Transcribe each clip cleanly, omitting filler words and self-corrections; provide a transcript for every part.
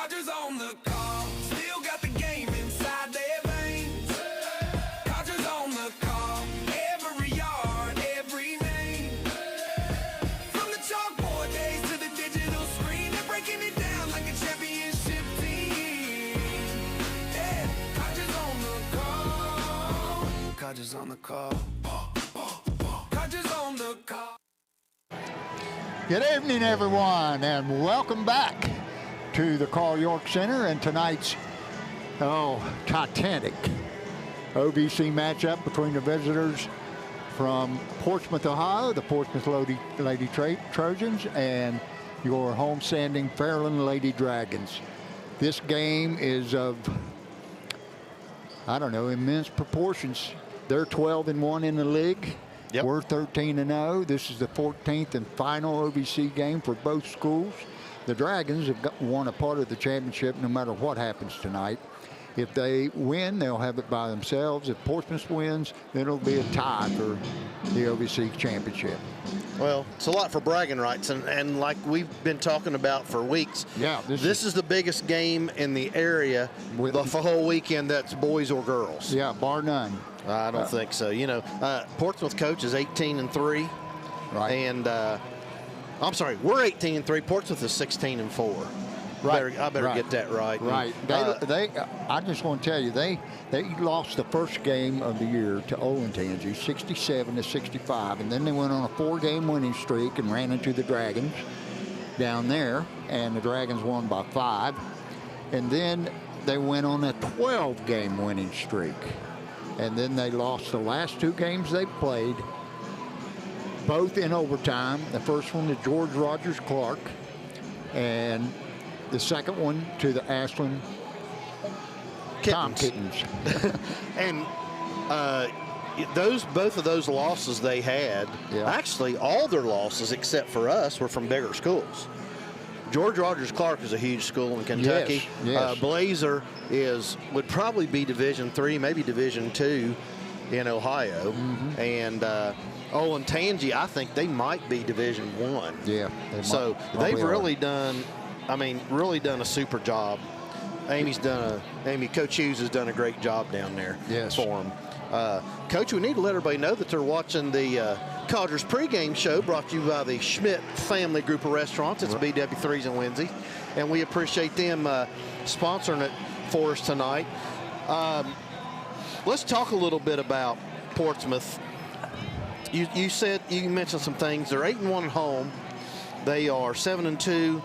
Codgers on the call, still got the game inside their veins. Codgers on the call, every yard, every name. From the chalkboard days to the digital screen, they're breaking it down like a championship team. Yeah, Codgers on the call. Codgers on the call. Codgers on the call. Good evening, everyone, and welcome back to the Carl York Center and tonight's titanic OVC matchup between the visitors from Portsmouth, Ohio, the Portsmouth Lady Trojans, and your homestanding Fairland Lady Dragons. This game is of, immense proportions. They're 12-1 in the league. Yep. We're 13-0. This is the 14th and final OVC game for both schools. The Dragons have won a part of the championship no matter what happens tonight. If they win, they'll have it by themselves. If Portsmouth wins, then it'll be a tie for the OVC championship. Well, it's a lot for bragging rights, and like we've been talking about for weeks, this is the biggest game in the area the whole weekend that's boys or girls. Yeah, bar none. I don't think so. Portsmouth coach is 18-3. Right. And I'm sorry, we're 18-3. Portsmouth is 16-4. Right. I better get that right. Right. I just want to tell you, they lost the first game of the year to Olentangy, 67-65, and then they went on a 4-game winning streak and ran into the Dragons down there, and the Dragons won by 5. And then they went on a 12-game winning streak. And then they lost the last 2 games they played, both in overtime. The first one to George Rogers Clark, and the second one to the Ashland Tom Kittens. And both of those losses they had, actually all their losses except for us were from bigger schools. George Rogers Clark is a huge school in Kentucky. Yes. Blazer would probably be Division III, maybe Division II in Ohio. Mm-hmm. And Olentangy, I think they might be Division I. Yeah. They've really done, really done a super job. Coach Hughes has done a great job down there for them. Coach, we need to let everybody know that they're watching the Codgers pregame show brought to you by the Schmidt family group of restaurants. It's BW3's and Wednesday, and we appreciate them sponsoring it for us tonight. Let's talk a little bit about Portsmouth. You mentioned some things. They're 8-1 at home. They are 7-2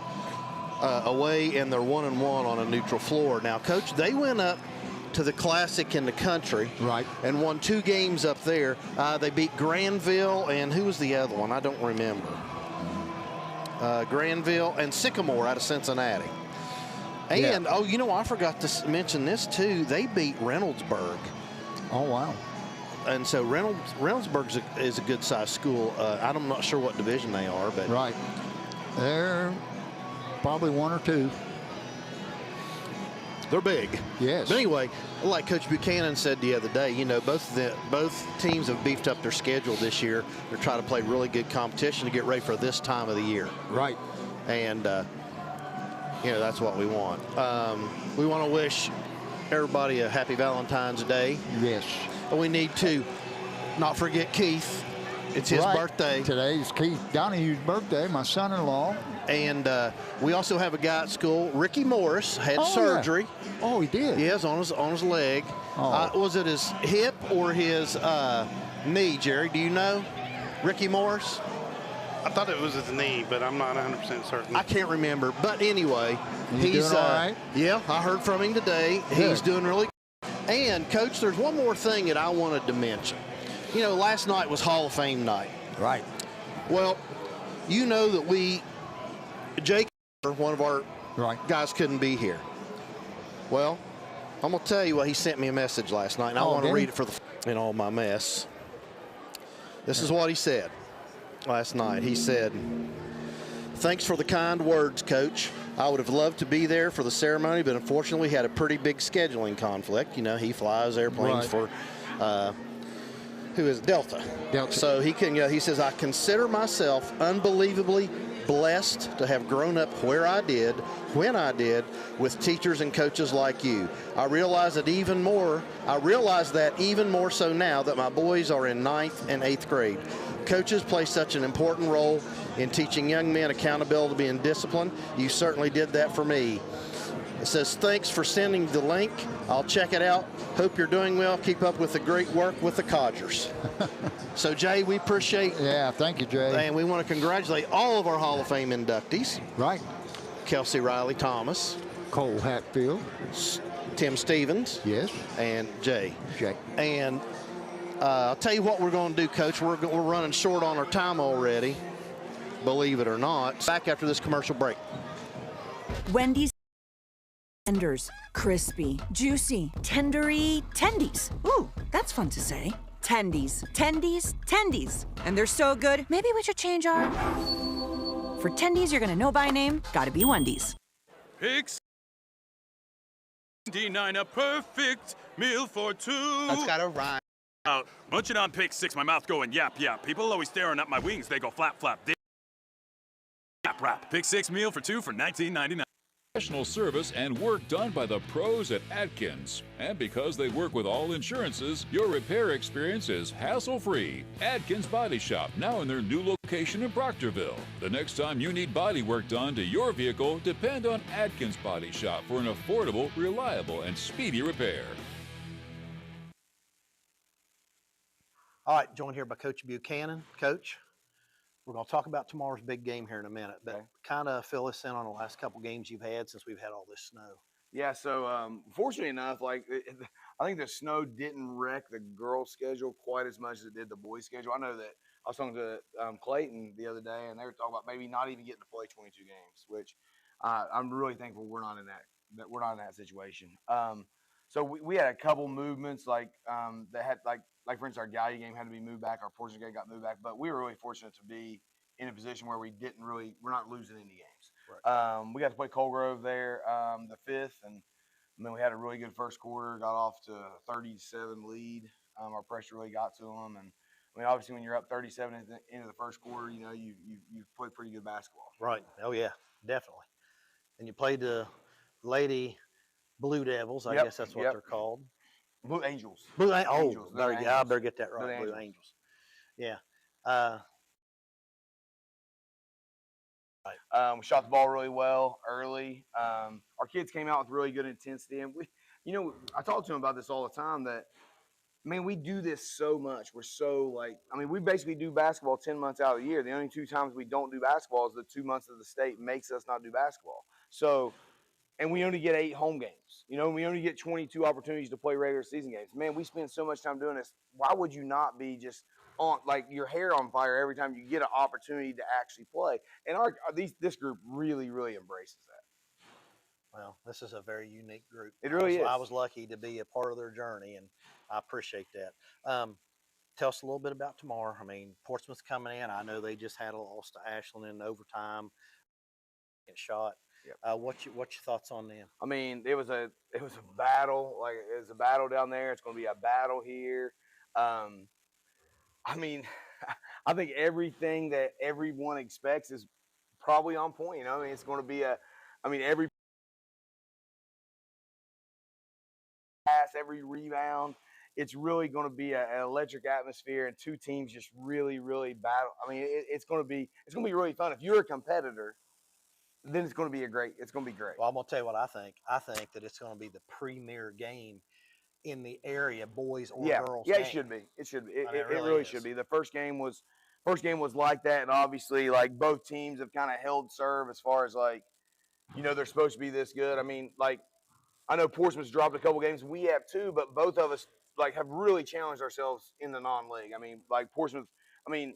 away, and they're 1-1 on a neutral floor. Now, Coach, they went up to the Classic in the country, and won 2 games up there. They beat Granville, and who was the other one? I don't remember. Granville and Sycamore out of Cincinnati. And I forgot to mention this too. They beat Reynoldsburg. Oh wow! And so Reynoldsburg is a good sized school. I'm not sure what division they are, but they're probably 1 or 2. They're big. Yes. But anyway, like Coach Buchanan said the other day, both teams have beefed up their schedule this year. They're trying to play really good competition to get ready for this time of the year. Right. And, that's what we want. We want to wish everybody a happy Valentine's Day. Yes. And we need to not forget Keith. It's his birthday. Today's Keith Donahue's birthday, my son-in-law. And we also have a guy at school, Ricky Morris, had surgery. Yeah. Oh, he did? Yes, on his leg. Was it his hip or his knee, Jerry? Do you know? Ricky Morris? I thought it was his knee, but I'm not 100% certain. I can't remember. But anyway, he's doing all right? Yeah, I heard from him today. Good. He's doing really good. And, Coach, there's one more thing that I wanted to mention. Last night was Hall of Fame night. Right. Well, that Jake, one of our guys, couldn't be here. Well, I'm going to tell you what, he sent me a message last night, and I want to read it in all my mess. This is what he said last night. He said, "Thanks for the kind words, Coach. I would have loved to be there for the ceremony, but unfortunately we had a pretty big scheduling conflict. He flies airplanes for Delta. Delta. So he couldn't go. He says, I consider myself unbelievably blessed to have grown up where I did, when I did, with teachers and coaches like you. I realize that even more so now that my boys are in 9th and 8th grade. Coaches play such an important role in teaching young men accountability and discipline. You certainly did that for me. It says, thanks for sending the link. I'll check it out. Hope you're doing well. Keep up with the great work with the Codgers. So, Jay, we appreciate. Yeah, thank you, Jay. And we want to congratulate all of our Hall of Fame inductees. Right. Kelsey Riley Thomas. Cole Hatfield. Tim Stevens. Yes. And Jay. Jay. And I'll tell you what we're going to do, Coach. We're running short on our time already, believe it or not. Back after this commercial break. Wendy's tenders, crispy, juicy, tendery, tendies. Ooh, that's fun to say. Tendies, tendies, tendies. And they're so good, maybe we should change our... For tendies you're gonna know by name, gotta be Wendy's. Pigs 99, a perfect meal for two. That's gotta rhyme. Munching on Pick 6, my mouth going yap, yap. People always staring at my wings, they go flap, flap. Yap, rap. Pick 6 meal for two for $19.99. Professional service and work done by the pros at Adkins. And because they work with all insurances, your repair experience is hassle-free. Adkins Body Shop, now in their new location in Proctorville. The next time you need body work done to your vehicle, depend on Adkins Body Shop for an affordable, reliable, and speedy repair. All right, joined here by Coach Buchanan. Coach, we're going to talk about tomorrow's big game here in a minute, but kind of fill us in on the last couple games you've had since we've had all this snow. Yeah, so fortunately enough, like I think the snow didn't wreck the girls' schedule quite as much as it did the boys' schedule. I know that I was talking to Clayton the other day, and they were talking about maybe not even getting to play 22 games, which I'm really thankful we're not in that situation. So we had a couple movements that had like for instance our Gallia game had to be moved back, our Portsmouth game got moved back, but we were really fortunate to be in a position where we're not losing any games. Right. We got to play Colgrove there the 5th, and then we had a really good first quarter, got off to a 37 lead. Our pressure really got to them, and I mean obviously when you're up 37 at the end of the first quarter, you know you played pretty good basketball. Right. Oh yeah, definitely. And you played the Lady Blue Devils, I guess that's what they're called. Blue Angels. Angels. I better get that right. Blue Angels. Yeah. We shot the ball really well early. Our kids came out with really good intensity, and I talk to them about this all the time. That man, we do this so much. We're so we basically do basketball 10 months out of the year. The only 2 times we don't do basketball is the 2 months that the state makes us not do basketball. So. And we only get 8 home games. We only get 22 opportunities to play regular season games. Man, we spend so much time doing this. Why would you not be just on your hair on fire every time you get an opportunity to actually play? And this group really, really embraces that. Well, this is a very unique group. It really is. I was lucky to be a part of their journey, and I appreciate that. Tell us a little bit about tomorrow. I mean, Portsmouth's coming in. I know they just had a loss to Ashland in overtime. Shot. Yep. What's your thoughts on them? I mean, it was a battle. Like it was a battle down there. It's going to be a battle here. I mean, I think everything that everyone expects is probably on point. I mean, it's going to be every pass, every rebound. It's really going to be an electric atmosphere, and 2 teams just really, really battle. I mean, it's going to be really fun. If you're a competitor, then it's going to be great. Well, I'm going to tell you what I think. I think that it's going to be the premier game in the area, boys or girls. Yeah, it should be. It should be. It really should be. The first game was like that, and obviously, both teams have kind of held serve as far as they're supposed to be this good. I mean, I know Portsmouth's dropped a couple games. We have too, but both of us have really challenged ourselves in the non-league. I mean, Portsmouth. I mean.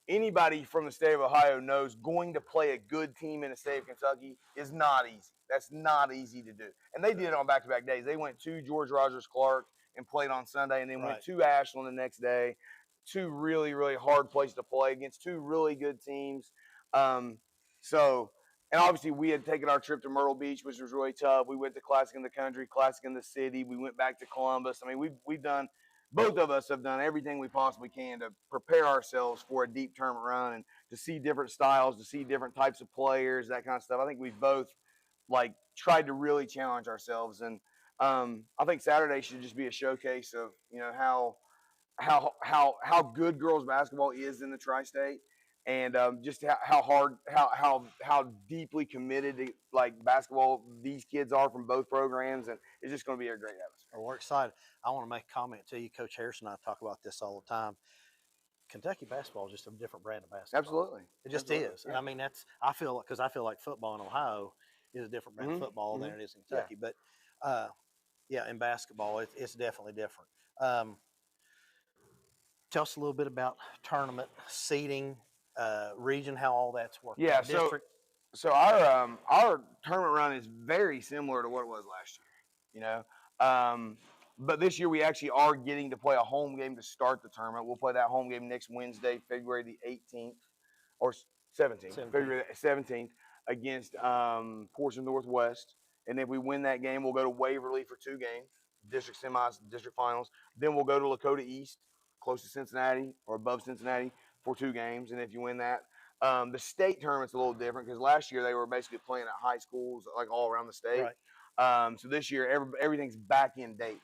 Anybody from the state of Ohio knows going to play a good team in the state of Kentucky is not easy. That's not easy to do. And they did it on back-to-back days. They went to George Rogers Clark and played on Sunday, and then went to Ashland the next day. 2 really, really hard places to play against 2 really good teams. And obviously we had taken our trip to Myrtle Beach, which was really tough. We went to Classic in the Country, Classic in the City. We went back to Columbus. I mean, we've done both of us have done everything we possibly can to prepare ourselves for a deep tournament run and to see different styles, to see different types of players, that kind of stuff. I think we've both like tried to really challenge ourselves, and I think Saturday should just be a showcase of how good girls basketball is in the tri-state, and just how hard, how deeply committed to like basketball these kids are from both programs, and it's just going to be a great atmosphere. We're excited. I want to make a comment to you. Coach Harrison and I talk about this all the time. Kentucky basketball is just a different brand of basketball. Absolutely, it just Absolutely. is. Yeah. And I mean, I feel like football in Ohio is a different brand of football than it is in Kentucky. Yeah. But yeah, in basketball, it's definitely different. Tell us a little bit about tournament seeding, region, how all that's working. Yeah, district. So our tournament run is very similar to what it was last year. But this year we actually are getting to play a home game to start the tournament. We'll play that home game next Wednesday, February the 18th or 17th. February the 17th against Portsmouth Northwest. And if we win that game, we'll go to Waverly for 2 games, district semis, district finals. Then we'll go to Lakota East, close to Cincinnati or above Cincinnati, for 2 games. And if you win that, the state tournament's a little different because last year they were basically playing at high schools like all around the state. Right. So this year everything's back in Dayton.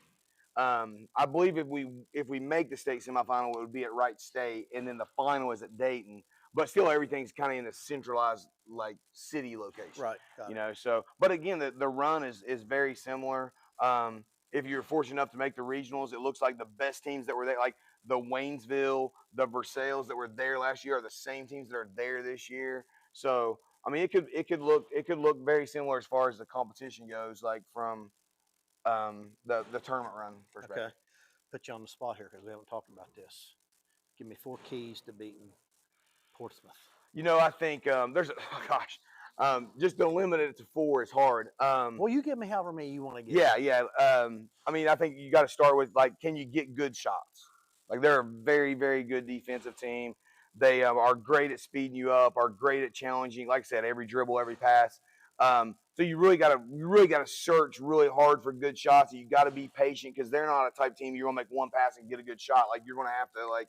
I believe if we make the state semifinal, it would be at Wright State, and then the final is at Dayton. But still, everything's kind of in a centralized like city location. Right. So but again, the run is very similar. If you're fortunate enough to make the regionals, it looks like the best teams that were there, like the Waynesville, the Versailles that were there last year, are the same teams that are there this year. So I mean, it could look very similar as far as the competition goes, like from the tournament run perspective. Okay, put you on the spot here because we haven't talked about this. Give me 4 keys to beating Portsmouth. I think there's just to limit it to 4 is hard. Well, you give me however many you want to give. Yeah. I mean, I think you got to start with like, can you get good shots? Like they're a very, very good defensive team. They are great at speeding you up, are great at challenging. Like I said, every dribble, every pass. So you really got to search really hard for good shots. You got to be patient because they're not a type team you're gonna make one pass and get a good shot. Like you're gonna have to like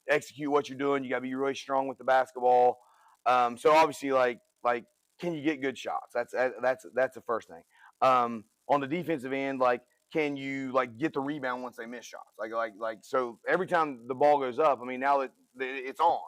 execute what you're doing. You got to be really strong with the basketball. So obviously, like can you get good shots? That's the first thing. On the defensive end, like can you like get the rebound once they miss shots? Like so every time the ball goes up, I mean now that it's on,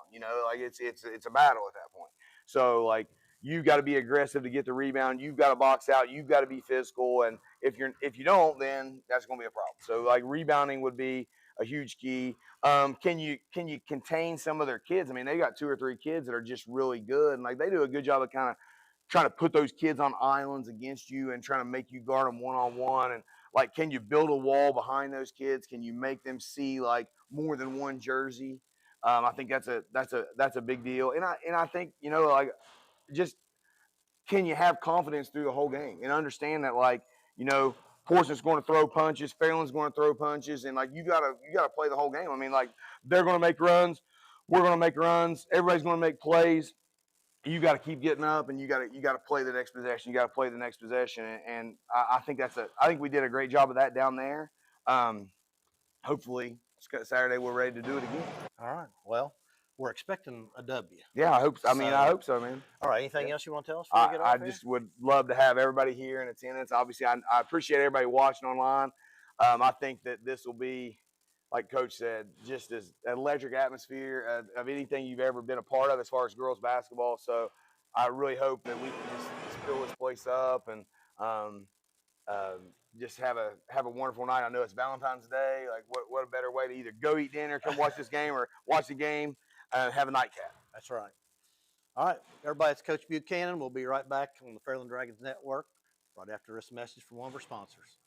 like it's a battle at that point. So like you've got to be aggressive to get the rebound. You've got to box out. You've got to be physical. And if you don't, then that's going to be a problem. So like rebounding would be a huge key. Can you contain some of their kids? I mean, they got 2 or 3 kids that are just really good, and like they do a good job of kind of trying to put those kids on islands against you and trying to make you guard them one-on-one. And like, can you build a wall behind those kids? Can you make them see like more than one jersey? I think that's a big deal. And I think like just can you have confidence through the whole game and understand that like Portsmouth's going to throw punches, Fairland's going to throw punches, and like you gotta play the whole game. I mean, like they're going to make runs, we're going to make runs, everybody's going to make plays. You got to keep getting up, and you got to play the next possession. You got to play the next possession, and I think we did a great job of that down there. Hopefully Saturday we're ready to do it again. All right. Well, we're expecting a W. Yeah, I hope so. I hope so, man. All right. Anything else you want to tell us? I just would love to have everybody here in attendance. Obviously, I appreciate everybody watching online. I think that this will be, like Coach said, just as electric atmosphere of anything you've ever been a part of as far as girls basketball. So I really hope that we can just fill this place up and just have a wonderful night. I know it's Valentine's Day. Like what a better way to either go eat dinner, come watch this game, or watch the game and have a nightcap. That's right. All right, everybody, it's Coach Buchanan. We'll be right back on the Fairland Dragons Network right after this message from one of our sponsors.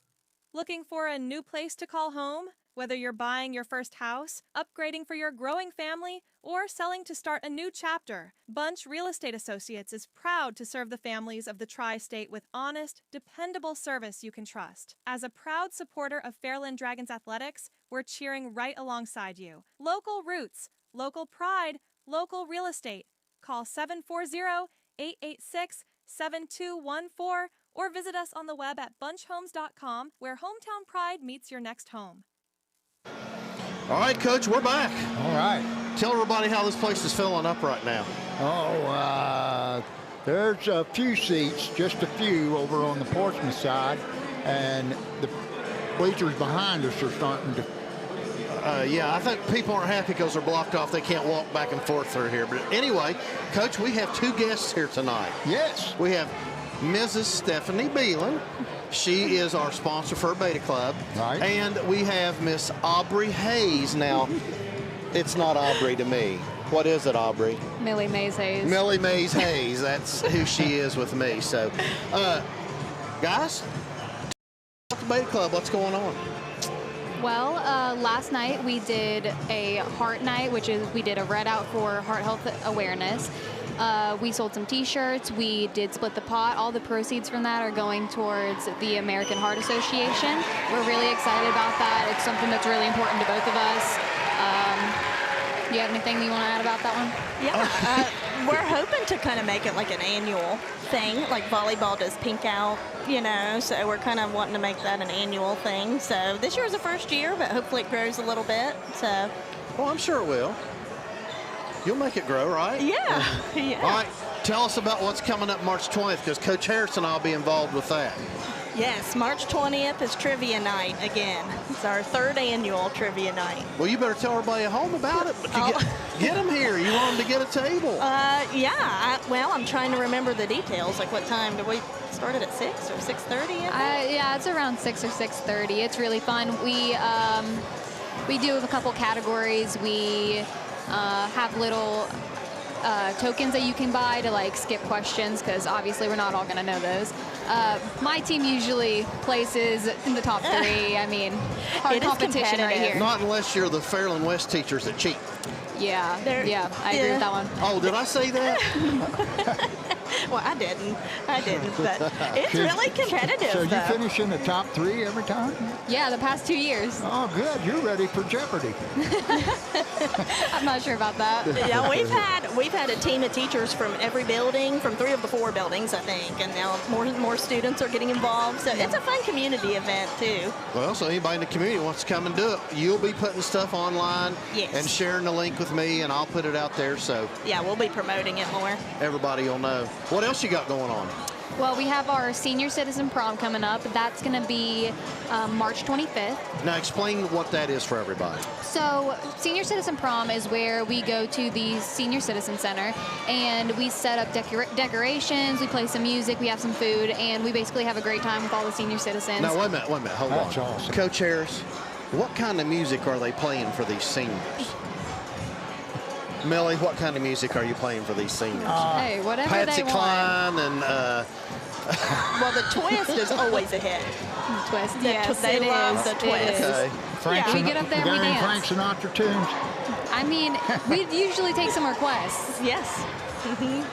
Looking for a new place to call home? Whether you're buying your first house, upgrading for your growing family, or selling to start a new chapter, Bunch Real Estate Associates is proud to serve the families of the Tri-State with honest, dependable service you can trust. As a proud supporter of Fairland Dragons Athletics, we're cheering right alongside you. Local roots, local pride, local real estate. Call 740-886-7214 or visit us on the web at bunchhomes.com, where hometown pride meets your next home. All right, Coach, we're back. All right. Tell everybody how this place is filling up right now. There's a few seats, just a few over on the Portsmouth side, and the bleachers behind us are starting to. Yeah, I think people aren't happy because they're blocked off. They can't walk back and forth through here. But anyway, Coach, we have two guests here tonight. Yes. We have Mrs. Stephanie Beelan. She is our sponsor for Beta Club. Right. And we have Miss Aubrey Hayes. Now, it's not Aubrey to me. What is it, Aubrey? Millie Mays Hayes. Millie Mays Hayes. That's who she is with me. So, guys, talk to Beta Club. What's going on? Well, last night we did a heart night, which is we did a red out for heart health awareness. We sold some t-shirts. We did split the pot. All the proceeds from that are going towards the American Heart Association. We're really excited about that. It's something that's really important to both of us. Do you have anything you want to add about that one? Yeah, we're hoping to kind of make it like an annual thing, like volleyball does Pink Out, you know, so we're kind of wanting to make that an annual thing. So this year is the first year, but hopefully it grows a little bit. So. Well, I'm sure it will. You'll make it grow, right? Yeah. Yeah. All right, tell us about what's coming up March 20th, because Coach Harrison and I will be involved with that. Yes, March 20th is trivia night again. It's our third annual trivia night. Well, you better tell everybody at home about it. But get them here. You want them to get a table. Yeah. Well, I'm trying to remember the details. Like what time? Did we start it at 6 or 6:30? Yeah, it's around 6 or 6:30. It's really fun. We do a couple categories. We have little tokens that you can buy to like skip questions, because obviously we're not all going to know those. My team usually places in the top 3. I mean, hard competition right here. Not unless you're the Fairland West teachers that cheat. Yeah, I agree with that one. Oh, did I say that? Well, I didn't, but it's really competitive. So you finish in the top 3 every time? Yeah, the past 2 years. Oh, good. You're ready for Jeopardy. I'm not sure about that. Yeah, we've had a team of teachers from every building, from 3 of the 4 buildings, I think, and now more students are getting involved. So it's a fun community event too. Well, so anybody in the community wants to come and do it, you'll be putting stuff online and sharing the link with me, and I'll put it out there. So yeah, we'll be promoting it more. Everybody will know. What else you got going on? Well, we have our senior citizen prom coming up. That's going to be March 25th. Now explain what that is for everybody. So senior citizen prom is where we go to the senior citizen center and we set up decorations, we play some music, we have some food, and we basically have a great time with all the senior citizens. Now wait a minute, hold on. That's awesome. Coach Harris, what kind of music are they playing for these seniors? Millie, what kind of music are you playing for these seniors? Hey, whatever Patsy they want. Cline and well, the twist is always a hit. Twist, yes, they it love is. the twist. Okay. We get up there and we dance. Frank Sinatra tunes? I mean, we usually take some requests. Yes.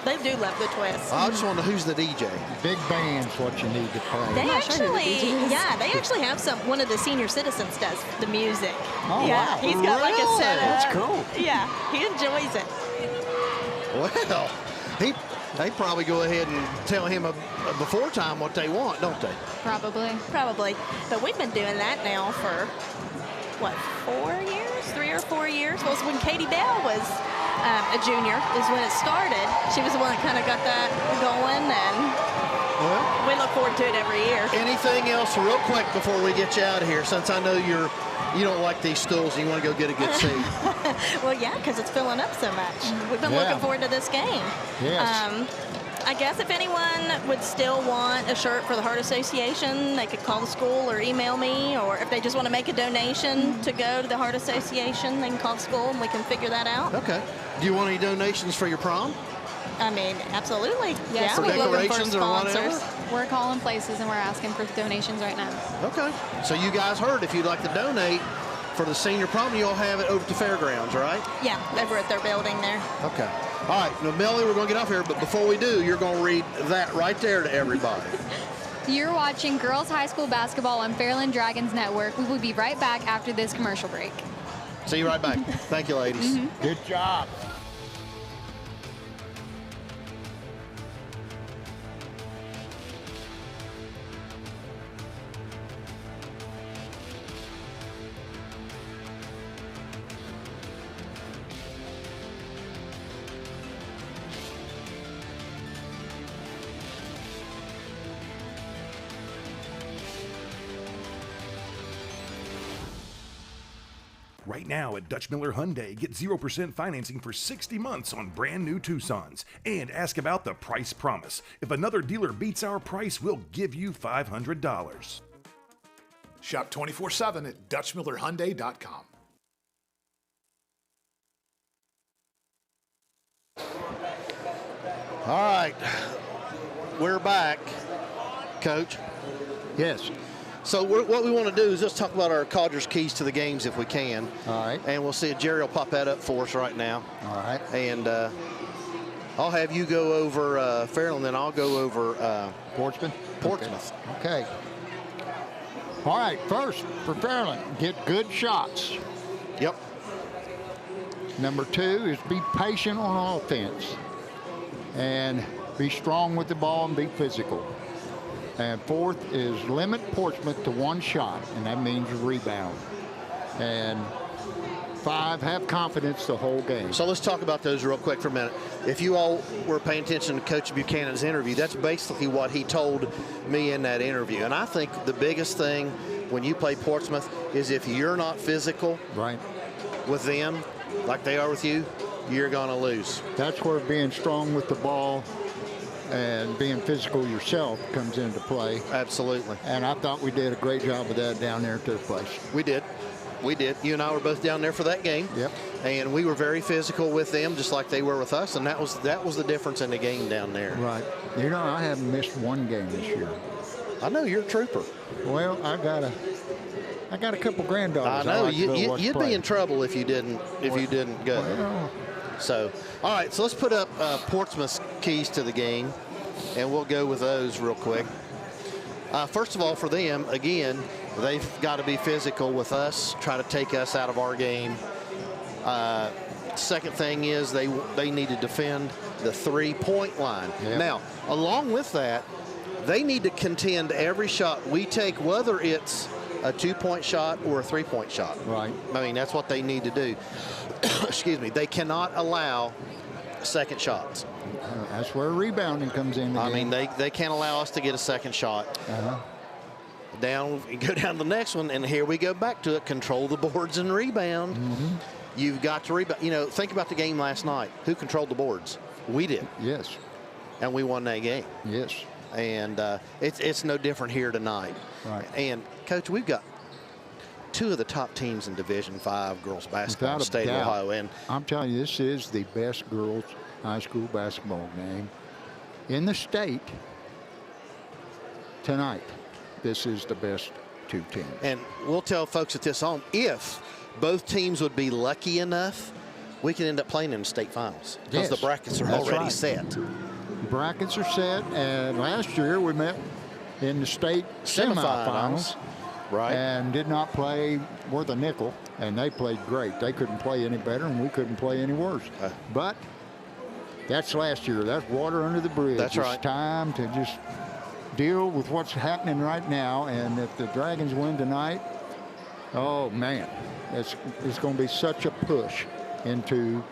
They do love the twist. I just wonder who's the DJ. Big band's what you need to play. They actually have one of the senior citizens does the music. Oh, yeah, wow. he's got like a setup. That's cool. Yeah, he enjoys it. Well, they probably go ahead and tell him before time what they want, don't they? Probably. But we've been doing that now for, what, 4 years? 3 or 4 years? Well, when Katie Bell was a junior is when it started. She was the one that kind of got that going, and we look forward to it every year. Anything else real quick before we get you out of here, since I know you don't like these stools and you want to go get a good seat? Well, yeah, because it's filling up so much. We've been looking forward to this game. Yes. I guess if anyone would still want a shirt for the Heart Association, they could call the school or email me, or if they just want to make a donation to go to the Heart Association, they can call the school and we can figure that out. Okay. Do you want any donations for your prom? I mean, absolutely. Yes, for we're looking for decorations or whatever? sponsors. We're calling places and we're asking for donations right now. Okay. So you guys heard, if you'd like to donate for the senior prom, you'll have it over at the fairgrounds, right? Yeah, over at their building there. Okay. All right. Now, Melly, we're going to get off here, but before we do, you're going to read that right there to everybody. You're watching Girls High School Basketball on Fairland Dragons Network. We will be right back after this commercial break. See you right back. Thank you, ladies. Good job. Right now at Dutch Miller Hyundai, get 0% financing for 60 months on brand new Tucsons. And ask about the price promise. If another dealer beats our price, we'll give you $500. Shop 24/7 at DutchMillerHyundai.com. All right, we're back, Coach. Yes. So what we want to do is just talk about our Codgers keys to the games if we can. All right. And we'll see if Jerry will pop that up for us right now. All right. And I'll have you go over Fairland, then I'll go over Portsmouth. Okay. All right, first for Fairland, get good shots. Yep. Number 2 is be patient on offense and be strong with the ball and be physical. And 4th is limit Portsmouth to 1 shot, and that means rebound. And 5, have confidence the whole game. So let's talk about those real quick for a minute. If you all were paying attention to Coach Buchanan's interview, that's basically what he told me in that interview. And I think the biggest thing when you play Portsmouth is if you're not physical with them like they are with you, you're going to lose. That's where being strong with the ball and being physical yourself comes into play. Absolutely. And I thought we did a great job of that down there at their place. We did. We did. You and I were both down there for that game. Yep. And we were very physical with them, just like they were with us. And that was the difference in the game down there. Right. You know, I haven't missed 1 game this year. I know, you're a trooper. Well, I got a couple granddaughters. I know. Like you'd be in trouble if you didn't go. Well, So, all right. So let's put up Portsmouth's keys to the game, and we'll go with those real quick. First of all, for them, again, they've got to be physical with us, try to take us out of our game. Second thing is they need to defend the 3-point line. Yep. Now, along with that, they need to contend every shot we take, whether it's a 2-point shot or a 3-point shot. Right. I mean, that's what they need to do. Excuse me. They cannot allow second shots. That's where rebounding comes in. I mean, they can't allow us to get a second shot. Go down to the next one, and here we go back to it. Control the boards and rebound. You've got to rebound. You know, think about the game last night. Who controlled the boards? We did. Yes. And we won that game. Yes. And it's no different here tonight. Right. And, Coach, we've got 2 of the top teams in Division V girls basketball in the state of Ohio. And I'm telling you, this is the best girls high school basketball game in the state tonight. This is the best 2 teams. And we'll tell folks at this home, if both teams would be lucky enough, we can end up playing in the state finals because the brackets are already set. Brackets are set, and last year we met in the state semifinals. Right. And did not play worth a nickel, and they played great. They couldn't play any better, and we couldn't play any worse. But that's last year. That's water under the bridge. That's right. It's time to just deal with what's happening right now, and if the Dragons win tonight, oh, man, it's going to be such a push into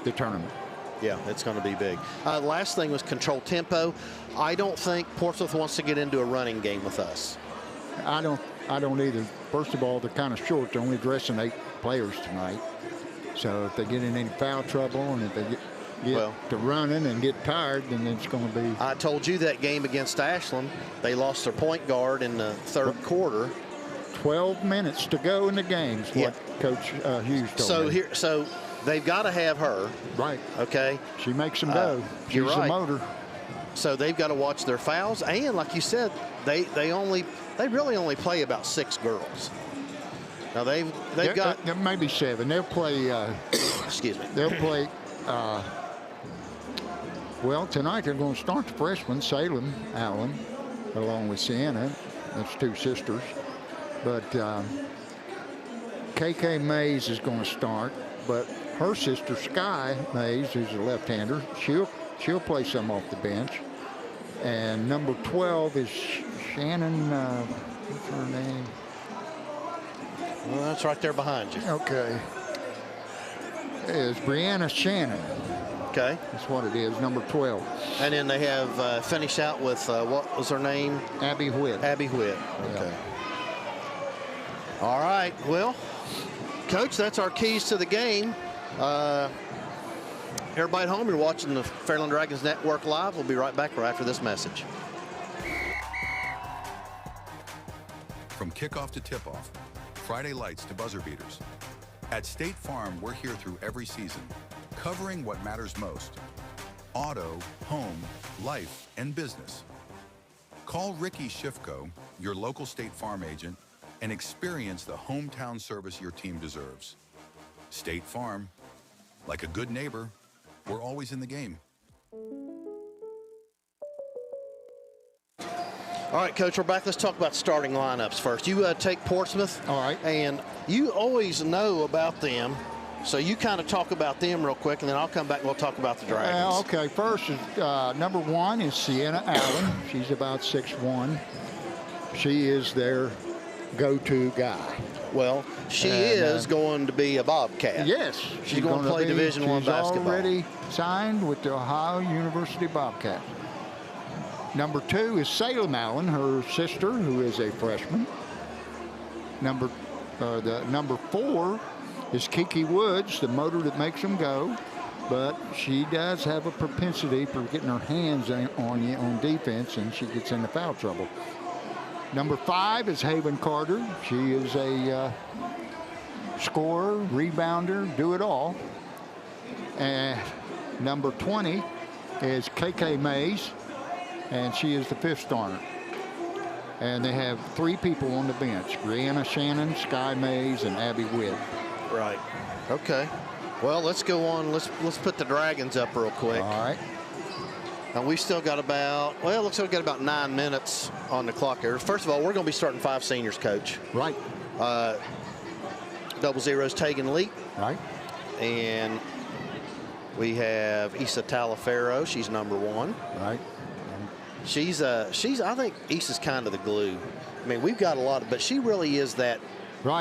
the tournament. Yeah, it's going to be big. Last thing was control tempo. I don't think Portsmouth wants to get into a running game with us. I don't either. First of all, they're kind of short. They're only dressing 8 players tonight. So if they get in any foul trouble and if they get to running and get tired, then it's going to be. I told you that game against Ashland, they lost their point guard in the 3rd quarter. 12 minutes to go in the game is what Coach Hughes told me. So they've got to have her. Right. Okay. She makes them go. She's a motor. So they've got to watch their fouls. And like you said, they really only play about 6 girls. Now they've got there may be 7. They'll play. Excuse me. They'll play. Well, tonight they're going to start the freshman Salem Allen, along with Sienna. That's 2 sisters. But KK Mays is going to start. But her sister Sky Mays, who's a left-hander, she'll play some off the bench. And number 12 is Shannon. What's her name? Well, that's right there behind you. Okay. Is Brianna Shannon. Okay. That's what it is, number 12. And then they have finished out with, what was her name? Abby Whitt. Abby Whitt. Okay. All right. Well, Coach, that's our keys to the game. Everybody at home, you're watching the Fairland Dragons Network Live. We'll be right back right after this message. From kickoff to tip-off, Friday lights to buzzer beaters. At State Farm, we're here through every season, covering what matters most. Auto, home, life, and business. Call Ricky Shifko, your local State Farm agent, and experience the hometown service your team deserves. State Farm, like a good neighbor, we're always in the game. All right, Coach, we're back. Let's talk about starting lineups first. You take Portsmouth. All right. And you always know about them, so you kind of talk about them real quick, and then I'll come back and we'll talk about the Dragons. Okay, first is number 1 is Sienna Allen. She's about 6'1". She is their go-to guy. Well, she is going to be a Bobcat. Yes. She's going to play Division I basketball. She's already signed with the Ohio University Bobcats. Number 2 is Salem Allen, her sister, who is a freshman. Number 4 is Kiki Woods, the motor that makes them go. But she does have a propensity for getting her hands on you on defense, and she gets into foul trouble. Number 5 is Haven Carter. She is a scorer, rebounder, do it all. And number 20 is KK Mays, and she is the 5th starter. And they have 3 people on the bench: Brianna Shannon, Sky Mays, and Abby Witt. Right. Okay. Well, let's go on. Let's put the Dragons up real quick. All right. And we've still got about, well, looks like we've got about 9 minutes on the clock here. First of all, we're going to be starting 5 seniors, Coach. Right. Double zeros, Tegan Lee. Right. And we have Issa Talaferro. She's number 1. Right. I think Issa's kind of the glue. I mean, we've got a lot of, but she really is that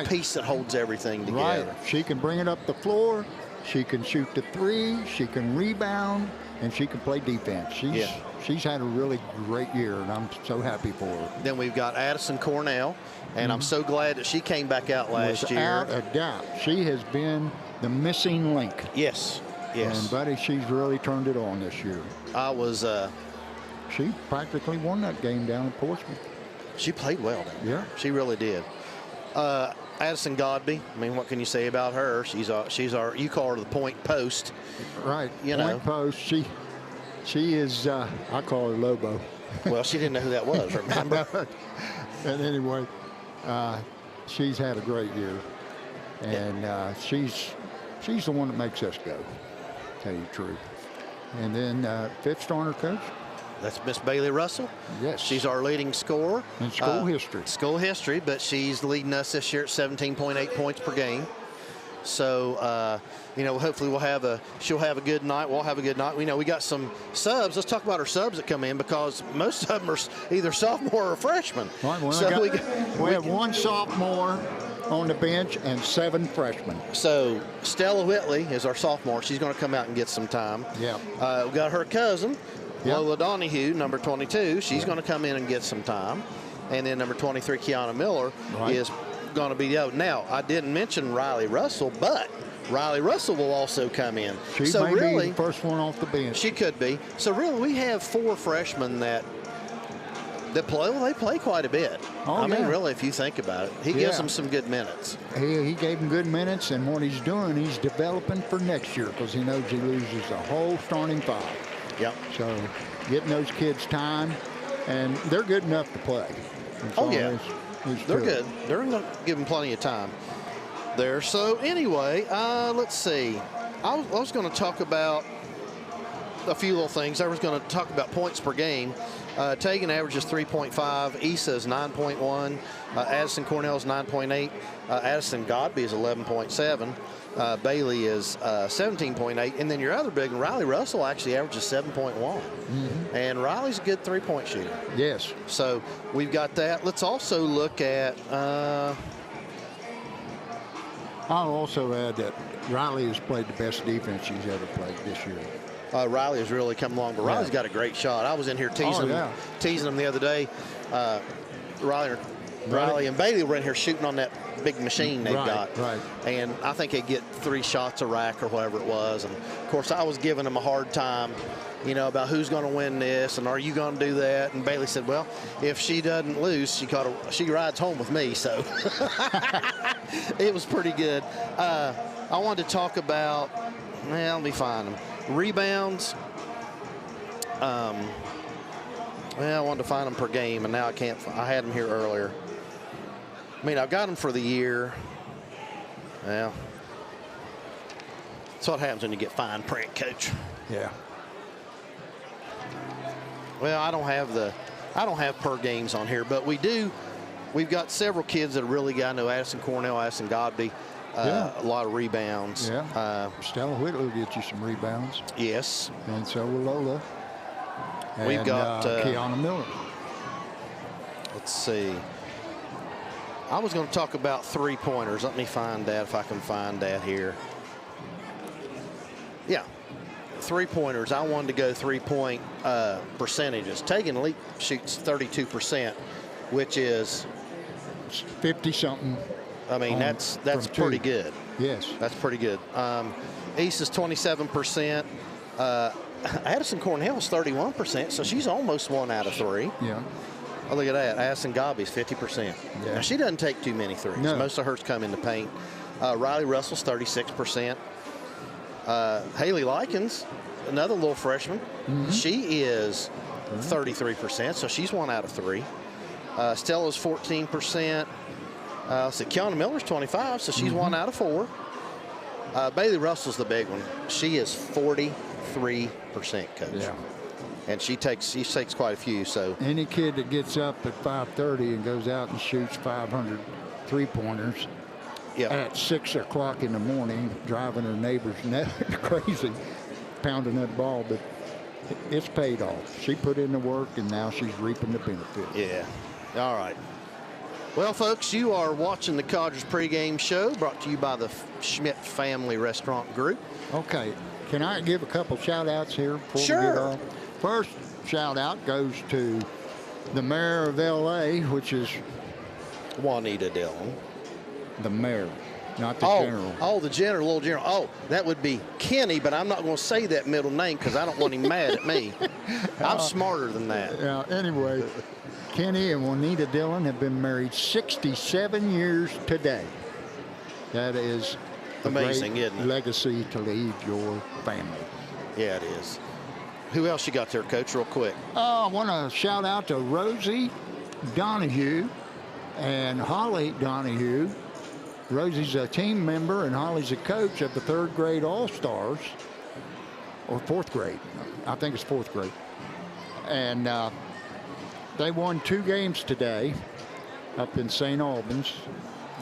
piece that holds everything together. Right. She can bring it up the floor. She can shoot the 3. She can rebound. And she can play defense. She's had a really great year, and I'm so happy for her. Then we've got Addison Cornell, and I'm so glad that she came back out last year. Without a doubt. She has been the missing link. Yes, yes. And, buddy, she's really turned it on this year. She practically won that game down in Portsmouth. She played well down there. Yeah. She really did. Addison Godby, I mean, what can you say about her? She's our, you call her the point post. Right, point post. She is, I call her Lobo. Well, she didn't know who that was, remember? And anyway, she's had a great year. And she's the one that makes us go, tell you the truth. And then 5th starter, Coach? That's Miss Bailey Russell. Yes. She's our leading scorer. In school history. School history, but she's leading us this year at 17.8 points per game. So, hopefully she'll have a good night. We'll have a good night. We got some subs. Let's talk about our subs that come in, because most of them are either sophomore or freshmen. Right, we have 1 sophomore on the bench and 7 freshmen. So Stella Whitley is our sophomore. She's going to come out and get some time. Yeah. We got her cousin, Lola Donahue, number 22. She's going to come in and get some time. And then number 23, Kiana Miller, is going to be out. Now, I didn't mention Riley Russell, but Riley Russell will also come in. She may be the first one off the bench. She could be. So really, we have 4 freshmen that play. Well, they play quite a bit. I mean, really, if you think about it, he gives them some good minutes. He gave them good minutes, and what he's doing, he's developing for next year, because he knows he loses the whole starting 5. Yep. So getting those kids time, and they're good enough to play. They're good. They're going to give them plenty of time there. So anyway, let's see. I was going to talk about a few little things. I was going to talk about points per game. Tegan averages 3.5. Issa is 9.1. Addison Cornell is 9.8. Addison Godby is 11.7. Bailey is 17.8. And then your other big one, Riley Russell, actually averages 7.1. And Riley's a good 3-point shooter. Yes. So we've got that. Let's also look at... I'll also add that Riley has played the best defense she's ever played this year. Riley has really come along, but Riley's got a great shot. I was in here teasing him the other day. Riley and Bailey were in here shooting on that big machine they've got. Right. And I think they get 3 shots a rack or whatever it was. And of course, I was giving them a hard time, you know, about who's going to win this and are you going to do that? And Bailey said, well, if she doesn't lose, she rides home with me. So it was pretty good. I wanted to talk about, let me find them. Rebounds. I wanted to find them per game, and now I can't. I had them here earlier. I mean, I've got them for the year. Well, that's what happens when you get fine print, Coach. Yeah. Well, I don't have per games on here, but we've got several kids that are really got. I know Addison Cornell, Addison Godby, a lot of rebounds. Yeah. Stella Whitlow will get you some rebounds. Yes. And so will Lola. We've got Kiana Miller. Let's see. I was going to talk about 3-pointers. Let me find that if I can find that here. Yeah. 3-pointers. I wanted to go 3-point percentages. Tegan Leak shoots 32%, which is 50-something. I mean, that's pretty good. Yes. That's pretty good. East is 27%. Addison Cornell is 31%, so she's almost 1 out of 3. Yeah. Oh, look at that. Addison Godby's 50%. Yeah. Now, she doesn't take too many threes. No. Most of hers come in the paint. Riley Russell's 36%. Haley Likens, another little freshman, she is 33%, so she's 1 out of 3. Stella's 14%. Kiana Miller's 25, so she's 1 out of 4. Bailey Russell's the big one. She is 43%, Coach. Yeah. And she takes quite a few. So any kid that gets up at 5:30 and goes out and shoots 500 3-pointers at 6 o'clock in the morning, driving her neighbors crazy, pounding that ball, but it's paid off. She put in the work, and now she's reaping the benefit. Yeah. All right. Well, folks, you are watching the Codgers pregame show brought to you by the Schmidt Family Restaurant Group. Okay. Can I give a couple shout-outs here before we get on? First shout-out goes to the mayor of L.A., which is Juanita Dillon. The mayor, not the general. Oh, the general, little general. Oh, that would be Kenny, but I'm not going to say that middle name because I don't want him mad at me. I'm smarter than that. Yeah, anyway, Kenny and Juanita Dillon have been married 67 years today. That is amazing, great isn't it? Legacy to leave your family. Yeah, it is. Who else you got there, Coach, real quick? I want to shout out to Rosie Donahue and Holly Donahue. Rosie's a team member and Holly's a coach of the 3rd grade All-Stars, or 4th grade. I think it's 4th grade. And they won 2 games today up in St. Albans.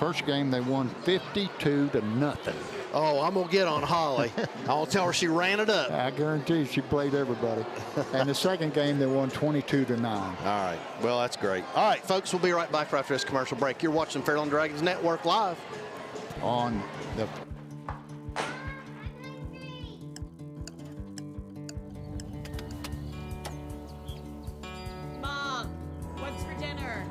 First game they won 52-0. Oh, I'm going to get on Holly. I'll tell her she ran it up. I guarantee she played everybody. And the second game, they won 22-9. All right. Well, that's great. All right, folks, we'll be right back after this commercial break. You're watching Fairland Dragons Network live on the Mom, what's for dinner?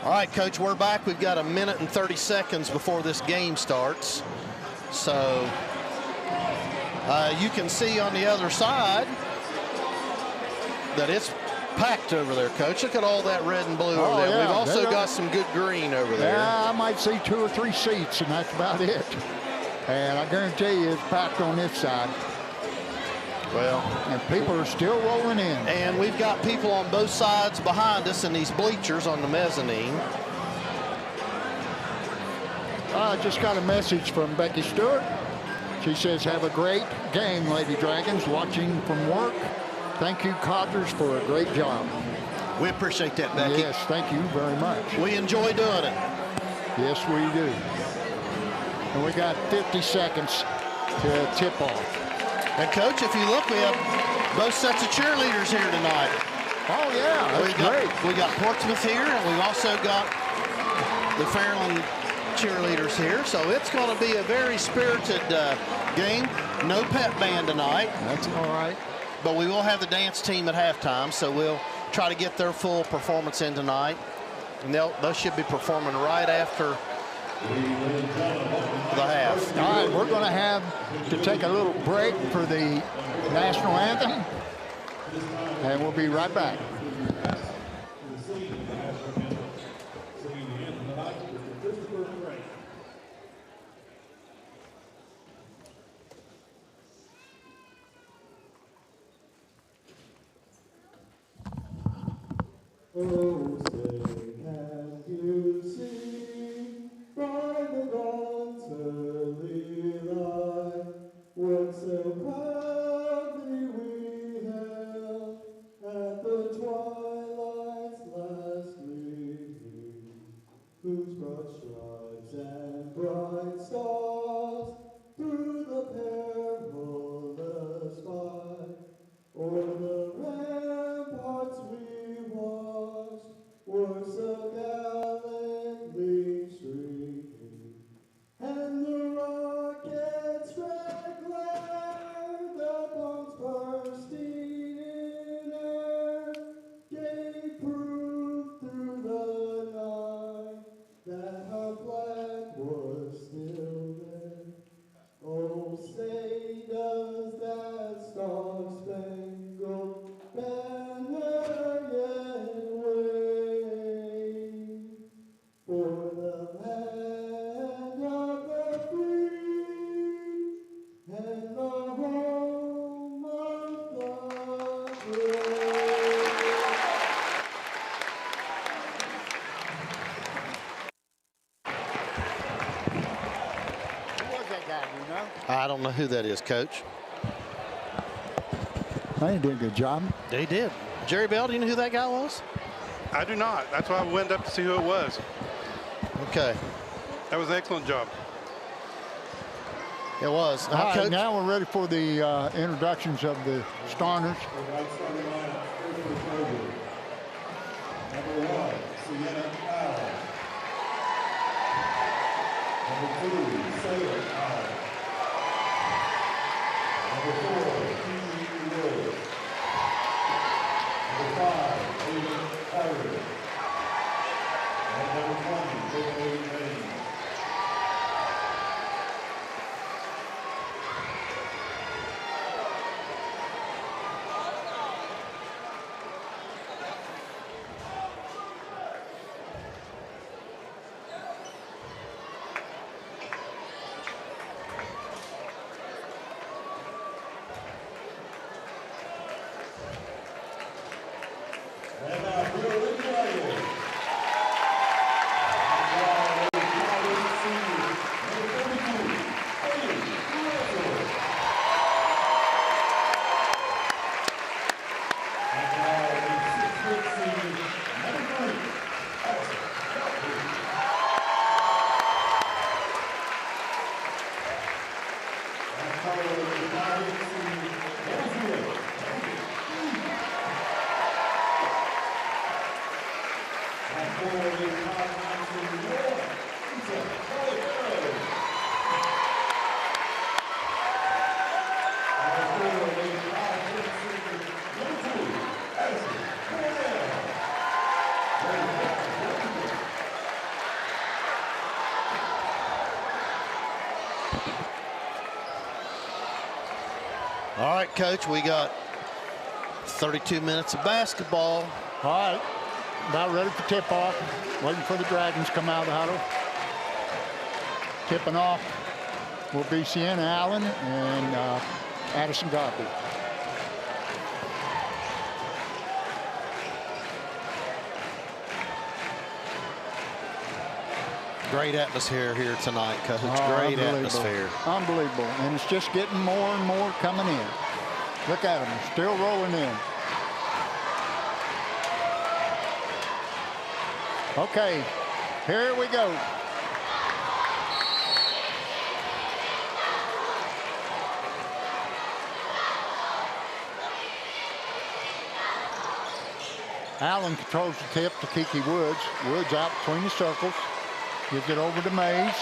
All right, Coach, we're back. We've got 1 minute and 30 seconds before this game starts. So you can see on the other side that it's packed over there, Coach. Look at all that red and blue over there. Yeah. We've also got some good green over there. Yeah, I might see 2 or 3 seats, and that's about it. And I guarantee you it's packed on this side. Well, and people are still rolling in. And we've got people on both sides behind us in these bleachers on the mezzanine. I just got a message from Becky Stewart. She says, have a great game, Lady Dragons, watching from work. Thank you, Codgers, for a great job. We appreciate that, Becky. Yes, thank you very much. We enjoy doing it. Yes, we do. And we got 50 seconds to tip off. And, Coach, if you look, we have both sets of cheerleaders here tonight. Oh, yeah, that's great. We got Portsmouth here, and we've also got the Fairland cheerleaders here. So it's going to be a very spirited game. No pep band tonight. That's all right. But we will have the dance team at halftime, so we'll try to get their full performance in tonight. And they should be performing right after the half. All right, we're going to have to take a little break for the national anthem, and we'll be right back. Oh, say can you see by the dawn's early light what so proudly we hailed at the twilight's last gleaming, whose broad stripes and bright stars through the perilous fight o'er the ramparts we watched were so gallantly streaming, and the rocket's red glare, the bombs bursting in air, gave proof through the night that our flag was still there. Oh, say does that star-spangled banner yet wave for the land of the free and the home of the brave? Who was that guy, do you know? I don't know who that is, Coach. They did a good job. They did. Jerry Bell, do you know who that guy was? I do not. That's why I went up to see who it was. Okay. That was an excellent job. It was. All right, now we're ready for the introductions of the starters. Number 1, Sienna Allen. Number 2, Sailor Allen. Number 4, Kiki Rose. Number 5, Aiden Carter. And number 20, Billy Mays. And now, Billy Mays. All right, Coach, we got 32 minutes of basketball. All right, about ready for tip-off. Waiting for the Dragons to come out of the huddle. Tipping off will be Sienna Allen and Addison Godby. Great atmosphere here tonight, Coach. Oh, Great atmosphere. Unbelievable. And it's just getting more and more coming in. Look at them, still rolling in. Okay, here we go. Allen controls the tip to Kiki Woods. Woods out between the circles. Gives it over to Mays.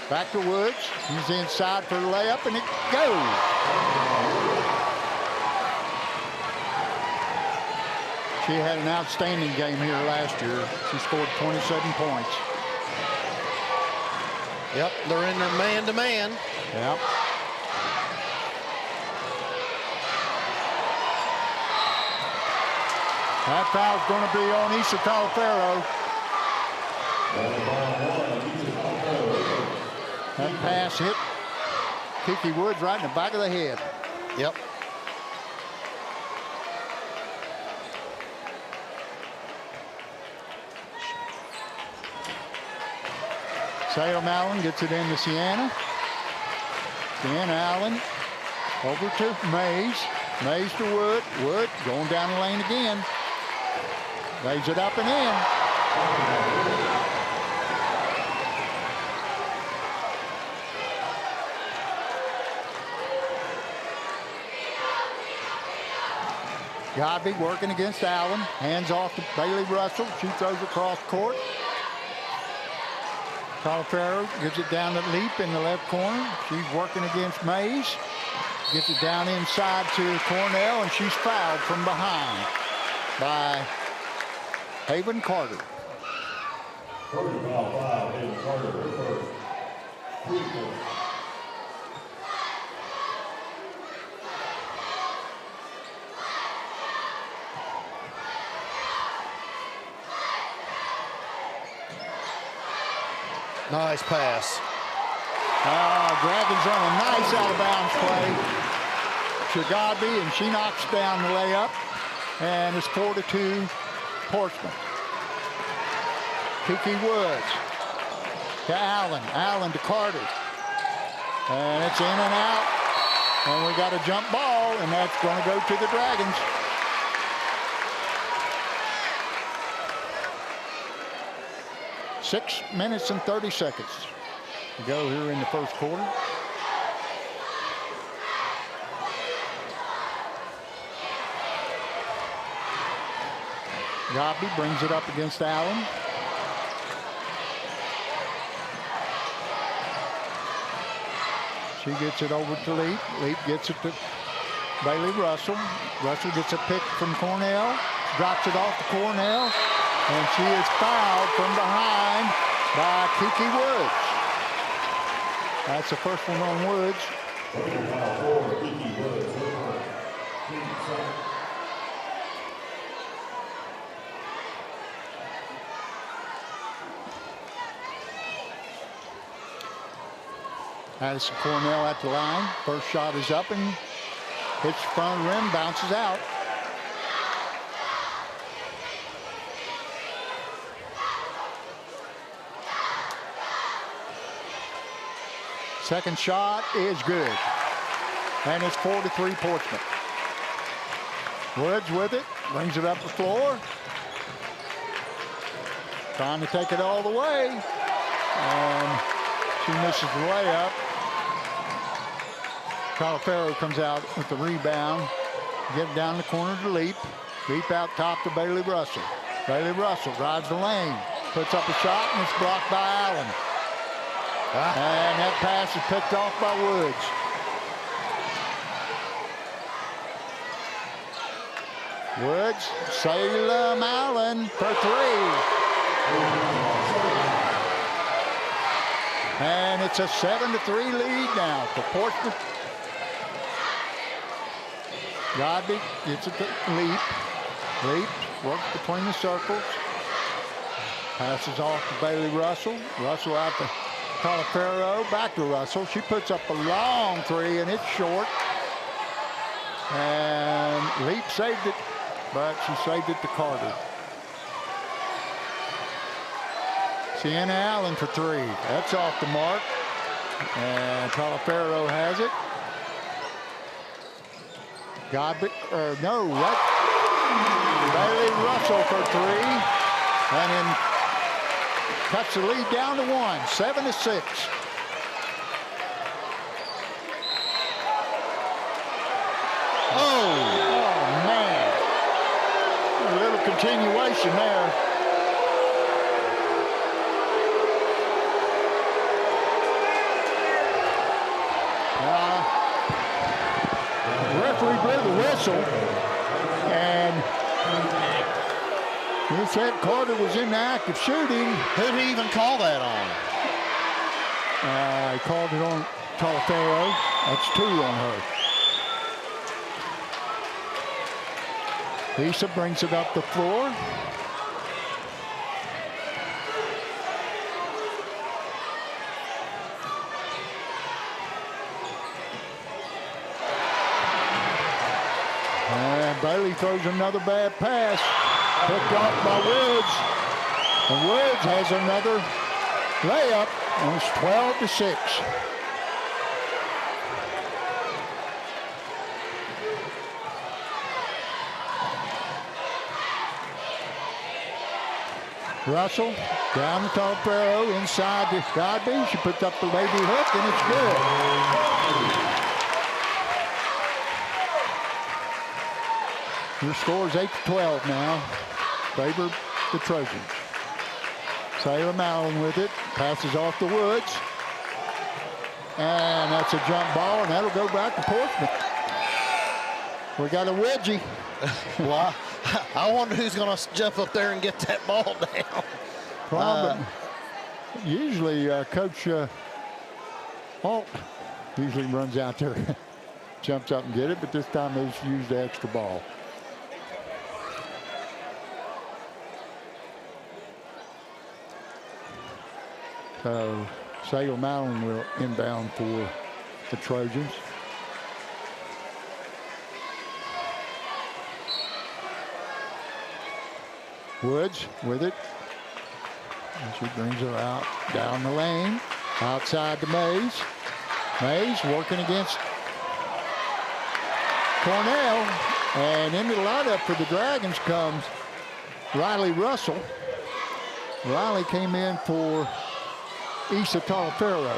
Back to Woods. He's inside for the layup, and it goes. She had an outstanding game here last year. She scored 27 points. Yep, they're in their man-to-man. Yep. That foul's going to be on Issa Talafero. That pass hit Kiki Woods right in the back of the head. Yep. Salem Allen gets it into Sienna. Sienna Allen over to Mays. Mays to Wood. Wood going down the lane again. Lays it up and in. Godby working against Allen. Hands off to Bailey Russell. She throws across court. Talafero gives it down to Leap in the left corner. She's working against Mays. Gets it down inside to Cornell, and she's fouled from behind by Haven Carter. First foul, 5, Haven Carter, her first. Free throw. Nice pass. Dragons on a nice out of bounds play. Godby, and she knocks down the layup, and it's 4-2 Portsmouth. Kiki Woods to Allen. Allen to Carter. And it's in and out. And we got a jump ball, and that's going to go to the Dragons. Six minutes and 30 seconds to go here in the first quarter. Godby brings it up against Allen. She gets it over to Leap. Leap gets it to Bailey Russell. Russell gets a pick from Cornell. Drops it off to Cornell. And she is fouled from behind by Kiki Woods. That's the first one on Woods. Kiki Woods. Addison Cornell at the line. First shot is up and hits the front of the rim, bounces out. Second shot is good. And it's 4-3 Portsmouth. Woods with it, brings it up the floor. Trying to take it all the way. And she misses the layup. Talafero comes out with the rebound. Get it down the corner to Leap. Leap out top to Bailey Russell. Bailey Russell drives the lane. Puts up a shot, and it's blocked by Allen. And that pass is picked off by Woods. Woods, Salem Allen for three. And it's a 7-3 lead now for Portsmouth. Godby gets it to Leap. Leap works between the circles. Passes off to Bailey Russell. Russell out to Talafero. Back to Russell. She puts up a long three, and it's short. And Leap saved it, but she saved it to Carter. Sienna Allen for three. That's off the mark. And Talafero has it. Godby, no, what? Bailey Russell for three. And then cuts the lead down to one, 7-6. Oh, man. continuation there. The referee blew the whistle, and he said Carter was in the act of shooting. Who did he even call that on? He called it on Talafaro. That's 2 on her. Lisa brings it up the floor. And Bailey throws another bad pass. Picked off by Woods. And Woods has another layup, and it's 12-6. Russell down the top arrow inside to Godby. She puts up the lady hook, and it's good. Your score is 8-12 now. Favor the Trojans. Sailor Mallon with it. Passes off the Woods. And that's a jump ball, and that'll go back to Portsmouth. We got a wedgie. Well, I wonder who's going to jump up there and get that ball down. Usually Coach Alt usually runs out there, jumps up and get it, but this time they just used the extra ball. So Sailor Mallon will inbound for the Trojans. Woods with it. And she brings her out down the lane, outside to Mays. Mays working against Cornell. And into the lineup for the Dragons comes Riley Russell. Riley came in for Issa Talafaro.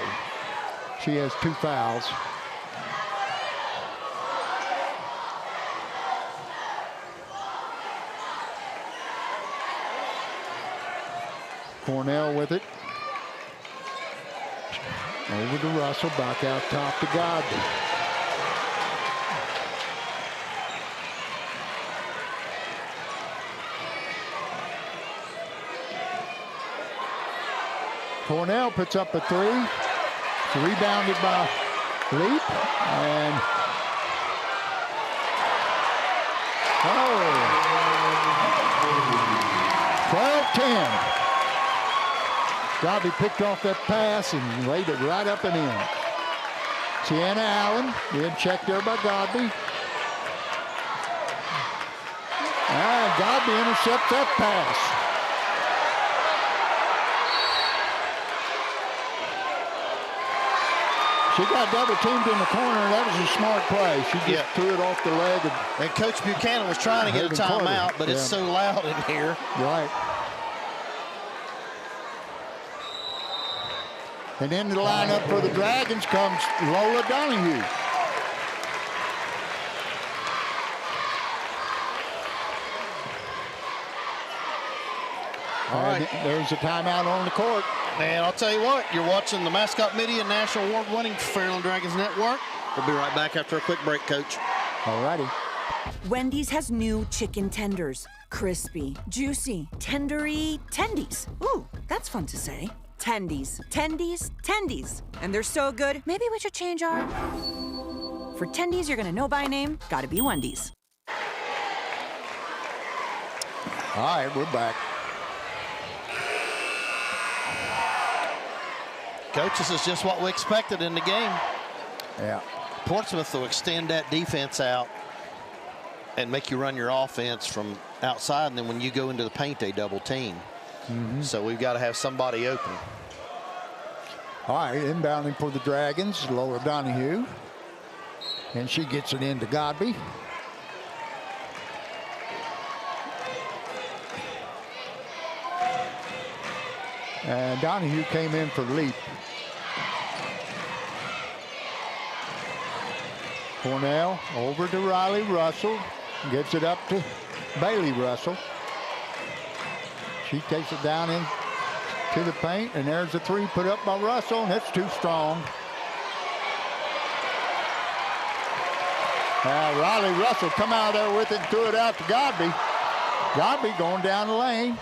She has 2 fouls. Cornell with it. Over to Russell, back out top to Godby. Cornell puts up a 3. It's rebounded by Leap. And oh, 12-10. Godby picked off that pass and laid it right up and in. Sienna Allen being checked there by Godby. And Godby intercepts that pass. She got double teamed in the corner, and that was a smart play. She just threw it off the leg. And Coach Buchanan was trying to get a timeout, but it's so loud in here. Right. And into the lineup for the Dragons comes Lola Donahue. All right. There's a timeout on the court. And I'll tell you what, you're watching the Mascot Media National Award-winning Fairland Dragons Network. We'll be right back after a quick break, Coach. All righty. Wendy's has new chicken tenders. Crispy, juicy, tendery tendies. Ooh, that's fun to say. Tendies, tendies, tendies. And they're so good, maybe we should change our... For tendies you're gonna know by name, gotta be Wendy's. All right, we're back. Coach, this is just what we expected in the game. Yeah. Portsmouth will extend that defense out and make you run your offense from outside, and then when you go into the paint, they double team. So we've got to have somebody open. All right, inbounding for the Dragons, Lola Donahue. And she gets it into Godby. And Donahue came in for Leap. Cornell over to Riley Russell. Gets it up to Bailey Russell. She takes it down in to the paint, and there's a three put up by Russell, and it's too strong. Riley Russell come out there with it and threw it out to Godby. Godby going down the lane.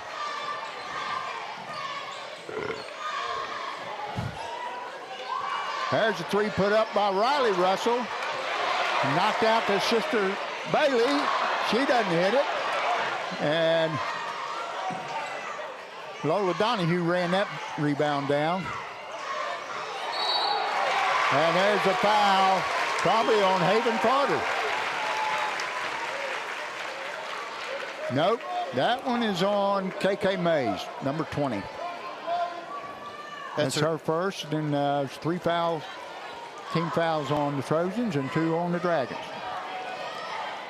There's a three put up by Riley Russell. Knocked out to sister Bailey. She doesn't hit it. And Lola Donahue ran that rebound down. And there's a foul, probably on Haven Carter. Nope, that one is on KK Mays, number 20. That's her first, and there's 3 fouls, team fouls on the Trojans and 2 on the Dragons.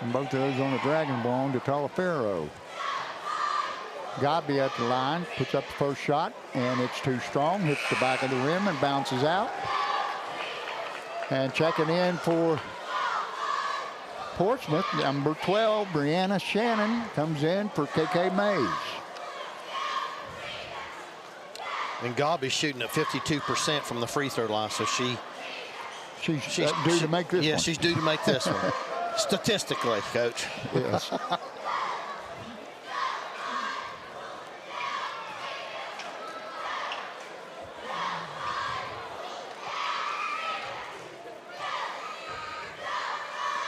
And both of those on the Dragon belong to Talaferro. Godby at the line, puts up the first shot, and it's too strong, hits the back of the rim and bounces out. And checking in for Portsmouth, number 12, Brianna Shannon, comes in for KK Mays. And Godby's shooting at 52% from the free throw line, so she's due to make this one. Yeah, she's due to make this one. Statistically, Coach. Yes.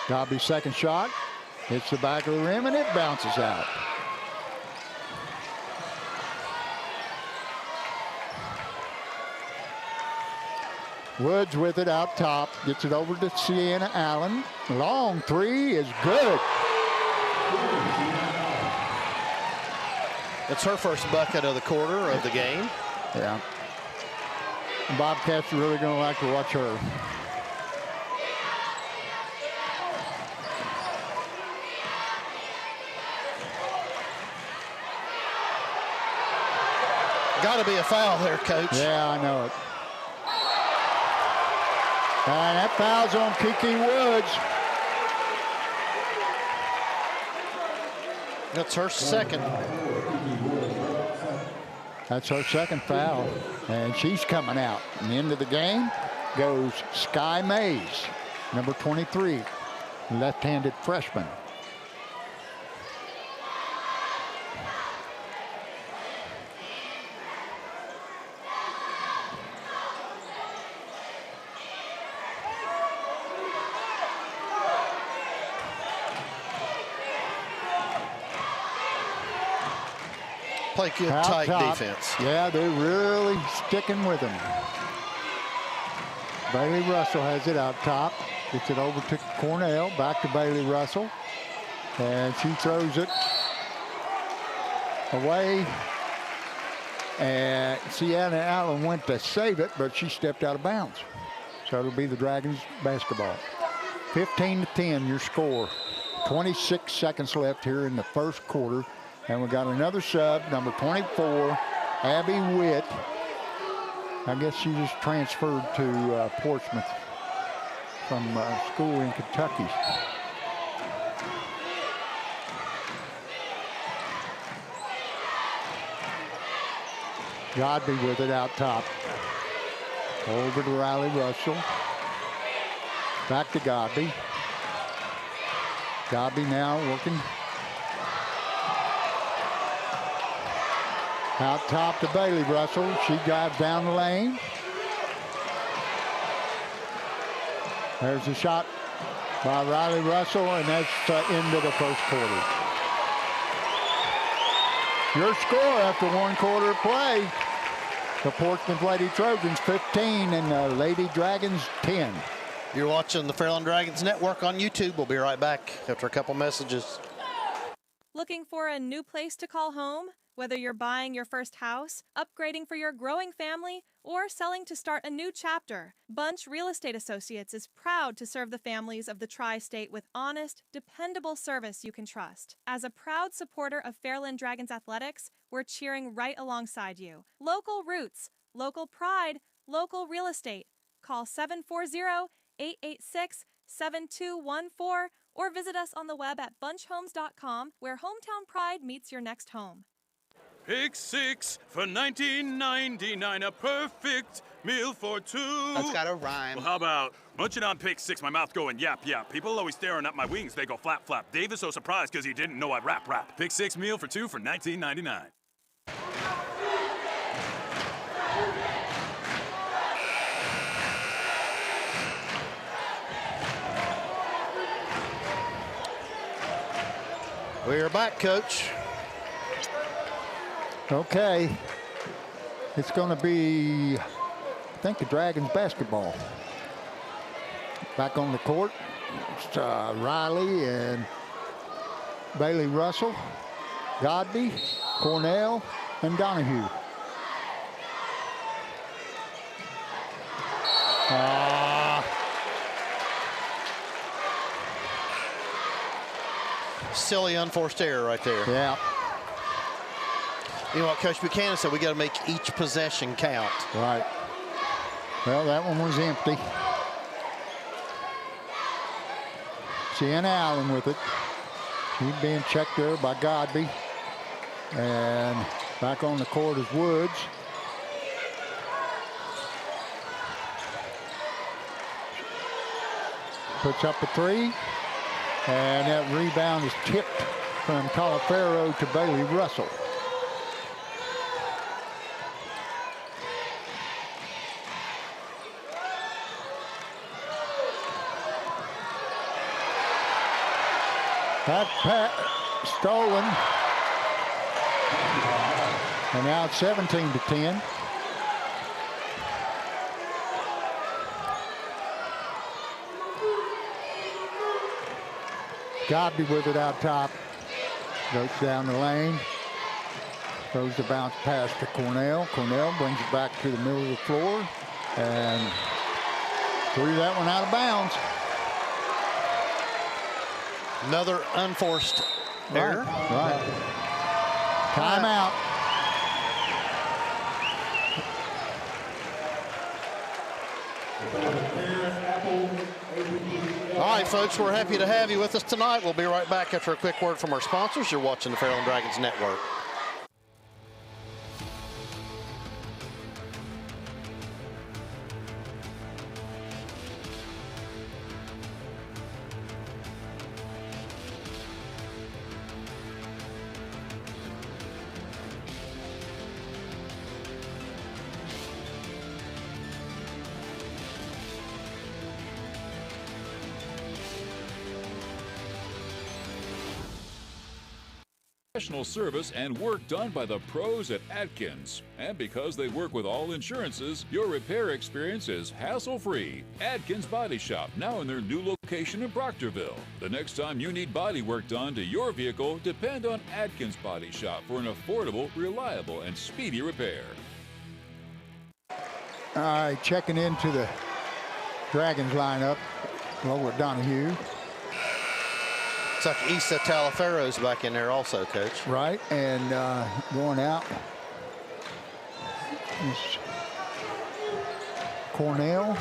Godby's second shot hits the back of the rim and it bounces out. Woods with it out top, gets it over to Sienna Allen. Long three is good. It's her first bucket of the quarter of the game. Yeah. Bobcats are really going to like to watch her. Got to be a foul there, Coach. Yeah, I know it. And that foul's on Kiki Woods. That's her second. That's her second foul. And she's coming out. And the end of the game goes Sky Mays, number 23, left-handed freshman. Play good, Out tight top. defense. Yeah, they're really sticking with him. Bailey Russell has it out top. Gets it over to Cornell. Back to Bailey Russell. And she throws it away. And Sienna Allen went to save it, but she stepped out of bounds. So it'll be the Dragons basketball. 15-10, your score. 26 seconds left here in the first quarter. And we got another sub, number 24, Abby Witt. I guess she just transferred to Portsmouth from school in Kentucky. Godby with it out top. Over to Riley Russell. Back to Godby. Godby now working. Out top to Bailey Russell. She drives down the lane. There's a shot by Riley Russell, and that's the end of the first quarter. Your score after one quarter of play, the Portsmouth Lady Trojans 15 and the Lady Dragons 10. You're watching the Fairland Dragons Network on YouTube. We'll be right back after a couple messages. Looking for a new place to call home? Whether you're buying your first house, upgrading for your growing family, or selling to start a new chapter, Bunch Real Estate Associates is proud to serve the families of the Tri-State with honest, dependable service you can trust. As a proud supporter of Fairland Dragons Athletics, we're cheering right alongside you. Local roots, local pride, local real estate. Call 740-886-7214 or visit us on the web at bunchhomes.com, where hometown pride meets your next home. Pick six for $19.99, a perfect meal for two. That's got a rhyme. Well, how about munching on pick six, my mouth going yap, yap. People always staring at my wings, they go flap, flap. Dave is so surprised because he didn't know I'd rap, rap. Pick six meal for two for $19.99. We are back, Coach. Okay. It's going to be, I think, the Dragons basketball. Back on the court, it's Riley and Bailey Russell, Godby, Cornell, and Donahue. Silly unforced error right there. Yeah. You know what Coach Buchanan said? We got to make each possession count. Right. Well, that one was empty. Sienna Allen with it. She's being checked there by Godby. And back on the court is Woods. Puts up a three. And that rebound is tipped from Talafero to Bailey Russell. That stolen. And now it's 17-10. Godby with it out top. Goes down the lane. Throws the bounce pass to Cornell. Cornell brings it back to the middle of the floor and threw that one out of bounds. Another unforced error. Right. Timeout. All right, folks, we're happy to have you with us tonight. We'll be right back after a quick word from our sponsors. You're watching the Fairland Dragons Network. Professional service and work done by the pros at Atkins. And because they work with all insurances, your repair experience is hassle-free. Atkins Body Shop, now in their new location in Proctorville. The next time you need body work done to your vehicle, depend on Atkins Body Shop for an affordable, reliable, and speedy repair. All right, checking into the Dragons lineup. Lower Donahue. Looks like Issa Talafero's back in there also, Coach. Right, and going out is Cornell.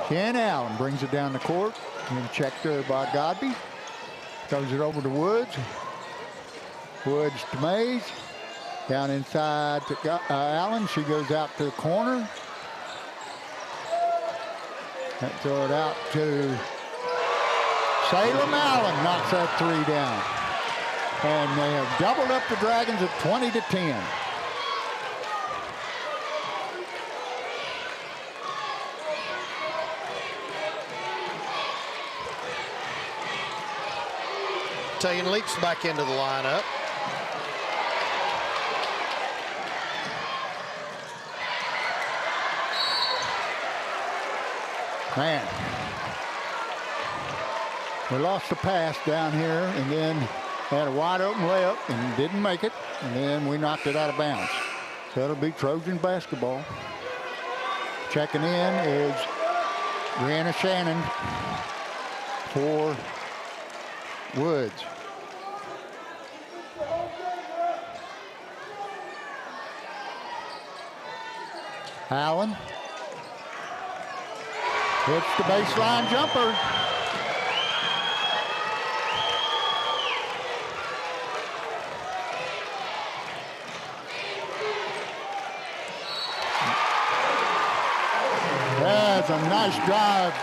Ken Allen brings it down the court. And checked there by Godby. Throws it over to Woods. Woods to Mays. Down inside to Allen. She goes out to the corner. And throw it out to Salem Allen. Knocks that three down. And they have doubled up the Dragons at 20-10. Taylor leaps back into the lineup. Man, we lost the pass down here and then had a wide open layup and didn't make it. And then we knocked it out of bounds. So it'll be Trojan basketball. Checking in is Brianna Shannon for Woods. Allen hits the baseline jumper. was a nice drive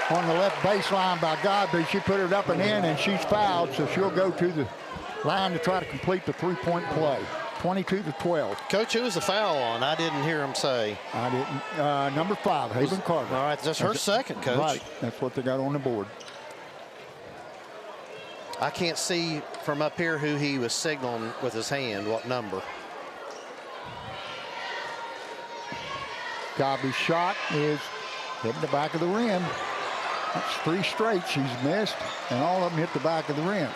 on the left baseline by Godby. She put it up and in, and she's fouled, so she'll go to the line to try to complete the three-point play. 22-12. Coach, who was the foul on? I didn't hear him say. I didn't. Number 5, Haven Carter. All right, that's her second, Coach. Right, that's what they got on the board. I can't see from up here who he was signaling with his hand, what number. Godby's shot is hitting the back of the rim. That's 3 straight she's missed, and all of them hit the back of the rim.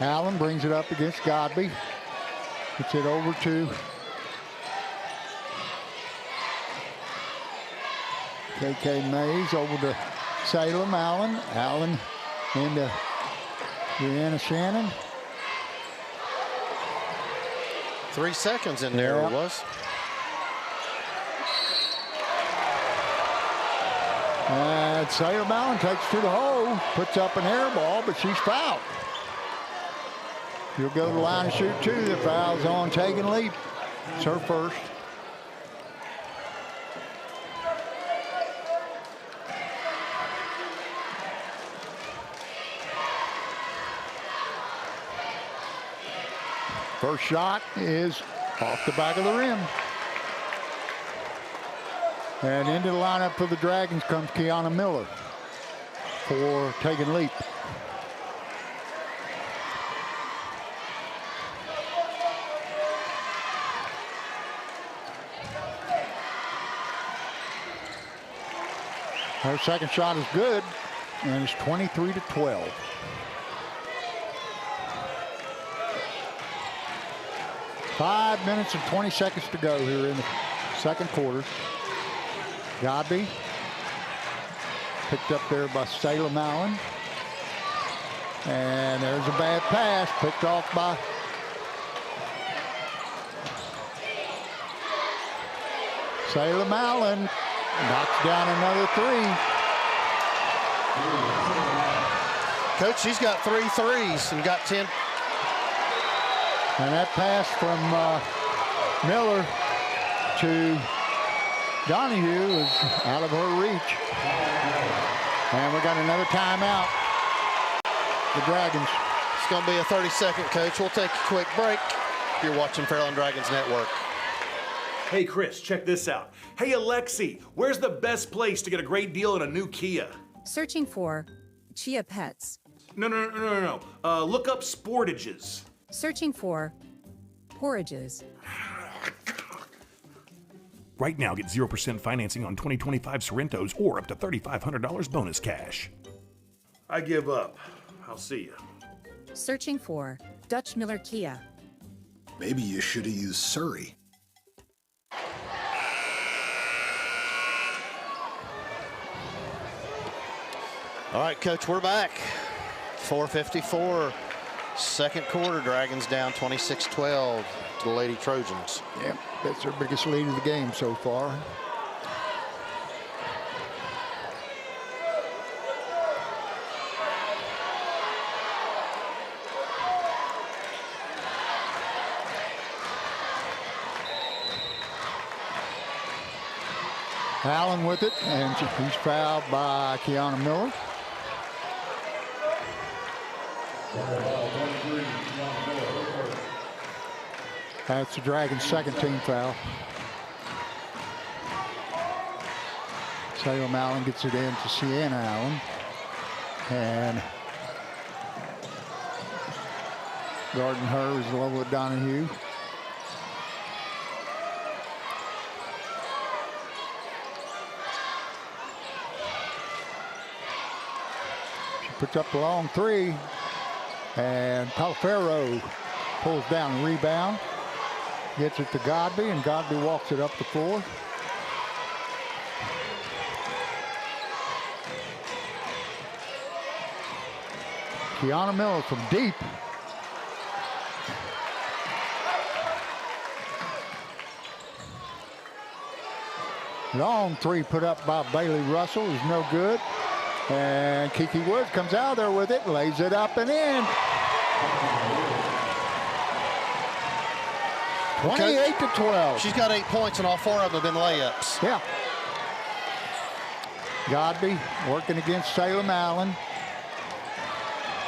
Allen brings it up against Godby. Gets it over to KK Mays, over to Salem. Allen into Deanna Shannon. 3 seconds in there it was. And Salem Allen takes to the hole, puts up an air ball, but she's fouled. She'll go to the line and shoot 2. The foul's on Tegan Leap. It's her first. First shot is off the back of the rim. And into the lineup for the Dragons comes Kiana Miller for Tegan Leap. Her second shot is good, and it's 23-12. Five minutes and 20 seconds to go here in the second quarter. Godby picked up there by Salem Allen. And there's a bad pass picked off by Salem Allen. Knocks down another 3. Coach, she's got 3 threes and got 10. And that pass from Miller to Donahue is out of her reach. And we got another timeout. The Dragons. It's going to be a 30-second, Coach. We'll take a quick break. You're watching Fairland Dragons Network. Hey, Chris, check this out. Hey, Alexi, where's the best place to get a great deal on a new Kia? Searching for Chia Pets. No. Look up Sportages. Searching for Porrages. Right now, get 0% financing on 2025 Sorrentos or up to $3,500 bonus cash. I give up. I'll see you. Searching for Dutch Miller Kia. Maybe you should have used Surrey. All right, Coach, we're back. 4:54, second quarter. Dragons down 26-12 to the Lady Trojans. Yep, that's their biggest lead of the game so far. Allen with it, and he's fouled by Kiana Miller. That's the Dragons' second team foul. Salem Allen gets it in to Sienna Allen. And guarding her is Lola Donahue. Puts up the long 3, and Palfero pulls down the rebound, gets it to Godby, and Godby walks it up the floor. Kiana Miller from deep. Long 3 put up by Bailey Russell is no good. And Kiki Woods comes out there with it, lays it up and in. 28 to 12. She's got 8 points, and all 4 of them have been layups. Yeah. Godby working against Salem Allen.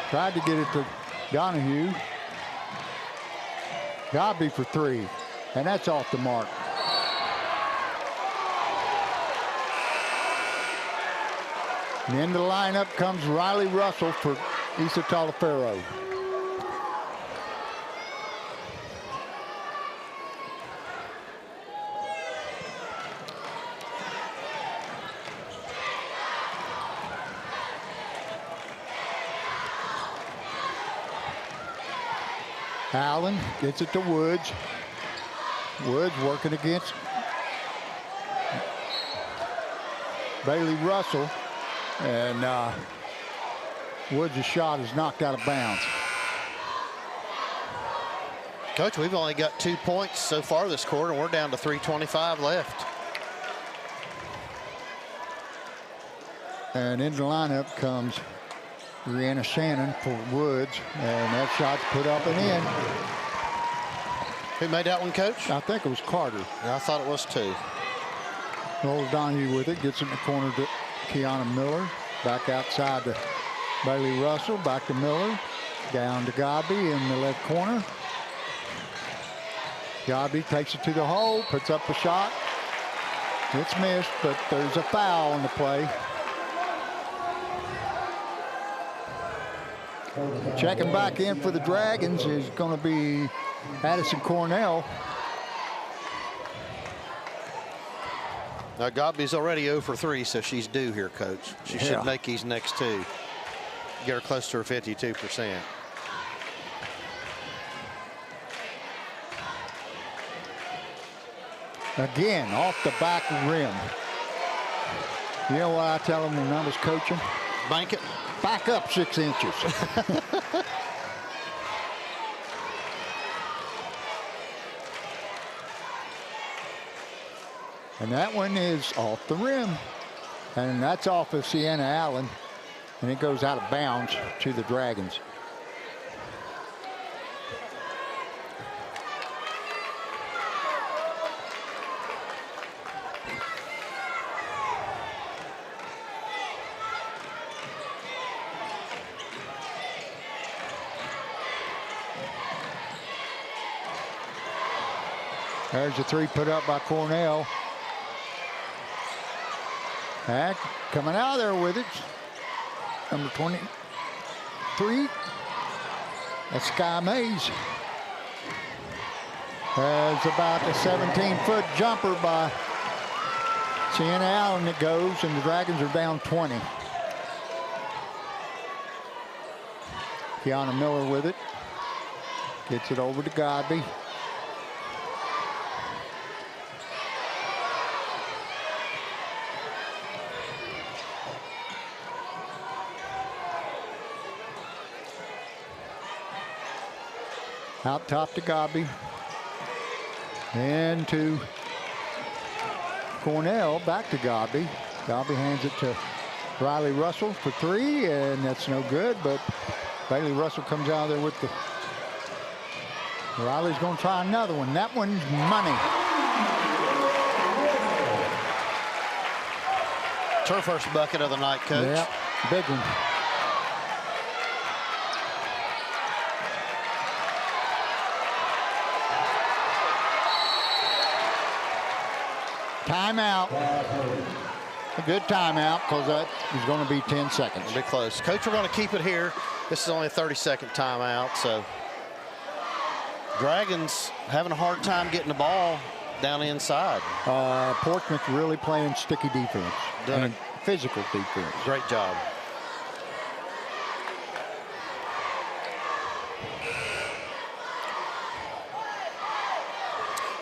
Tried to get it to Donahue. Godby for 3, and that's off the mark. And into the lineup comes Riley Russell for Issa Talaferro. Allen gets it to Woods. Woods working against Bailey Russell. And Woods' shot is knocked out of bounds. Coach, we've only got 2 points so far this quarter, and we're down to 3:25 left. And into the lineup comes Brianna Shannon for Woods, and that shot's put up and in. Who made that one, Coach? I think it was Carter. Yeah, I thought it was too. Rolls Donahue with it, gets it in the corner to Kiana Miller. Back outside to Bailey Russell, back to Miller. Down to Godby in the left corner. Godby takes it to the hole, puts up a shot. It's missed, but there's a foul on the play. Checking back in for the Dragons is going to be Addison Cornell. Now, Godby's already 0 for 3, so she's due here, Coach. She should make these next 2. Get her close to her 52%. Again, off the back rim. You know what I tell them when I was coaching? Bank it. Back up 6 inches. And that one is off the rim. And that's off of Sienna Allen. And it goes out of bounds to the Dragons. There's a 3 put up by Cornell. Hack coming out of there with it. Number 23. That's Sky Mays. There's about a 17-foot jumper by Sienna Allen that goes, and the Dragons are down 20. Kiana Miller with it. Gets it over to Godby. Out top to Godby. And to Cornell, back to Godby. Godby hands it to Riley Russell for 3, and that's no good, but Bailey Russell comes out of there with the... Riley's going to try another one. That one's money. It's her first bucket of the night, Coach. Yeah, big one. Timeout. A good timeout, because that is going to be 10 seconds. A bit close. Coach, we're going to keep it here. This is only a 30-second timeout, so Dragons having a hard time getting the ball down inside. Portsmouth really playing sticky defense. And physical defense. Great job.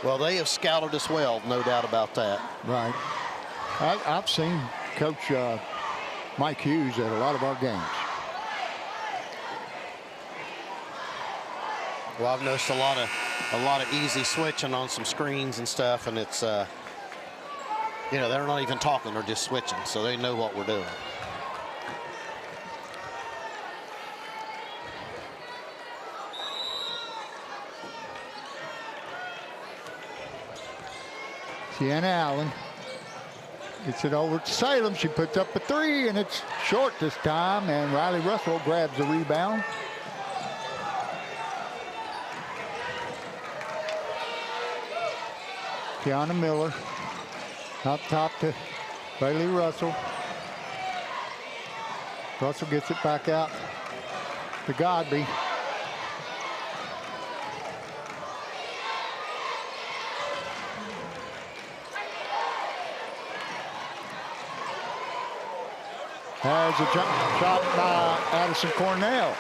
Well, they have scouted us well, no doubt about that. Right. I've seen Coach Mike Hughes at a lot of our games. Well, I've noticed a lot of easy switching on some screens and stuff, and it's you know, they're not even talking, they're just switching, so they know what we're doing. Sienna Allen gets it over to Salem. She puts up a 3, and it's short this time, and Riley Russell grabs the rebound. Kiana Miller up top to Bailey Russell. Russell gets it back out to Godby. Has a jump shot by Addison Cornell.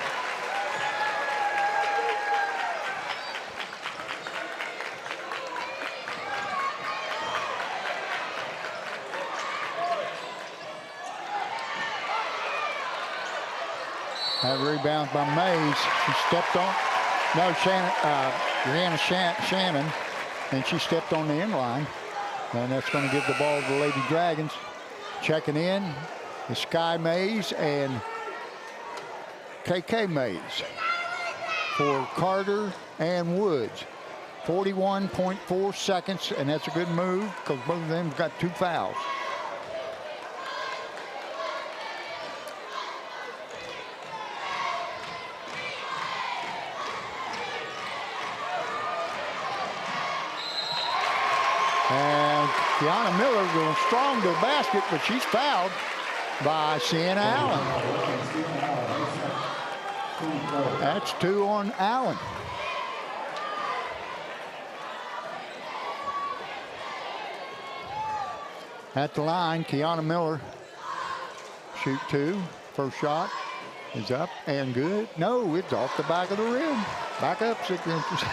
That rebound by Mays. She stepped on. No, Shannon, and she stepped on the end line. And that's going to give the ball to the Lady Dragons. Checking in is Sky Mays and KK Mays for Carter and Woods. 41.4 seconds, and that's a good move because both of them got 2 fouls. And Kiana Miller going strong to the basket, but she's fouled by Sienna Allen. That's 2 on Allen. At the line, Kiana Miller, shoot 2. First shot is up and good. No, it's off the back of the rim. Back up 6 inches.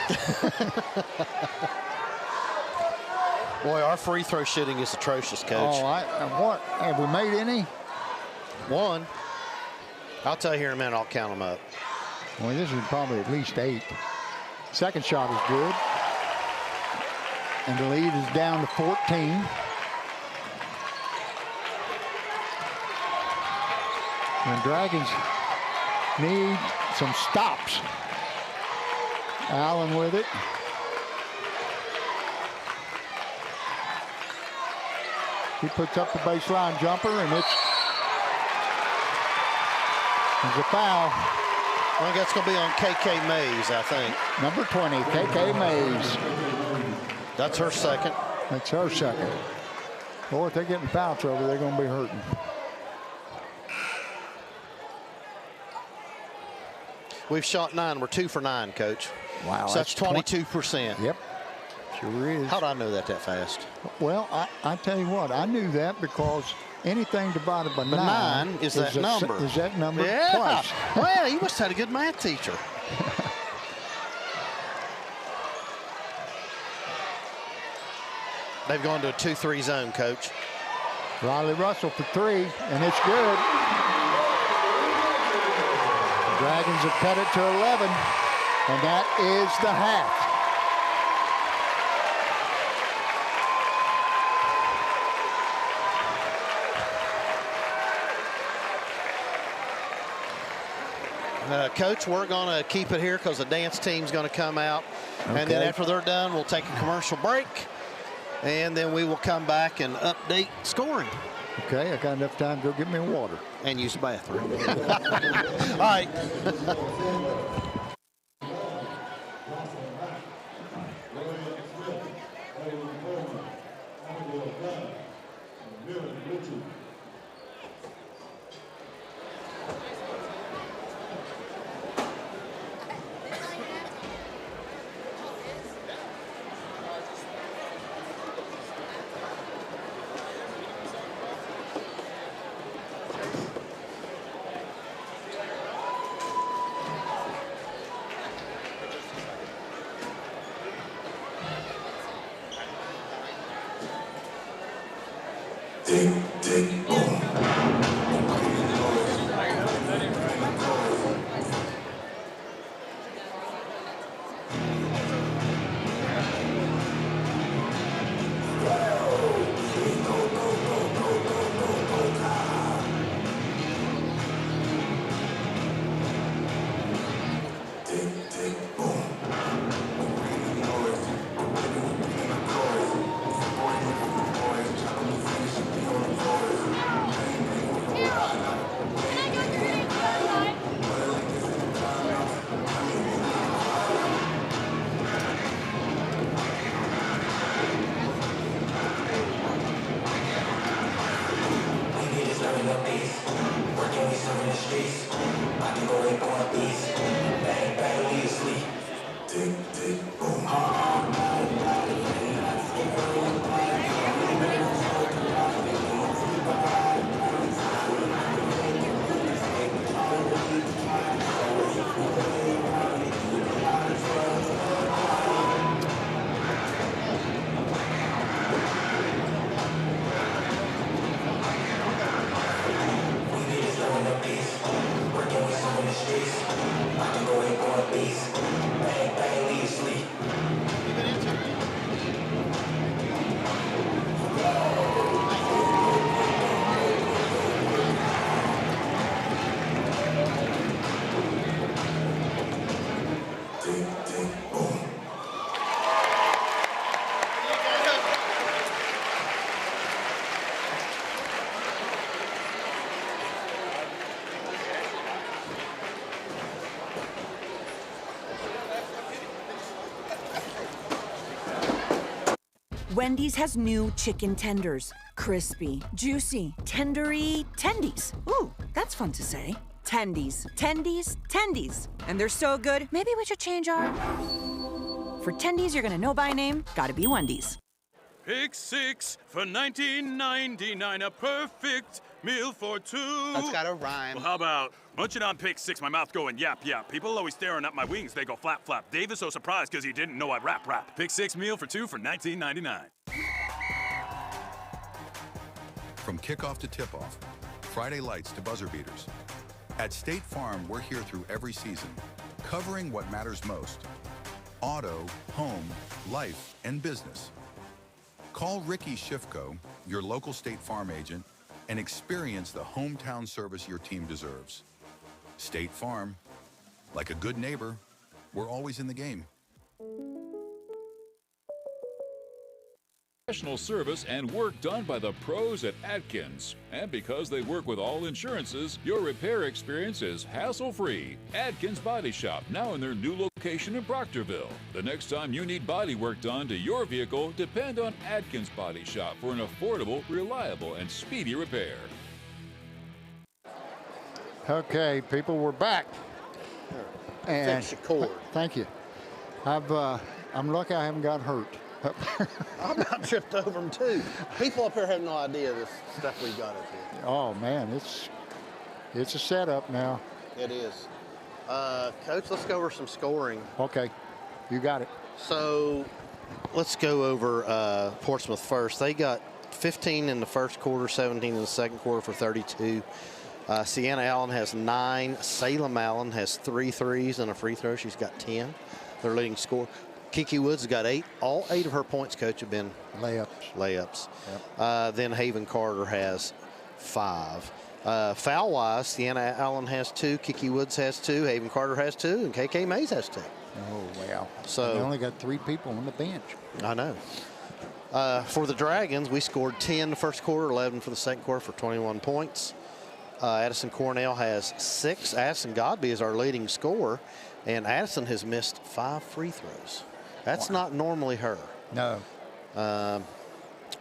Boy, our free throw shooting is atrocious, Coach. Oh, what? Have we made any? 1. I'll tell you here in a minute, I'll count them up. Well, this is probably at least 8. Second shot is good. And the lead is down to 14. And the Dragons need some stops. Allen with it. He puts up the baseline jumper, and it's a foul. I think that's going to be on KK Mays, I think. Number 20, KK Mays. That's her second. That's her second. Boy, if they're getting foul trouble, they're going to be hurting. We've shot 9. We're 2 for 9, Coach. Wow. So that's 22%. Yep. Sure is. How did I know that fast? Well, I tell you what, I knew that because anything divided by 9 is that number. Is that number Yeah. twice. Well, you must have had a good math teacher. They've gone to a 2-3 zone, Coach. Riley Russell for 3, and it's good. The Dragons have cut it to 11, and that is the half. Coach, we're going to keep it here because the dance team's going to come out. Okay. And then after they're done, we'll take a commercial break. And then we will come back and update scoring. Okay, I got enough time to go get me a water. And use the bathroom. All right. Tick, boom. a beast. Working, we serving the streets. I can go ape on a beast. Bang, bang, leave sleep. Tick, tick, boom, Wendy's has new chicken tenders. Crispy, juicy, tendery, tendies. Ooh, that's fun to say. Tendies, tendies, tendies. And they're so good, maybe we should change our... For tendies you're gonna know by name, gotta be Wendy's. Pick 6 for $19.99, a perfect meal for two. That's gotta rhyme. Well, how about munching on pick 6, my mouth going yap, yap. People always staring at my wings, they go flap, flap. Dave is so surprised because he didn't know I'd rap, rap. Pick 6 meal for 2 for $19.99. From kickoff to tip-off, Friday lights to buzzer beaters. At State Farm, we're here through every season, covering what matters most. Auto, home, life, and business. Call Ricky Shifko, your local State Farm agent, and experience the hometown service your team deserves. State Farm, like a good neighbor, we're always in the game. Professional service and work done by the pros at Atkins. And because they work with all insurances, your repair experience is hassle-free. Atkins Body Shop, now in their new location in Proctorville. The next time you need body work done to your vehicle, depend on Atkins Body Shop for an affordable, reliable, and speedy repair. Okay, people, we're back. And Fix your cord. Thank you. I'm lucky I haven't got hurt. I about tripped over them too. People up here have no idea this stuff we got up here. Oh man, it's a setup now. It is. Coach, let's go over some scoring. Okay, you got it. So let's go over Portsmouth first. They got 15 in the first quarter, 17 in the second quarter for 32. Sienna Allen has 9. Salem Allen has 3 threes and a free throw. She's got 10. Their leading scorer. Kiki Woods has got 8. All 8 of her points, Coach, have been layups. Yep. Then Haven Carter has 5. Foul-wise, Sienna Allen has 2, Kiki Woods has 2, Haven Carter has 2, and KK Mays has 2. Oh, wow. So they only got 3 people on the bench. I know. For the Dragons, we scored 10 in the first quarter, 11 for the second quarter for 21 points. Addison Cornell has 6. Addison Godby is our leading scorer, and Addison has missed 5 free throws. That's not normally her. No.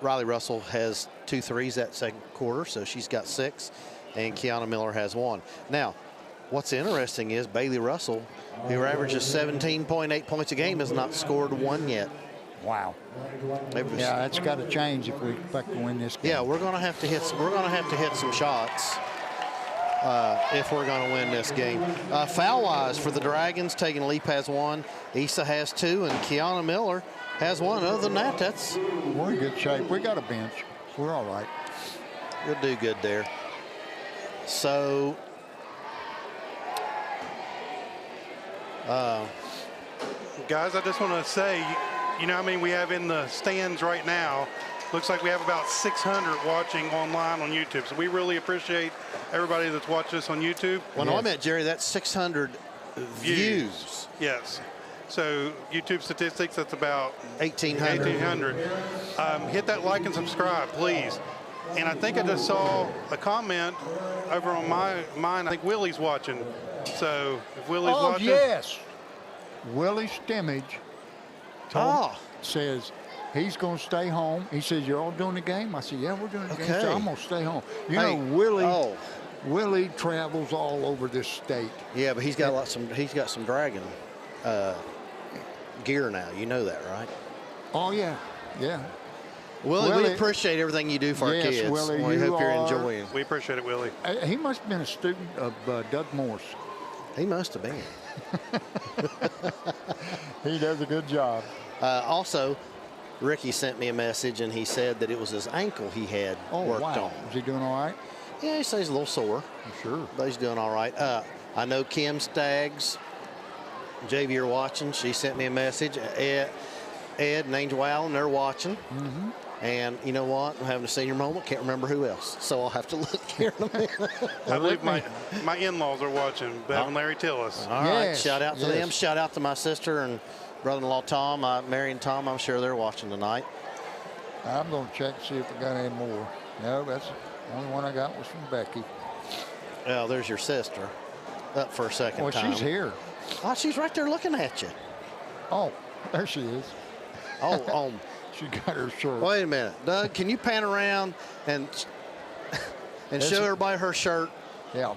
Riley Russell has 2 threes that second quarter, so she's got 6, and Kiana Miller has 1. Now, what's interesting is Bailey Russell, who averages 17.8 points a game, has not scored 1 yet. Wow. Yeah, that's got to change if we expect to win this game. Yeah, we're going to have to hit. We're going to have to hit some shots if we're going to win this game. Foul-wise for the Dragons, taking a leap has 1, Issa has 2, and Kiana Miller has 1. Other than that, we're in good shape. We got a bench. We're all right. We'll do good there. So, guys, I just want to say, you know, I mean, we have in the stands right now. Looks like we have about 600 watching online on YouTube. So we really appreciate everybody that's watched us on YouTube. Well, no, I meant, Jerry, that's 600 views. Yes. So YouTube statistics, that's about 1,800. Hit that like and subscribe, please. And I think I just saw a comment over on mine. I think Willie's watching. So if Willie's watching. Oh, yes. Willie Stimmage says, He's going to stay home. He says, "You're all doing the game?" I said, "Yeah, we're doing the game." Okay. So I'm going to stay home. You Hey, know, Willie travels all over this state. Yeah, but he's got some Dragon gear now. You know that, right? Oh yeah, yeah. Willie, we appreciate everything you do for our kids. Willie, we hope you're enjoying. We appreciate it, Willie. He must have been a student of Doug Morse. He must have been. He does a good job. Also, Ricky sent me a message, and he said that it was his ankle he had worked on. Is he doing all right? Yeah, he says he's a little sore. Sure. But he's doing all right. I know Kim Staggs, JV, you're watching. She sent me a message. Ed and Angel Allen, they're watching. Mm-hmm. And you know what? I'm having a senior moment. Can't remember who else. So I'll have to look here in a minute. I believe my in-laws are watching. Bev and Larry Tillis. All right. Shout out to them. Shout out to my sister and brother-in-law Tom. Mary and Tom, I'm sure they're watching tonight. I'm going to check to see if I got any more. No, that's the only one I got was from Becky. Well, there's your sister. Up for a second time. Well, she's here. Oh, she's right there looking at you. Oh, there she is. Oh, she got her shirt. Wait a minute. Doug, can you pan around and show everybody her shirt? Yeah.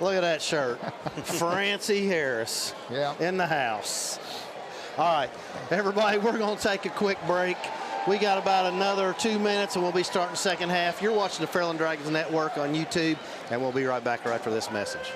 Look at that shirt. Francie Harris in the house. All right, everybody, we're going to take a quick break. We got about another 2 minutes, and we'll be starting the second half. You're watching the Fairland Dragons Network on YouTube, and we'll be right back right after this message.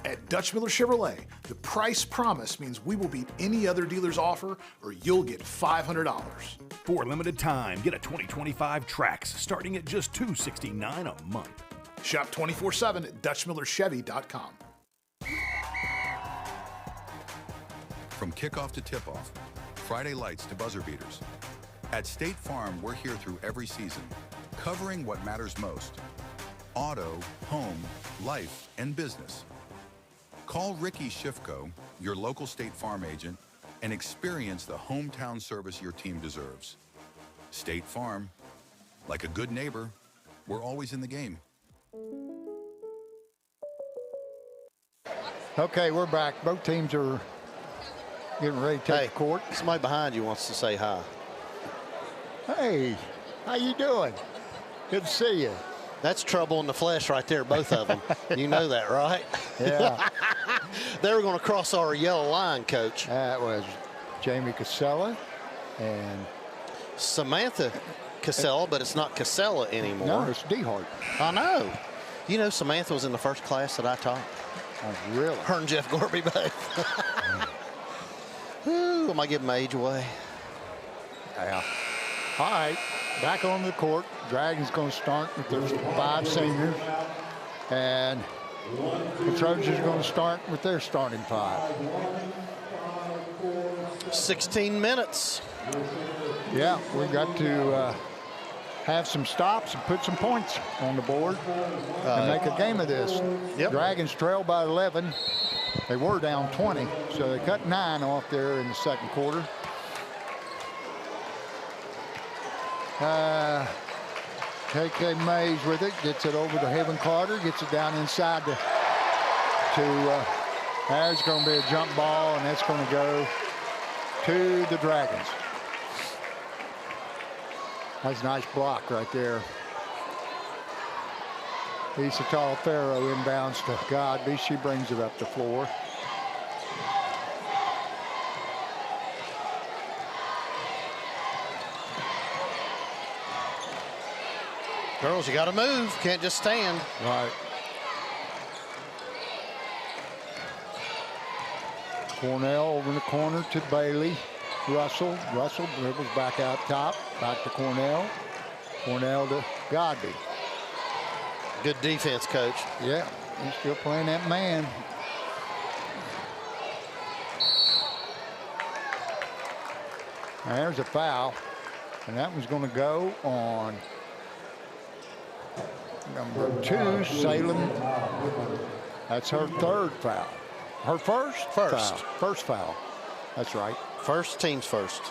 At Dutch Miller Chevrolet, the price promise means we will beat any other dealer's offer or you'll get $500. For a limited time, get a 2025 Trax starting at just $269 a month. Shop 24/7 at DutchMillerChevy.com. From kickoff to tip-off, Friday lights to buzzer beaters. At State Farm, we're here through every season, covering what matters most. Auto, home, life, and business. Call Ricky Shifko, your local State Farm agent, and experience the hometown service your team deserves. State Farm, like a good neighbor, we're always in the game. Okay, we're back. Both teams are getting ready to take the court. Somebody behind you wants to say hi. Hey, how you doing? Good to see you. That's trouble in the flesh right there, both of them. You know that, right? Yeah. They were going to cross our yellow line, Coach. That was Jamie Casella and Samantha Casella, but it's not Casella anymore. No, it's DeHart. I know. You know, Samantha was in the first class that I taught. Oh, really? Her and Jeff Gorby both. Ooh, am I giving my age away? Yeah. All right, back on the court. Dragons going to start with their 5 seniors. And the Trojans are going to start with their starting 5. 16 minutes. Yeah, we've got to have some stops and put some points on the board and make a game of this. Dragons trail by 11. They were down 20, so they cut 9 off there in the second quarter. KK Mays with it, gets it over to Haven Carter, gets it down inside there's going to be a jump ball, and that's going to go to the Dragons. That's a nice block right there. Issa Taliaferro inbounds to Godby. She brings it up the floor. Girls, you got to move. Can't just stand. Right. Cornell over in the corner to Bailey. Russell dribbles back out top. Back to Cornell. Cornell to Godby. Good defense, Coach. Yeah, he's still playing that man. There's a foul, and that one's going to go on number 2, Salem. That's her third foul. Her first? Foul. First foul. That's right. First, team's first.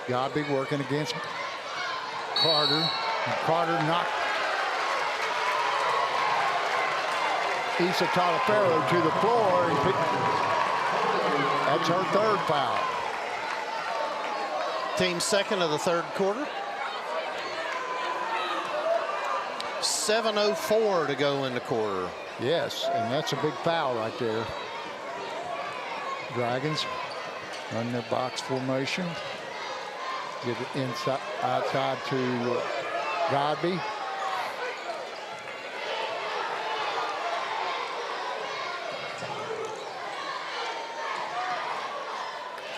Godby working against Carter. And Carter knocked Issa Talaferro to the floor. And that's her third foul. Team second of the third quarter. 7:04 to go in the quarter. Yes, and that's a big foul right there. Dragons run their box formation. Get it inside, outside to Godby.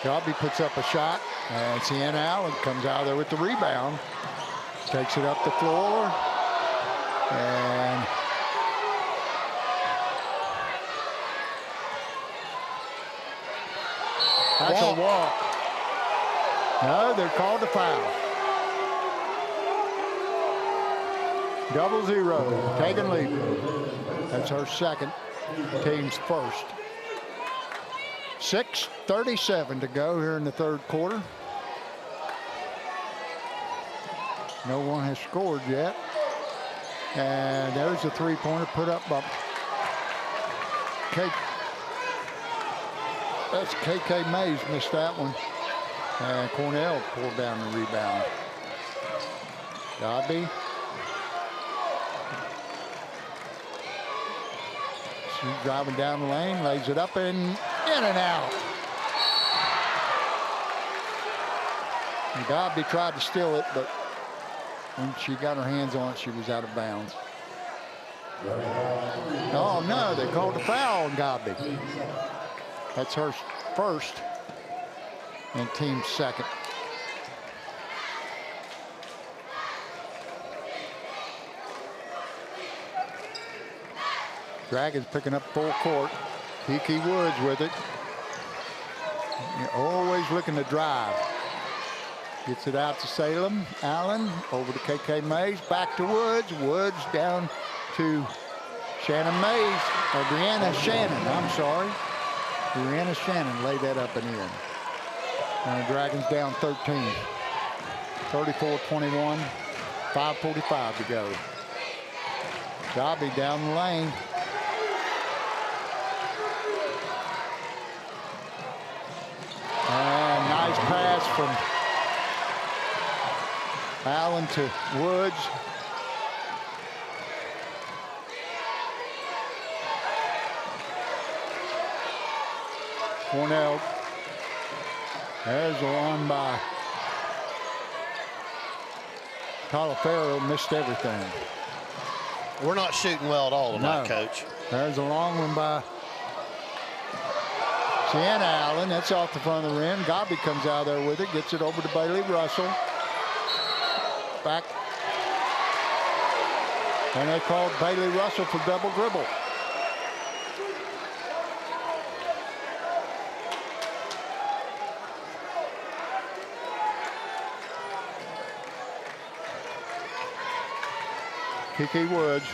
Godby puts up a shot, and Sienna Allen comes out there with the rebound. Takes it up the floor, and that's a walk. No, they're called a foul. 0-0, taking lead. That's her second, team's first. 6:37 to go here in the third quarter. No one has scored yet. And there's a three-pointer put up by that's KK Mays, missed that one. And Cornell pulled down the rebound. Godby. She's driving down the lane, lays it up and in and out. And Godby tried to steal it, but when she got her hands on it, she was out of bounds. Oh no, they called a foul on Godby. That's her first and team second. Dragons picking up full court. Kiki Woods with it. Always looking to drive. Gets it out to Salem. Allen over to KK Mays. Back to Woods. Woods down to Shannon Mays. Or Brianna Shannon, I'm sorry. Brianna Shannon laid that up and in. And the Dragons down 13. 34-21. 5:45 to go. Godby down the lane. And nice pass from Allen to Woods. Cornell. There's the one by Talaferro, missed everything. We're not shooting well at all tonight, Coach. There's a long one by Sienna Allen. That's off the front of the rim. Godby comes out there with it, gets it over to Bailey Russell. Back. And they called Bailey Russell for double dribble. Kiki Woods.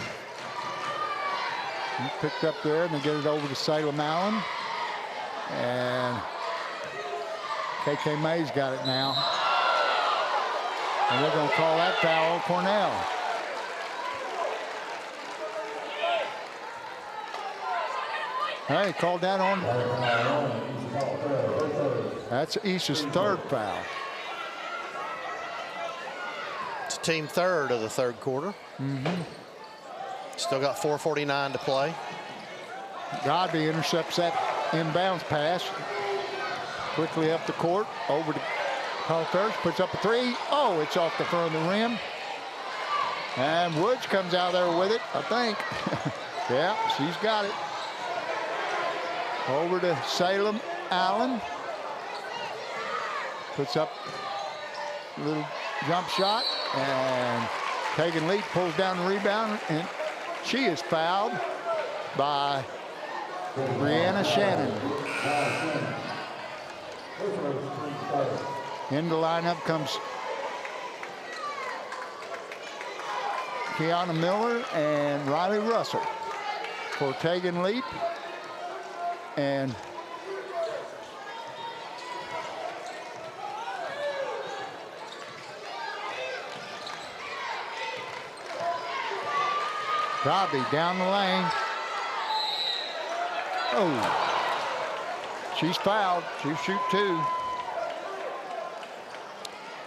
He picked up there and they get it over to Salem Allen. And KK Mays got it now. And they're going to call that foul on Cornell. Hey, called that on. That's Issa's third foul. It's team third of the third quarter. Still got 4:49 to play. Godby intercepts that inbounds pass. Quickly up the court, over to Talaferro, puts up a three. Oh, it's off the front of the rim. And Woods comes out there with it, I think. Yeah, she's got it. Over to Salem Allen. Puts up little jump shot, and Tegan Leach pulls down the rebound, and she is fouled by Brianna Shannon. In the lineup comes Kiana Miller and Riley Russell for Tegan Leap. And Robbie down the lane. Oh, she's fouled. She'll shoot 2.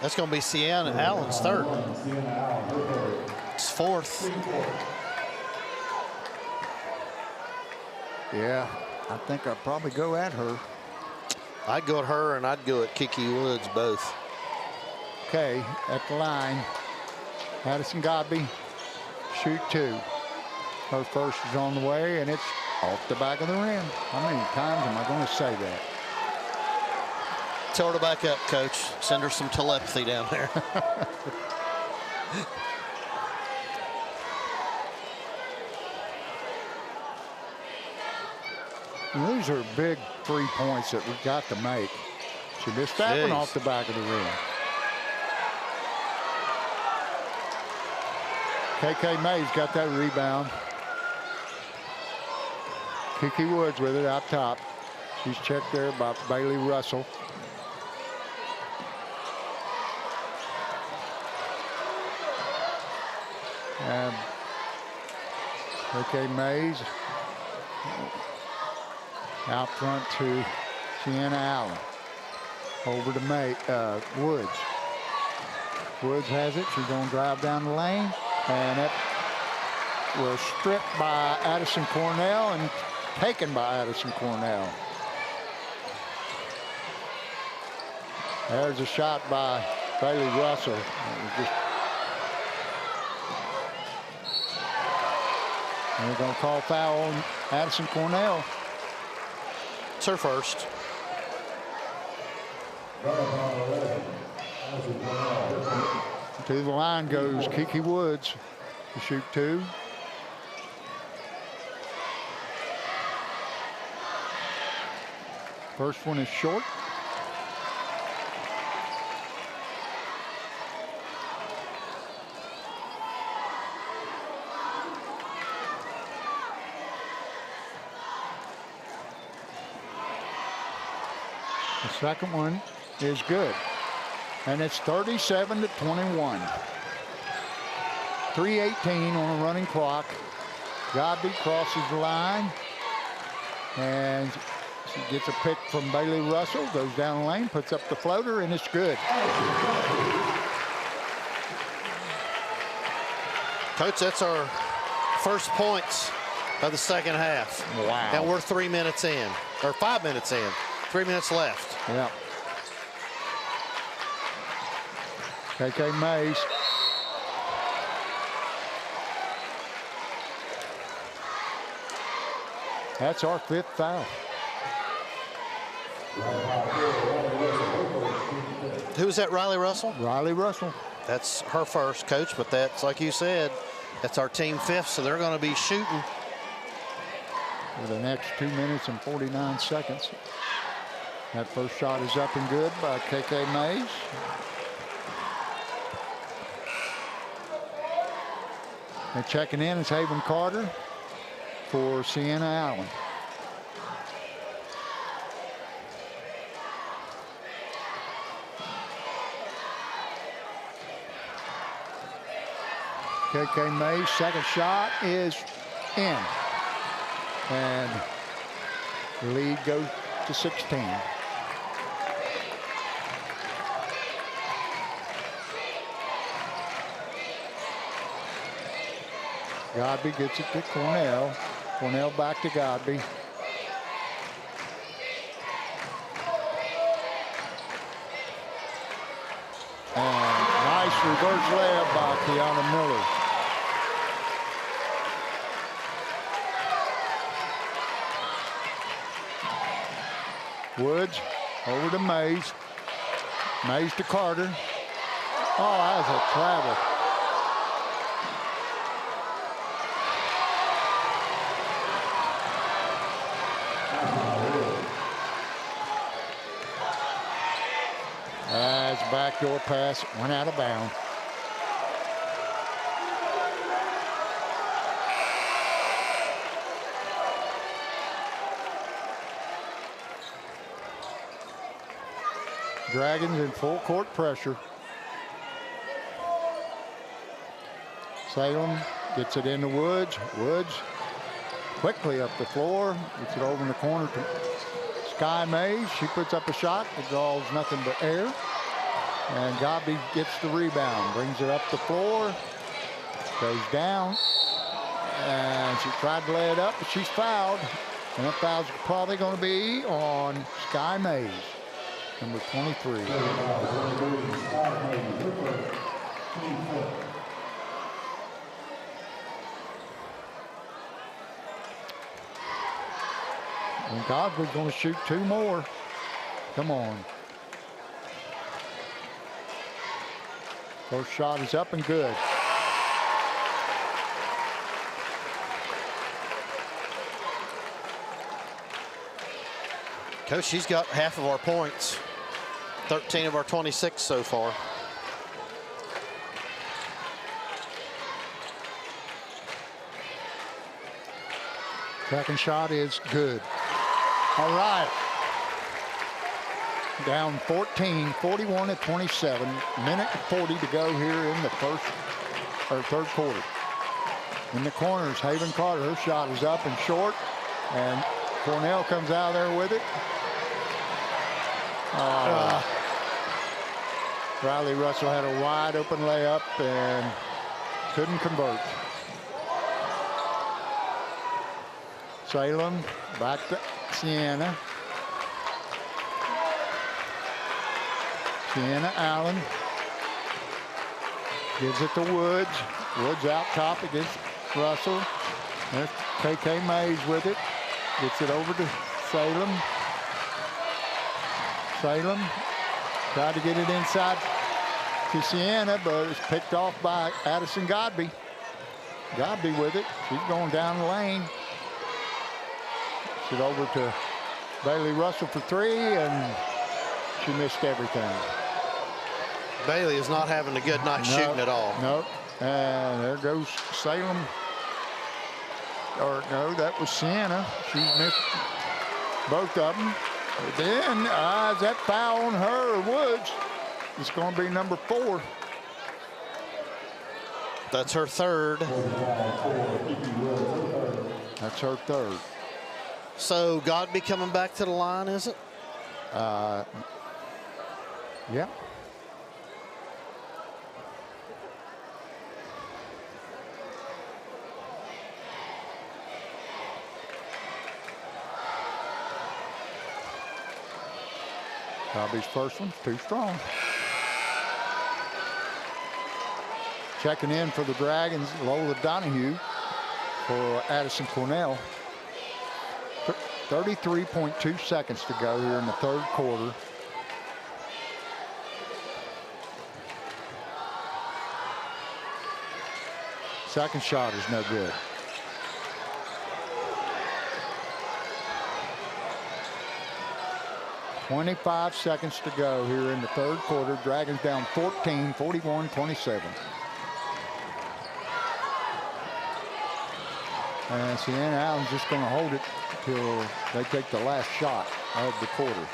That's going to be Sienna Allen's third. It's 4th. Yeah, I think I'd probably go at her. I'd go at her, and I'd go at Kiki Woods both. Okay, at the line, Addison Godby, shoot 2. Her first is on the way, and it's off the back of the rim. How many times am I going to say that? Tell her to back up, Coach. Send her some telepathy down there. These are big 3 points that we've got to make. She missed that one off the back of the rim. KK Mays got that rebound. Kiki Woods with it out top. She's checked there by Bailey Russell. And KK Mays out front to Sienna Allen. Over to Woods. Woods has it. She's going to drive down the lane. And that was stripped by Addison Cornell and taken by Addison Cornell. There's a shot by Bailey Russell. And they're going to call foul on Addison Cornell. It's her first. To the line goes Kiki Woods to shoot 2. First one is short. The second one is good. And it's 37-21. 3:18 on a running clock. Godby crosses the line. And she gets a pick from Bailey Russell, goes down the lane, puts up the floater, and it's good. Coach, that's our first points of the second half. Wow. And we're 3 minutes in, or 5 minutes in. 3 minutes left. Yeah. KK Mays. That's our 5th foul. Who's that, Riley Russell? Riley Russell. That's her first, Coach, but that's, like you said, that's our team 5th, so they're going to be shooting. For the next 2 minutes and 49 seconds. That first shot is up and good by KK Mays. And checking in is Haven Carter for Sienna Allen. KK Mays' second shot is in. And the lead goes to 16. Godby gets it to Cornell. Cornell back to Godby. And nice reverse layup by Kiana Miller. Woods over to Mays. Mays to Carter. Oh, that was a travel. That's backdoor pass, went out of bounds. Dragons in full court pressure. Salem gets it into Woods. Woods quickly up the floor, gets it over in the corner to Sky Mays. She puts up a shot. The ball's nothing but air. And Godby gets the rebound, brings it up the floor, goes down. And she tried to lay it up, but she's fouled. And that foul's probably going to be on Sky Mays, number 23. And Godby's going to shoot 2 more. Come on. First shot is up and good. Coach, she's got half of our points. 13 of our 26 so far. Second shot is good. All right. Down 14, 41-27. Minute and 40 to go here in the third quarter. In the corners, Haven Carter, her shot is up and short, and Cornell comes out there with it. Riley Russell had a wide open layup and couldn't convert. Salem back to Sienna. Sienna Allen gives it to Woods. Woods out top against Russell. There's KK Mays with it. Gets it over to Salem. Salem tried to get it inside to Sienna, but it's picked off by Addison Godby. Godby with it. She's going down the lane. Gets it over to Bailey Russell for 3, and she missed everything. Bailey is not having a good night shooting at all. Nope. And there goes Salem. Or no, that was Sienna. She's missed both of them. But then, is that foul on her, Woods? It's going to be number 4. That's her third. That's her third. So Godby coming back to the line, is it? Yeah. Godby's first one's too strong. Checking in for the Dragons, Lola Donahue for Addison Cornell. 33.2 seconds to go here in the third quarter. Second shot is no good. .25 seconds to go here in the third quarter. Dragons down 14, 41-27. And Sienna Allen's just going to hold it till they take the last shot of the quarter.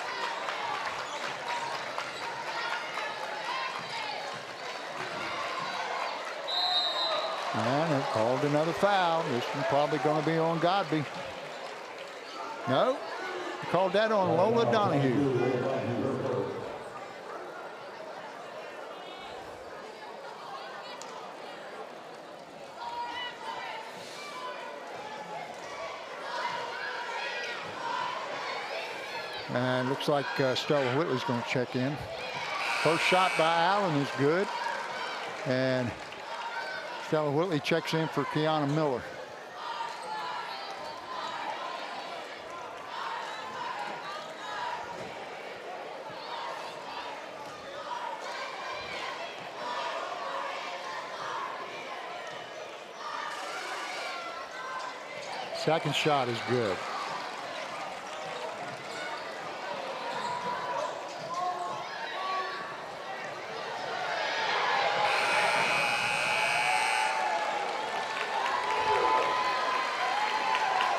And they've called another foul. This one's probably going to be on Godby. No, they called that on Lola Donahue. And looks like Stella Whitley's going to check in. First shot by Allen is good. And Stella Whitley checks in for Kiana Miller. Second shot is good.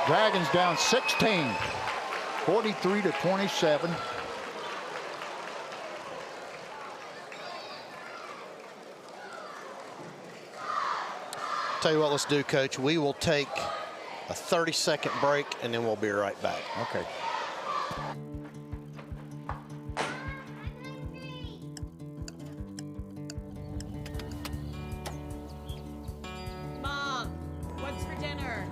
Dragons down 16, 43-27. Tell you what, let's do, Coach. We will take a 30-second break, and then we'll be right back. Okay. Mom, what's for dinner?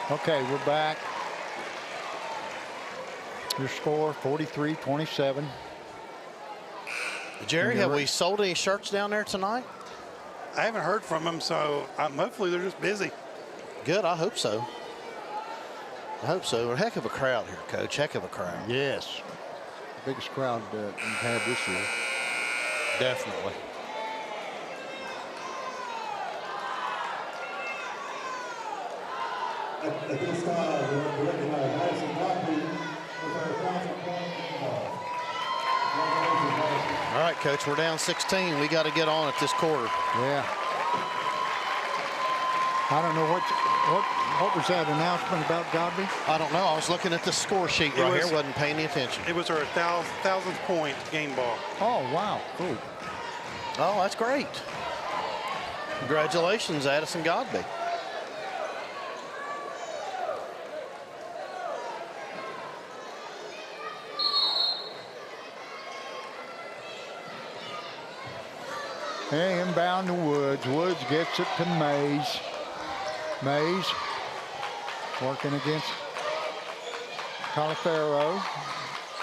Okay, we're back. Your score, 43-27. Jerry, have we sold any shirts down there tonight? I haven't heard from them, so hopefully they're just busy. Good, I hope so. I hope so. A heck of a crowd here, Coach. Heck of a crowd. Yes. Biggest crowd we've had this year. Definitely. At this time, we recognize Madison Godby with our 1,000 point ball. All right, Coach, we're down 16. We got to get on it this quarter. Yeah. I don't know what was that announcement about Godby? I don't know. I was looking at the score sheet right here. Wasn't paying any attention. It was our 1,000th point game ball. Oh, wow. Cool. Oh, that's great. Congratulations, Addison Godby. Hey, inbound to Woods. Woods gets it to Mays. Mays working against Califero.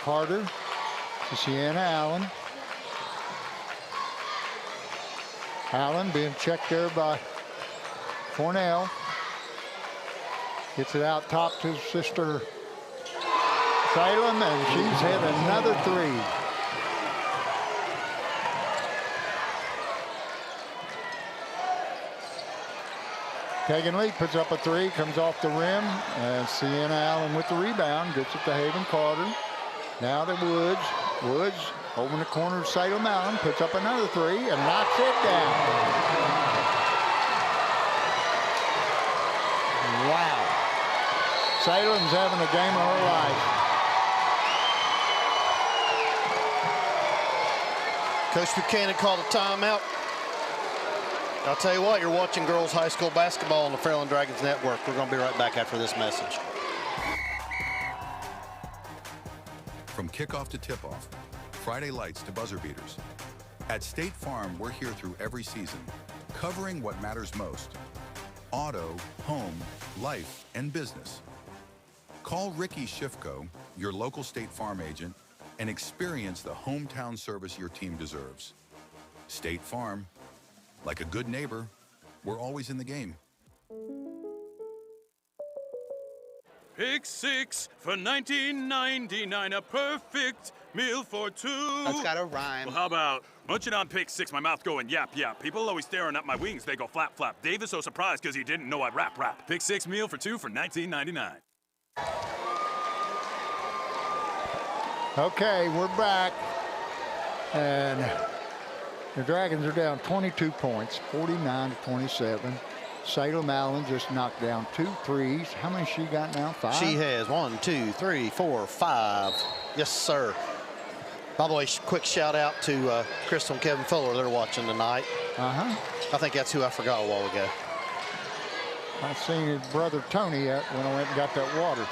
Carter to Sienna Allen. Allen being checked there by Cornell. Gets it out top to his sister Salem, and she's hit another three. Tegan Lee puts up a three, comes off the rim, and Sienna Allen with the rebound, gets it to Haven Carter. Now to Woods. Woods over in the corner of Salem Allen, puts up another three and knocks it down. Wow. Salem's having a game of her life. Coach Buchanan called a timeout. I'll tell you what, you're watching girls high school basketball on the Fairland Dragons Network. We're going to be right back after this message. From kickoff to tip-off, Friday lights to buzzer beaters. At State Farm, we're here through every season, covering what matters most. Auto, home, life, and business. Call Ricky Shifko, your local State Farm agent, and experience the hometown service your team deserves. State Farm. Like a good neighbor, we're always in the game. Pick six for $19.99, a perfect meal for two. That's gotta rhyme. Well, how about munching on pick six, my mouth going yap, yap. People always staring at my wings, they go flap, flap. Dave is so surprised because he didn't know I'd rap, rap. Pick six meal for two for $19.99. Okay, we're back. And the Dragons are down 22 points, 49-27. Salem Allen just knocked down 2 threes. How many she got now? 5? She has 1, 2, 3, 4, 5. Yes, sir. By the way, quick shout out to Crystal and Kevin Fuller. They're watching tonight. Uh-huh. I think that's who I forgot a while ago. I seen his brother Tony when I went and got that water.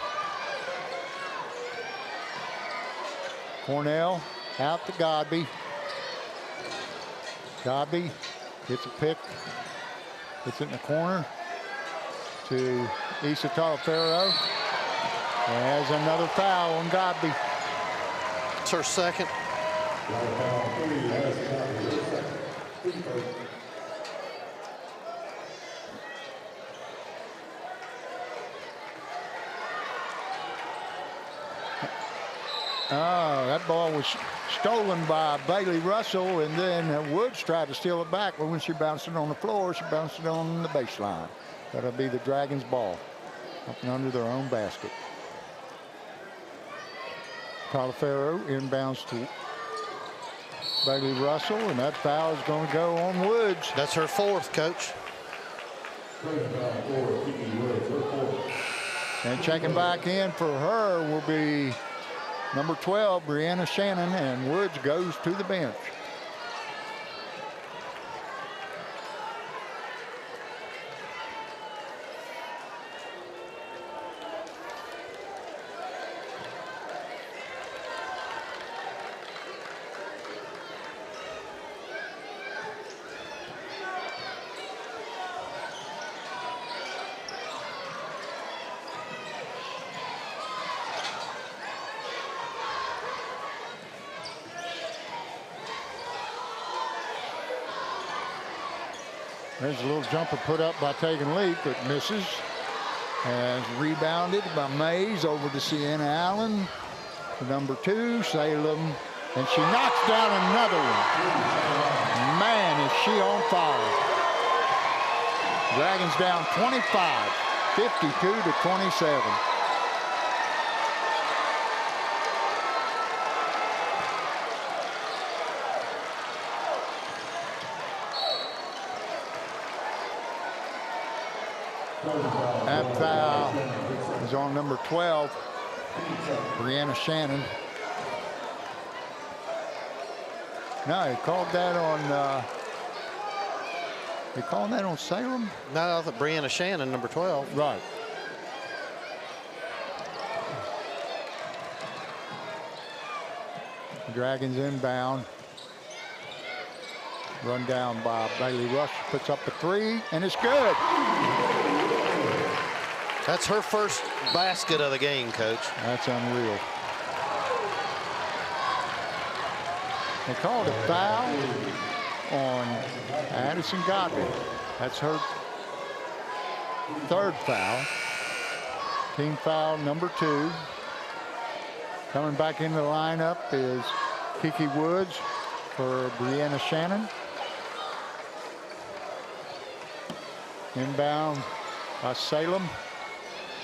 Cornell out to Godby. Godby gets a pick. It's in the corner to Issa Talafero. Has another foul on Godby. It's her second. That ball was stolen by Bailey Russell, and then Woods tried to steal it back, but when she bounced it on the floor, she bounced it on the baseline. That'll be the Dragons' ball up and under their own basket. Talifero inbounds to Bailey Russell, and that foul is going to go on Woods. That's her fourth, Coach. And checking back in for her will be number 12, Brianna Shannon, and Woods goes to the bench. There's a little jumper put up by Tegan Leaf, but misses. And rebounded by Mays over to Sienna Allen. The number 2, Salem. And she knocks down another one. Man, is she on fire. Dragons down 25, 52 to 27. That foul is on number 12, Brianna Shannon. No, he called that on. He called that on Salem. No, I thought Brianna Shannon, number 12. Right. Dragons inbound. Run down by Bailey Rush, puts up the 3, and it's good. That's her first basket of the game, Coach. That's unreal. They called a foul on Addison Godwin. That's her 3rd foul. Team foul number 2. Coming back into the lineup is Kiki Woods for Brianna Shannon. Inbound by Salem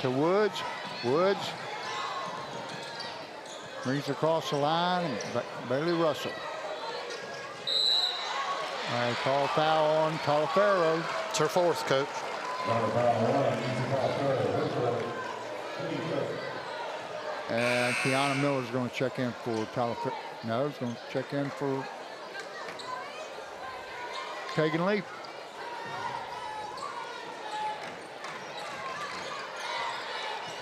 to Woods. Woods brings across the line. Bailey Russell. All right, call foul on Talifero. It's her 4th, Coach. And Kiana Miller's going to check in for Talifero. No, he's going to check in for Tegan Leaf.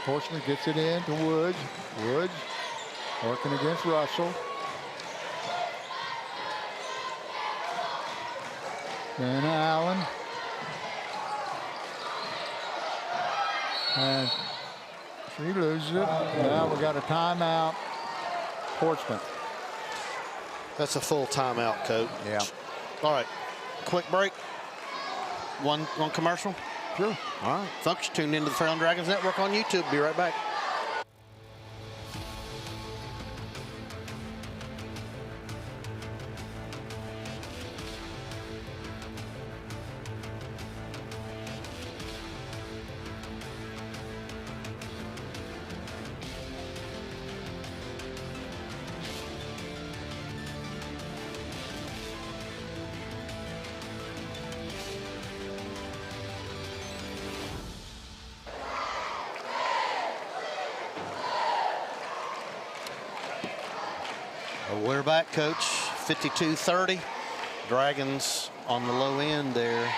Portsmouth gets it in to Woods. Woods working against Russell. Then Allen. And she loses it. Now we got a timeout. Portsmouth. That's a full timeout, Coach. Yeah. All right. Quick break. One commercial. Sure. All right. Folks, tuned into the Fairland Dragons Network on YouTube. Be right back. We're back, Coach. 52-30. Dragons on the low end there.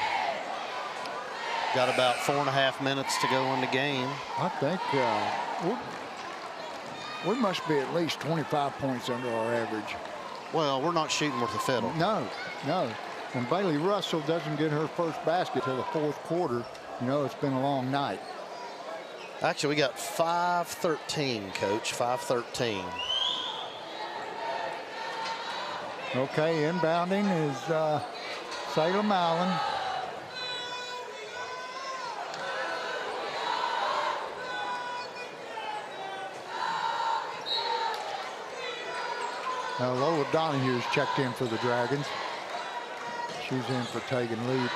Got about 4.5 minutes to go in the game. I think we must be at least 25 points under our average. Well, we're not shooting worth a fiddle. No, no. When Bailey Russell doesn't get her first basket till the 4th quarter, you know it's been a long night. Actually, we got 5-13, Coach. 5-13. Okay, inbounding is Salem Allen. Now Lola Donahue's checked in for the Dragons. She's in for Tegan Leap.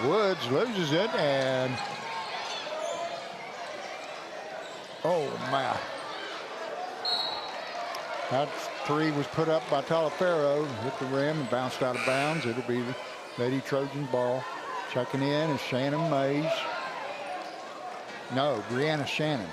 Woods loses it, and oh my. That three was put up by Talaferro, hit the rim and bounced out of bounds. It'll be the Lady Trojans ball. Checking in is Shannon Mays. No, Brianna Shannon.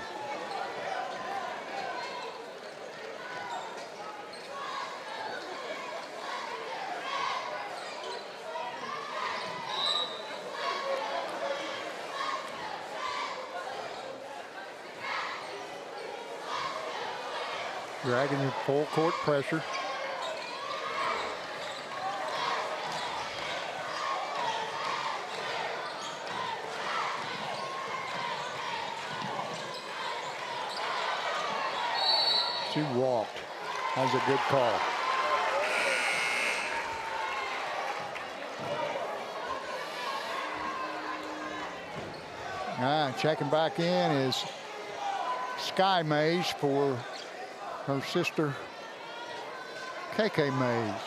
Dragons in full court pressure. She walked. That was a good call. Checking back in is Sky Mays for her sister, KK Mays.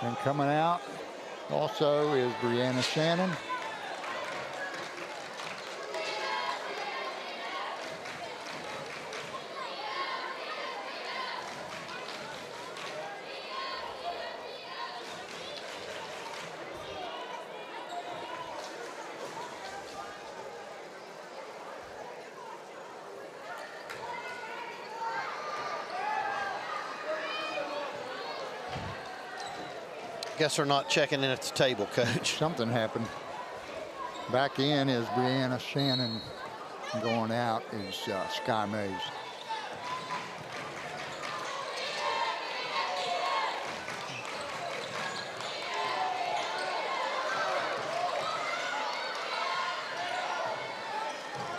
And coming out also is Brianna Shannon. Guess they're not checking in at the table, Coach. Something happened. Back in is Brianna Shannon. Going out is Sky Mays.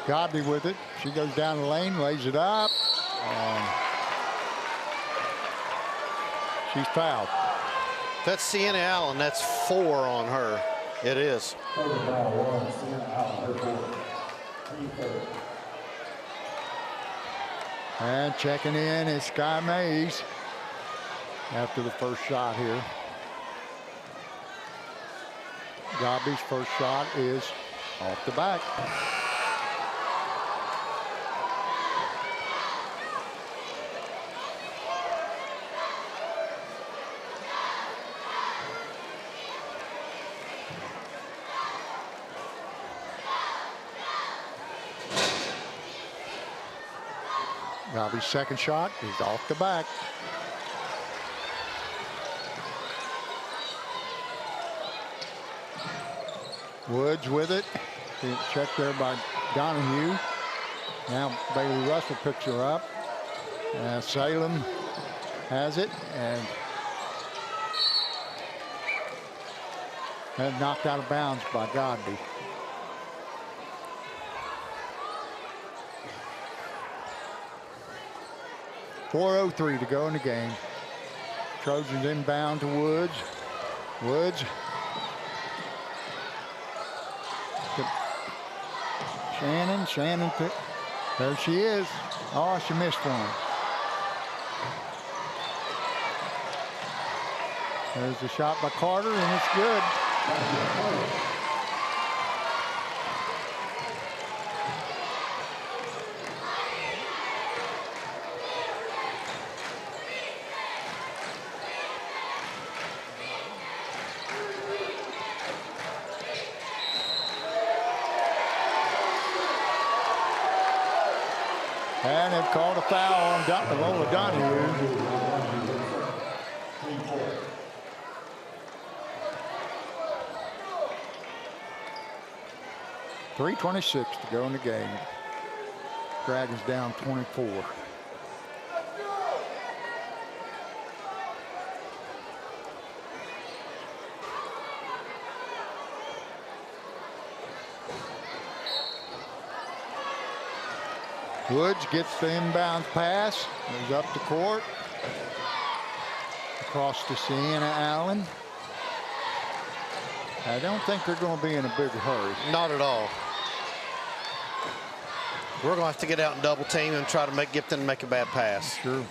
Godby with it. She goes down the lane, lays it up. She's fouled. That's Sienna Allen. That's 4 on her. It is. And checking in is Sky Mays after the first shot here. Godby's first shot is off the back. Godby's second shot is off the back. Woods with it. Checked there by Donahue. Now Bailey Russell picks her up. Salem has it and knocked out of bounds by Godby. .403 to go in the game. Trojans inbound to Woods. Woods. Shannon, there she is. Oh, she missed one. There's the shot by Carter, and it's good. And they've called a foul on Lola Donahue. .326 to go in the game. Dragons down 24. Woods gets the inbound pass, goes up the court, across to Sienna Allen. I don't think they're going to be in a big hurry. Not at all. We're going to have to get out and double team and try to get them to make a bad pass. Sure.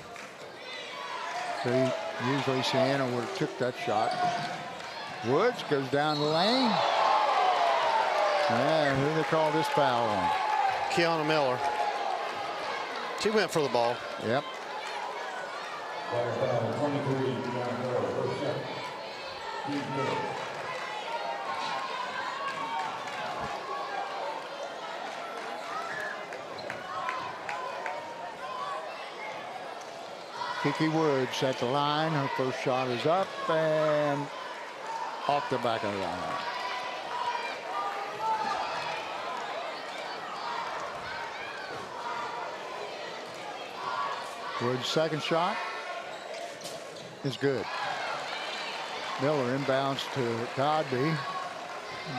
See, usually Sienna would have took that shot. Woods goes down the lane. And who they call this foul on? Kiana Miller. She went for the ball. Yep. Kiki Woods at the line. Her first shot is up and off the back of the line. Woods' second shot is good. Miller inbounds to Godby.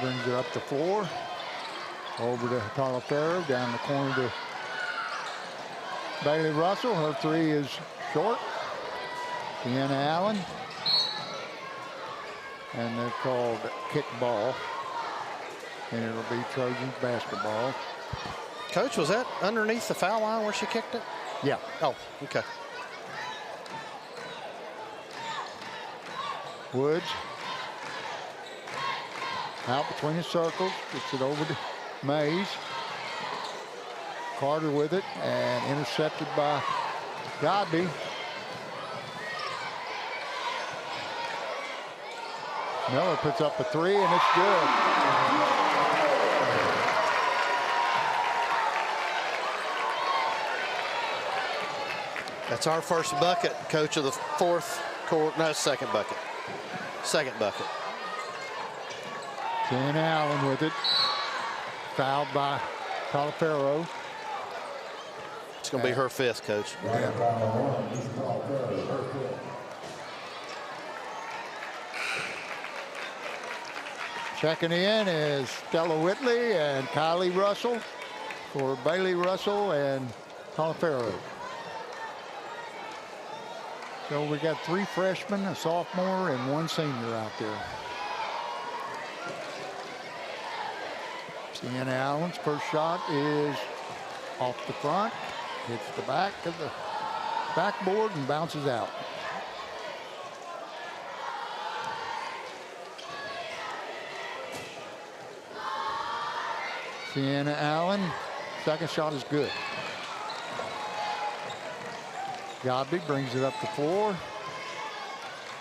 Brings it up the floor. Over to Talafero. Down the corner to Bailey Russell. Her three is short. Deanna Allen. And they're called kickball. And it'll be Trojans basketball. Coach, was that underneath the foul line where she kicked it? Yeah. Oh, okay. Woods. Out between the circles. Gets it over to Mays. Carter with it and intercepted by Godby. Miller puts up a three and it's good. That's our first bucket, Coach, of the fourth quarter. No, second bucket. Second bucket. Jan Allen with it. Fouled by Talafero. It's going to be her fifth, Coach. Checking in is Stella Whitley and Kylie Russell for Bailey Russell and Talafero. So we got three freshmen, a sophomore, and one senior out there. Sienna Allen's first shot is off the front, hits the back of the backboard and bounces out. Sienna Allen, second shot is good. Godby brings it up the floor.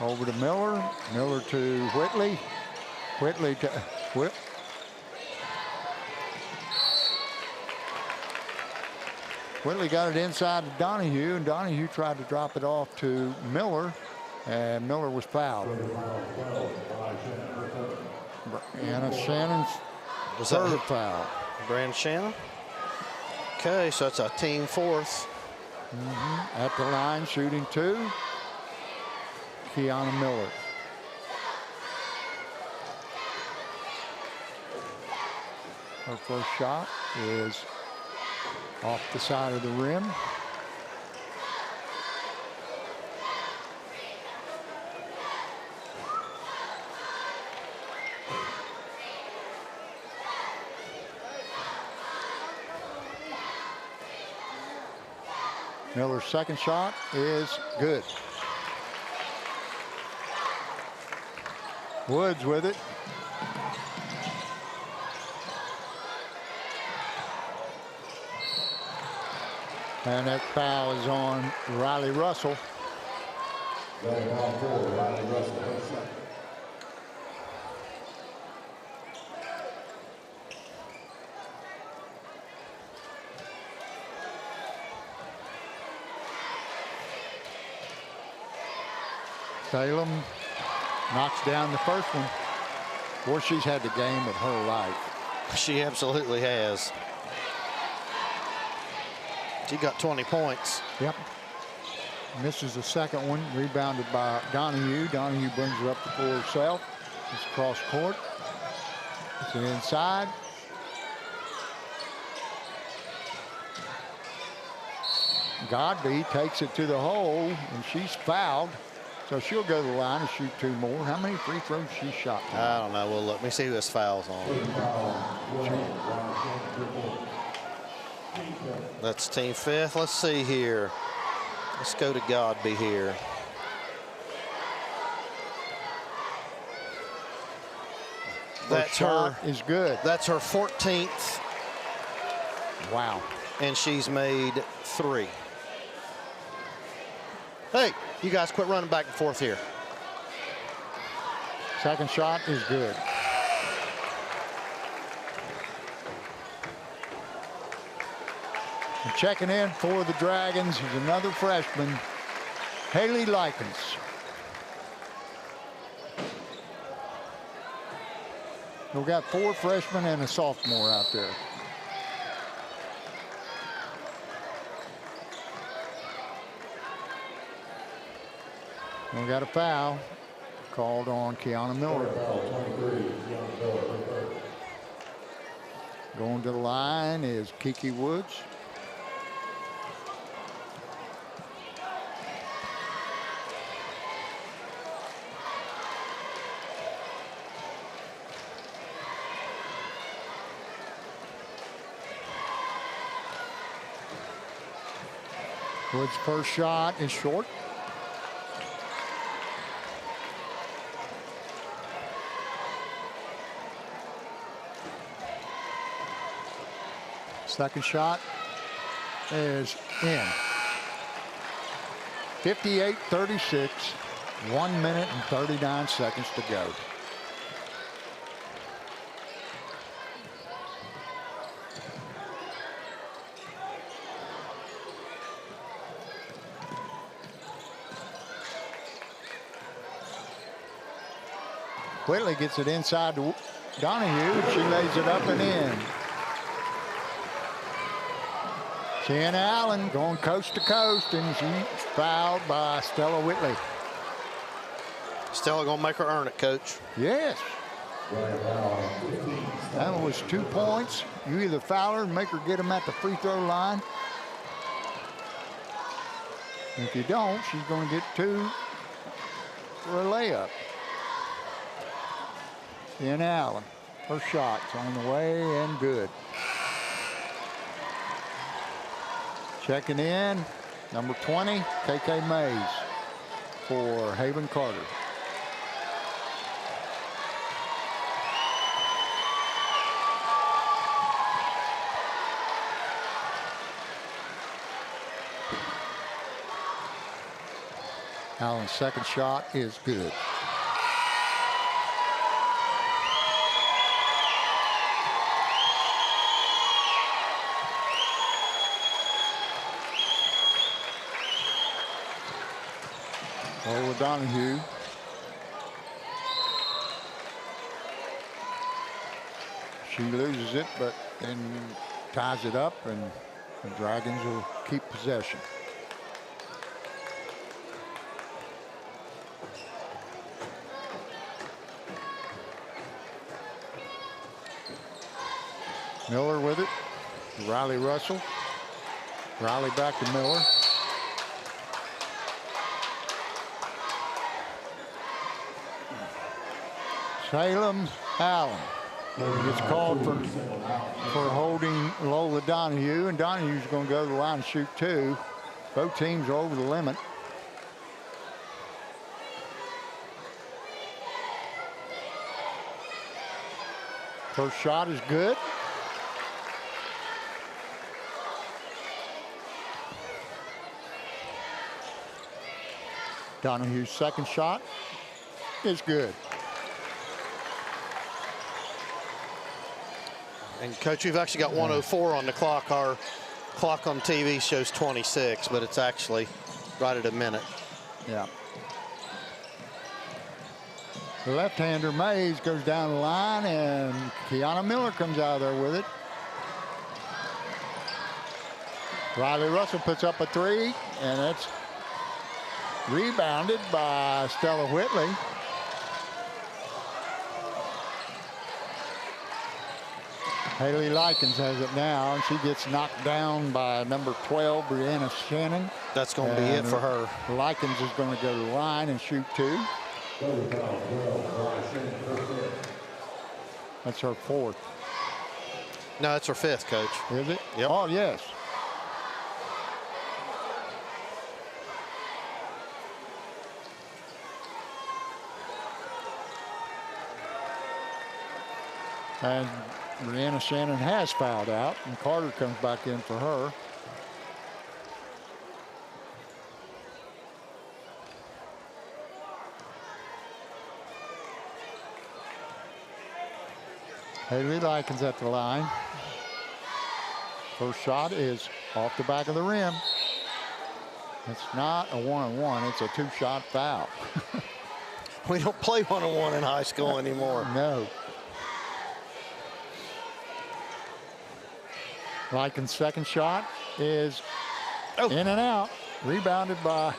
Over to Miller. Miller to Whitley. Whitley to Whip. Whitley got it inside to Donahue, and Donahue tried to drop it off to Miller, and Miller was fouled. Anna Shannon's third foul. Brandon Shannon. Okay, so it's a team fourth. At the line, shooting two. Kiana Miller. Her first shot is off the side of the rim. Miller's second shot is good. Woods with it. And that foul is on Riley Russell. Salem knocks down the first one. Boy, she's had the game of her life. She absolutely has. She got 20 points. Yep. Misses the second one, rebounded by Donahue. Donahue brings it up the floor herself. It's cross court. It's inside. Godby takes it to the hole, and she's fouled. So she'll go to the line and shoot 2 more. How many free throws she shot? I don't know. Well, let me see who has fouls on. That's team 5th. Let's see here. Let's go to Godby here. That's her. Is good. That's her 14th. Wow. And she's made 3. Hey, you guys quit running back and forth here. Second shot is good. And checking in for the Dragons is another freshman, Haley Likens. We've got 4 freshmen and a sophomore out there. We got a foul called on Kiana Miller. Going to the line is Kiki Woods. Woods' first shot is short. Second shot is in. 58-36, 1 minute and 39 seconds to go. Whitley gets it inside to Donahue. She lays it up and in. Sienna Allen going coast to coast, and she's fouled by Stella Whitley. Stella gonna make her earn it, Coach. Yes. That was 2 points. You either foul her and make her get them at the free throw line. If you don't, she's going to get 2 for a layup. Sienna Allen, her shot's on the way and good. Checking in, number 20, KK Mays for Haven Carter. Allen's second shot is good. Over Donahue. She loses it, but then ties it up, and the Dragons will keep possession. Miller with it. Riley Russell. Riley back to Miller. Salem Allen gets called for holding Lola Donahue, and Donahue's going to go to the line and shoot 2. Both teams are over the limit. First shot is good. Donahue's second shot is good. And Coach, we've actually got 104 on the clock. Our clock on TV shows 26, but it's actually right at a minute. Yeah. The left-hander Mays goes down the line, and Kiana Miller comes out of there with it. Riley Russell puts up a 3, and it's rebounded by Stella Whitley. Haley Likens has it now, and she gets knocked down by number 12, Brianna Shannon. That's going to be it for her. Likens is going to go to the line and shoot 2. That's her 4th. No, it's her 5th, Coach. Is it? Yep. Oh, yes. And Brianna Shannon has fouled out, and Carter comes back in for her. Haley Likens at the line. First shot is off the back of the rim. It's not a 1-on-1, it's a 2-shot foul. We don't play 1-on-1 in high school anymore. No. Likens' second shot is in and out. Rebounded by...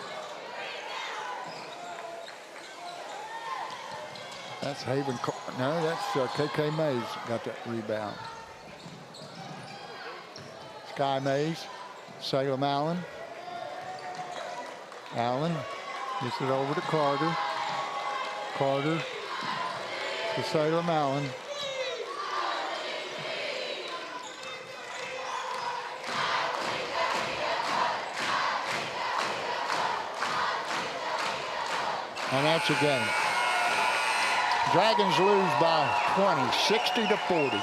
That's Haven. No, that's KK Mays got that rebound. Sky Mays, Salem Allen. Allen gets it over to Carter. Carter to Salem Allen. And that's a game. Dragons lose by 20, 60-40.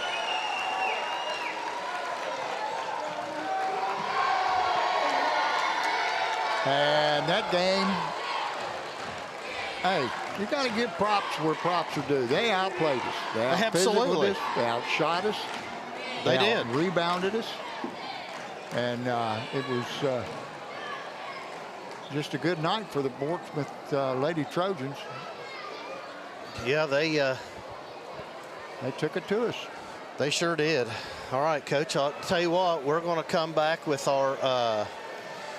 And that game, hey, you got to give props where props are due. They outplayed us. They Absolutely. us. They outshot us. They did. Rebounded us. And it was just a good night for the Portsmouth Lady Trojans. Yeah, they took it to us. They sure did. All right, Coach, I'll tell you what, we're going to come back with our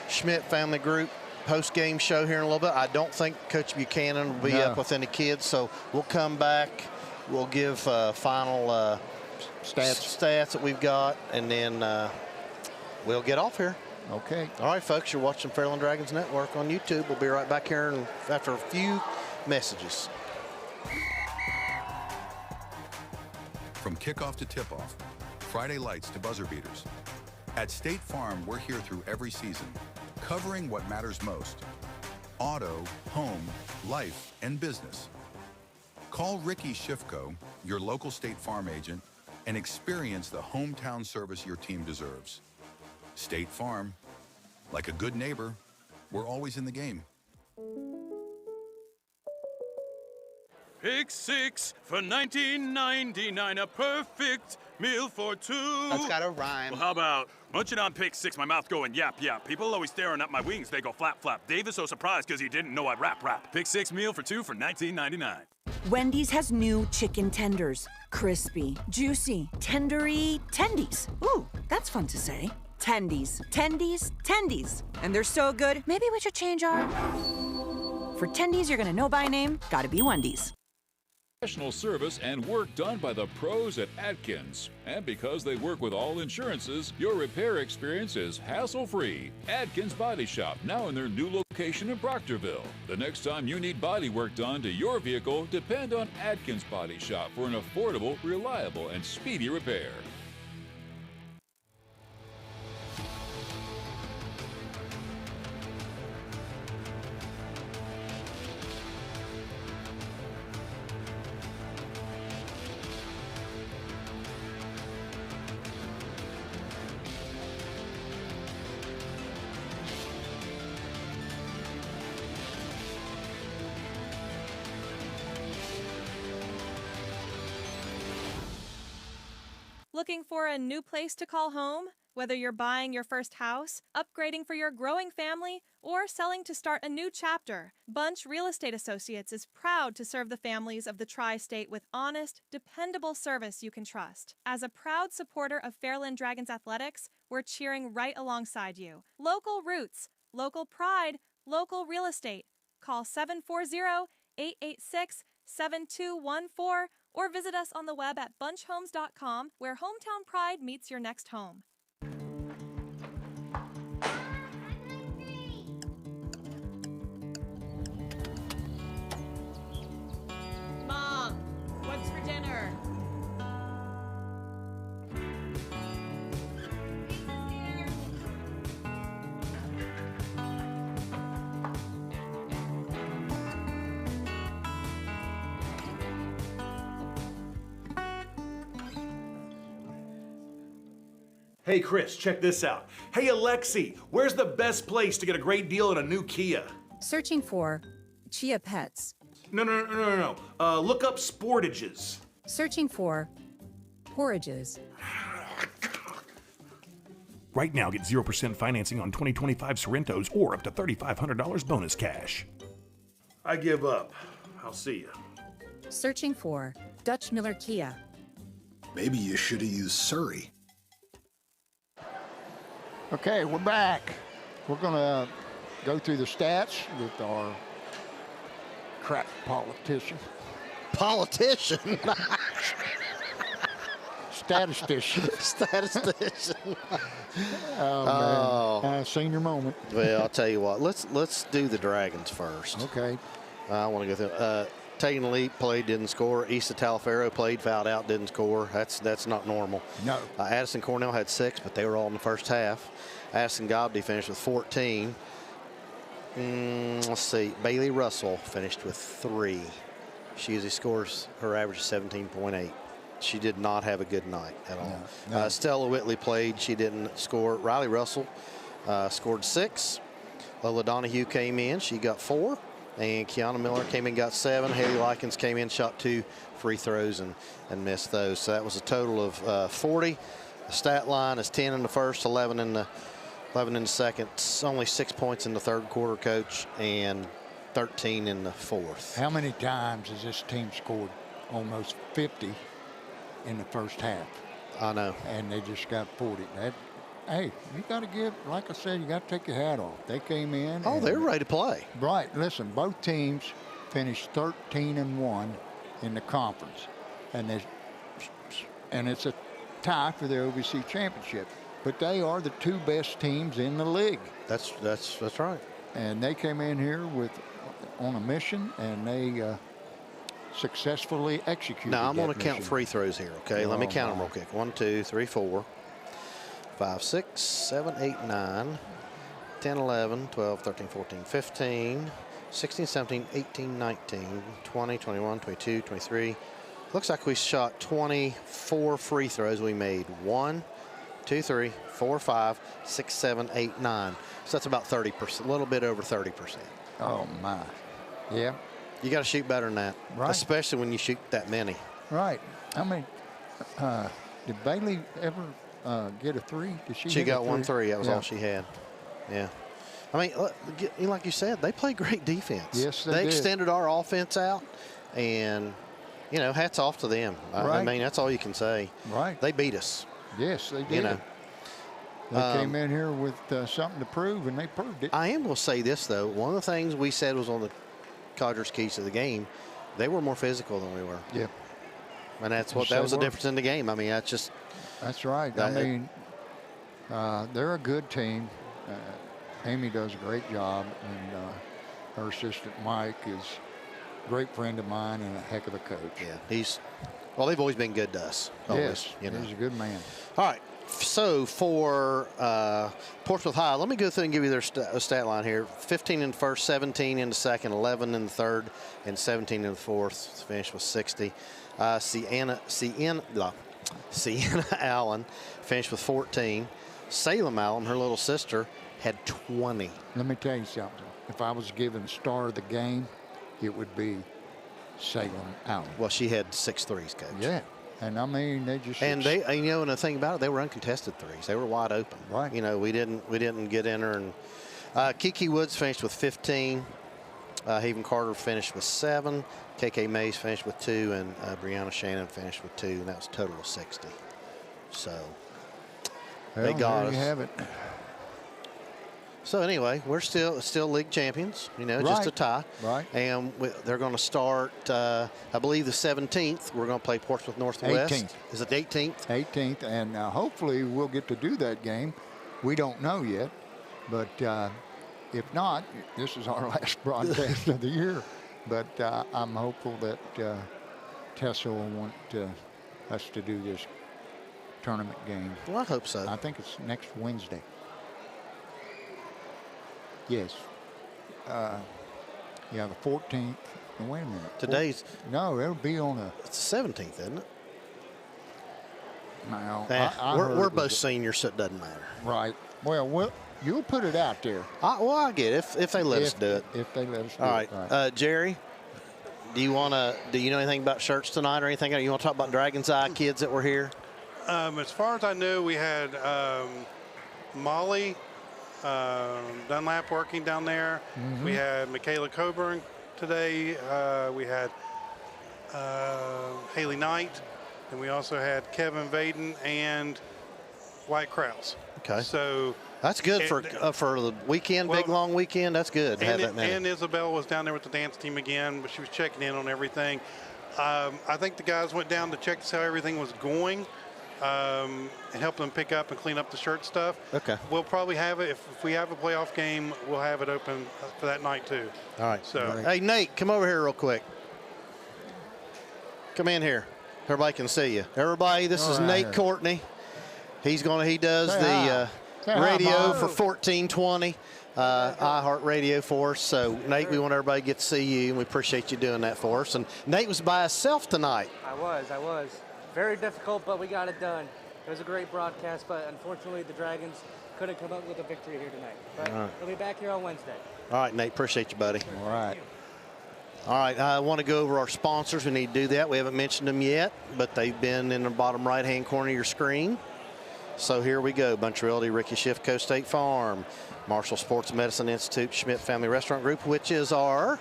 Schmidt Family Group post-game show here in a little bit. I don't think Coach Buchanan will be up with any kids, so we'll come back. We'll give final stats that we've got, and then we'll get off here. Okay. All right, folks, you're watching Fairland Dragons Network on YouTube. We'll be right back here after a few messages. From kickoff to tip-off, Friday lights to buzzer beaters. At State Farm, we're here through every season, covering what matters most: auto, home, life, and business. Call Ricky Shifko, your local State Farm agent, and experience the hometown service your team deserves. State Farm, like a good neighbor, we're always in the game. Pick 6 for $19.99, a perfect meal for 2. That's gotta rhyme. Well, how about munching on pick 6, my mouth going yap, yap. People always staring at my wings, they go flap, flap. Dave is so surprised because he didn't know I'd rap, rap. Pick 6 meal for 2 for $19.99. Wendy's has new chicken tenders. Crispy, juicy, tendery tendies. Ooh, that's fun to say. Tendies, tendies, tendies. And they're so good, maybe we should change our... For tendies you're gonna know by name, gotta be Wendy's. Professional service and work done by the pros at Atkins. And because they work with all insurances, your repair experience is hassle-free. Atkins Body Shop, now in their new location in Proctorville. The next time you need body work done to your vehicle, depend on Atkins Body Shop for an affordable, reliable, and speedy repair. Looking for a new place to call home? Whether you're buying your first house, upgrading for your growing family, or selling to start a new chapter, Bunch Real Estate Associates is proud to serve the families of the Tri-State with honest, dependable service you can trust. As a proud supporter of Fairland Dragons Athletics, we're cheering right alongside you. Local roots, local pride, local real estate. Call 740-886-7214 or visit us on the web at bunchhomes.com, where hometown pride meets your next home. Mom, what's for dinner? Hey, Chris, check this out. Hey, Alexi, where's the best place to get a great deal on a new Kia? Searching for Chia Pets. No. Look up Sportages. Searching for Porrages. Right now, get 0% financing on 2025 Sorrentos or up to $3,500 bonus cash. I give up. I'll see you. Searching for Dutch Miller Kia. Maybe you should have used Surrey. Okay, we're back. We're going to go through the stats with our crap politician. Politician? Statistician. Statistician. Oh, man. Senior moment. Well, I'll tell you what. Let's do the Dragons first. Okay. I want to go through. Taking the lead, played, didn't score. Issa Talaferro played, fouled out, didn't score. That's not normal. No. Addison Cornell had 6, but they were all in the first half. Addison Gobdy finished with 14. Let's see. Bailey Russell finished with 3. She usually scores her average of 17.8. She did not have a good night at all. No. Stella Whitley played. She didn't score. Riley Russell scored 6. Lola Donahue came in. She got 4. And Kiana Miller came in, got 7. Haley Likens came in, shot 2 free throws and missed those. So that was a total of 40. The stat line is 10 in the first, 11 in the second. It's only 6 points in the third quarter, Coach, and 13 in the fourth. How many times has this team scored? Almost 50 in the first half. I know. And they just got 40. Hey, you got to give, like I said, you got to take your hat off. They came in. Oh, they're ready to play. Right. Listen, both teams finished 13-1 in the conference, and it's a tie for the OVC championship. But they are the 2 best teams in the league. That's right. And they came in here on a mission, and they successfully executed. Now I'm going to mission. count free throws here. Okay, let me count them real quick. 1, 2, 3, 4. 5, 6, 7, 8, 9, 10, 11, 12, 13, 14, 15, 16, 17, 18, 19, 20, 21, 22, 23. Looks like we shot 24 free throws. We made 1, 2, 3, 4, 5, 6, 7, 8, 9. So that's about 30%, a little bit over 30%. Oh, my. Yeah. You got to shoot better than that, right. Especially when you shoot that many. Right. I mean, did Bailey ever get a 3? Did she got 1 3. That was all she had. Yeah. I mean, like you said, they play great defense. Yes, they did. Extended our offense out, and, hats off to them. Right. I mean, that's all you can say. Right. They beat us. Yes, they did. They came in here with something to prove, and they proved it. I am going to say this, though. One of the things we said was on the Codgers keys to the game, they were more physical than we were. Yeah. And that was the difference in the game. I mean, That's right. I mean, they're a good team. Amy does a great job, and her assistant Mike is a great friend of mine and a heck of a coach. Yeah, they've always been good to us. Always, yes, he's a good man. All right, so for Portsmouth High, let me go through and give you their stat line here. 15 in the first, 17 in the second, 11 in the third, and 17 in the fourth. Finished with 60. Sienna Allen finished with 14. Salem Allen, her little sister, had 20. Let me tell you something. If I was given star of the game, it would be Salem Allen. Well, she had 6 threes, Coach. Yeah. And I mean, they just. And and the thing about it, they were uncontested threes. They were wide open. Right. We didn't get in her. And Kiki Woods finished with 15. Haven Carter finished with 7. KK Mays finished with 2, and Brianna Shannon finished with 2, and that was a total of 60. So they got us. There you have it. So anyway, we're still league champions, you know, just a tie. Right. And they're going to start, I believe, the 17th. We're going to play Portsmouth Northwest. 18th. Is it the 18th? 18th, and hopefully we'll get to do that game. We don't know yet, but if not, this is our last broadcast of the year. But I'm hopeful that Tessa will want us to do this tournament game. Well, I hope so. I think it's next Wednesday. Yes. Yeah, the 14th. Wait a minute. Today's. No, it'll be on a. It's the 17th, isn't it? No, we're both seniors, so it doesn't matter. Right. Well, you'll put it out there. I get it if they let us do it. If they let us do All it. right. Jerry, do you know anything about shirts tonight or anything? You want to talk about Dragon's Eye kids that were here? As far as I know, we had Molly Dunlap working down there. Mm-hmm. We had Michaela Coburn today. We had Haley Knight. And we also had Kevin Vaden and White Krause. Okay. So that's good for the weekend, big long weekend. That's good to have that many. And Isabel was down there with the dance team again, but she was checking in on everything. I think the guys went down to check to see how everything was going and help them pick up and clean up the shirt stuff. Okay. We'll probably have it. If we have a playoff game, we'll have it open for that night too. All right. So, hey, Nate, come over here real quick. Come in here. Everybody can see you. Everybody, this is Nate Courtney. He does the radio for 1420, iHeart Radio for us. So, Nate, we want everybody to get to see you, and we appreciate you doing that for us. And Nate was by himself tonight. I was. Very difficult, but we got it done. It was a great broadcast, but unfortunately the Dragons couldn't come up with a victory here tonight. But they'll be back here on Wednesday. All right, Nate, appreciate you, buddy. All right. All right, I want to go over our sponsors. We need to do that. We haven't mentioned them yet, but they've been in the bottom right-hand corner of your screen. So here we go. Bunch Realty, Ricky Schiffco, State Farm, Marshall Sports Medicine Institute, Schmidt Family Restaurant Group, which is our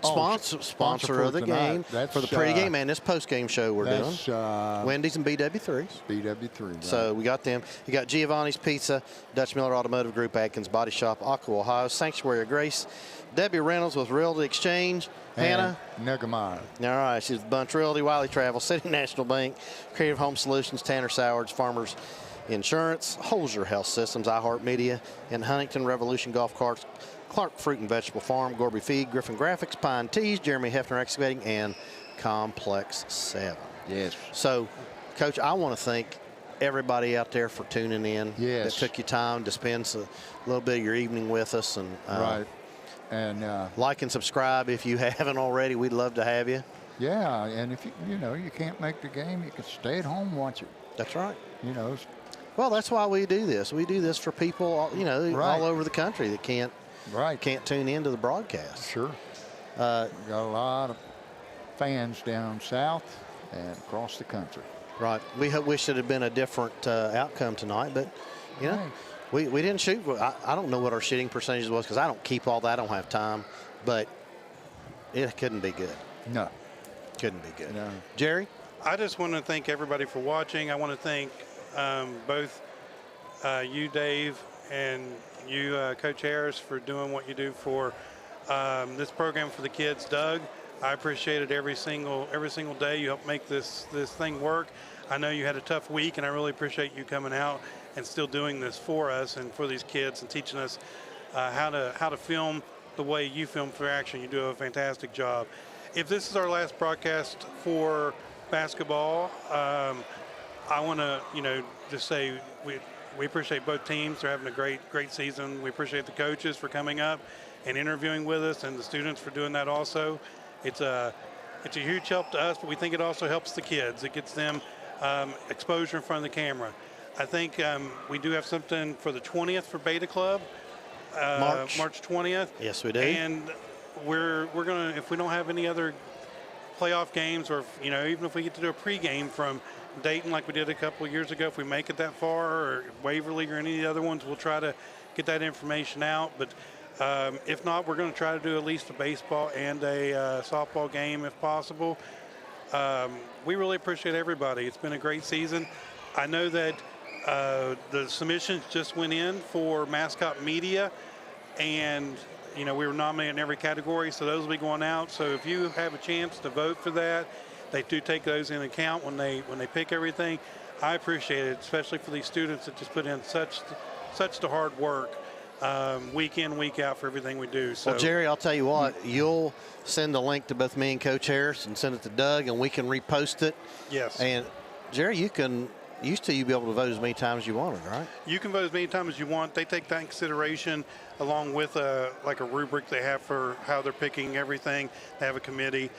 sponsor of the game for the pregame and this postgame show we're doing. Wendy's and BW3s. BW3. Right. So we got them. You got Giovanni's Pizza, Dutch Miller Automotive Group, Atkins Body Shop, Aqua, Ohio, Sanctuary of Grace, Debbie Reynolds with Realty Exchange, Hannah Negamai. All right, she's Bunch Realty, Wiley Travel, City National Bank, Creative Home Solutions, Tanner Sowards, Farmers Insurance, Holzer Health Systems, iHeartMedia, and Huntington Revolution Golf Carts, Clark Fruit and Vegetable Farm, Gorby Feed, Griffin Graphics, Pine Tees, Jeremy Hefner Excavating, and Complex 7. Yes. So, Coach, I want to thank everybody out there for tuning in. Yes. That took you time to spend a little bit of your evening with us. And right. And like and subscribe if you haven't already. We'd love to have you. Yeah, and if you can't make the game, you can stay at home and watch it. That's right. Well, that's why we do this. We do this for people, all over the country that can't tune into the broadcast. Sure. Got a lot of fans down south and across the country. Right. We wish it had been a different outcome tonight, but we didn't shoot. I don't know what our shooting percentage was because I don't keep all that. I don't have time, but it couldn't be good. No. Couldn't be good. No. Jerry? I just want to thank everybody for watching. I want to thank both you, Dave, and you, Coach Harris, for doing what you do for this program for the kids. Doug, I appreciate it every single day. You help make this thing work. I know you had a tough week, and I really appreciate you coming out and still doing this for us and for these kids and teaching us how to film the way you film for action. You do a fantastic job. If this is our last broadcast for basketball, I want to just say we appreciate both teams. They're having a great season. We appreciate the coaches for coming up and interviewing with us, and the students for doing that also. It's a huge help to us, but we think it also helps the kids. It gets them exposure in front of the camera. I think we do have something for the 20th for Beta Club. March 20th. Yes, we do. And we're gonna, if we don't have any other playoff games, or even if we get to do a pregame from Dayton like we did a couple of years ago, if we make it that far, or Waverly or any of the other ones, we'll try to get that information out. But if not, we're going to try to do at least a baseball and a softball game if possible. We really appreciate everybody. It's been a great season. I know that The submissions just went in for mascot media, and we were nominated in every category, so those will be going out. So if you have a chance to vote for that, they do take those in account when they pick everything. I appreciate it, especially for these students that just put in such the hard work week in, week out for everything we do. So, well, Jerry, I'll tell you what, you'll send a link to both me and Coach Harris and send it to Doug, and we can repost it. Yes. And Jerry, you'd be able to vote as many times as you wanted, right? You can vote as many times as you want. They take that in consideration along with like a rubric they have for how they're picking everything. They have a committee.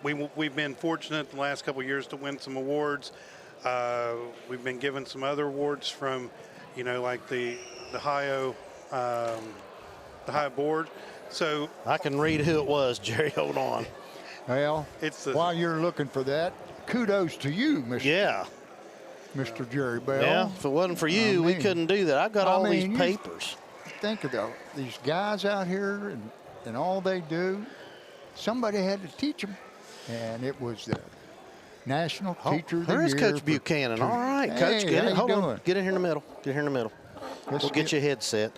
We've been fortunate the last couple of years to win some awards. We've been given some other awards from, like the Ohio board. So I can read who it was, Jerry. Hold on. Well, while you're looking for that, kudos to you, Mr. Jerry Bell. Yeah, if it wasn't for you, we couldn't do that. I've got all these papers. Think of these guys out here and all they do. Somebody had to teach them, and it was the National Teacher of the Year. There's Coach Buchanan. All right, Coach. Hold on. Get in here in the middle. Get here in the middle. We'll get you a headset.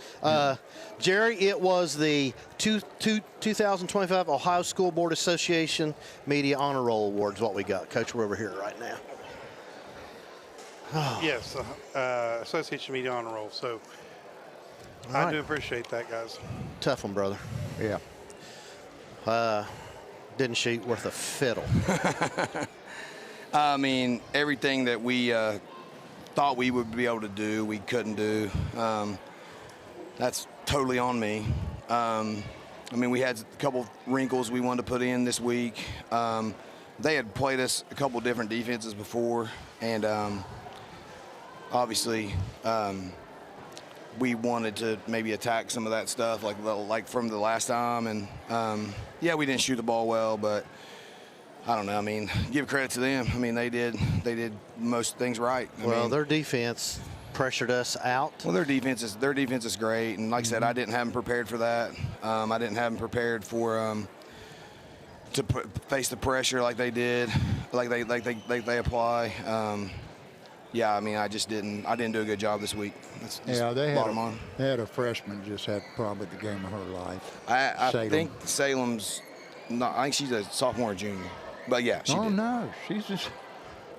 Jerry, it was the 2025 Ohio School Board Association Media Honor Roll Awards, what we got. Coach, we're over here right now. Yes, Association Media Honor Roll. So I do appreciate that, guys. Tough one, brother. Yeah. Didn't shoot worth a fiddle. I mean, everything that we thought we would be able to do, we couldn't do. That's totally on me. I mean, we had a couple wrinkles we wanted to put in this week. They had played us a couple different defenses before, and obviously we wanted to maybe attack some of that stuff like from the last time. And yeah, we didn't shoot the ball well, but I don't know. I mean, give credit to them. I mean, they did most things right. I mean, their defense pressured us out. Well, their defense is great, and like I said, I didn't have them prepared for that. I didn't have them prepared for to face the pressure like they did, like they apply. Yeah, I mean, I didn't do a good job this week. That's they bottom line. had a freshman just had probably the game of her life. I think Salem's not. I think she's a sophomore or junior. But yeah, she did. No,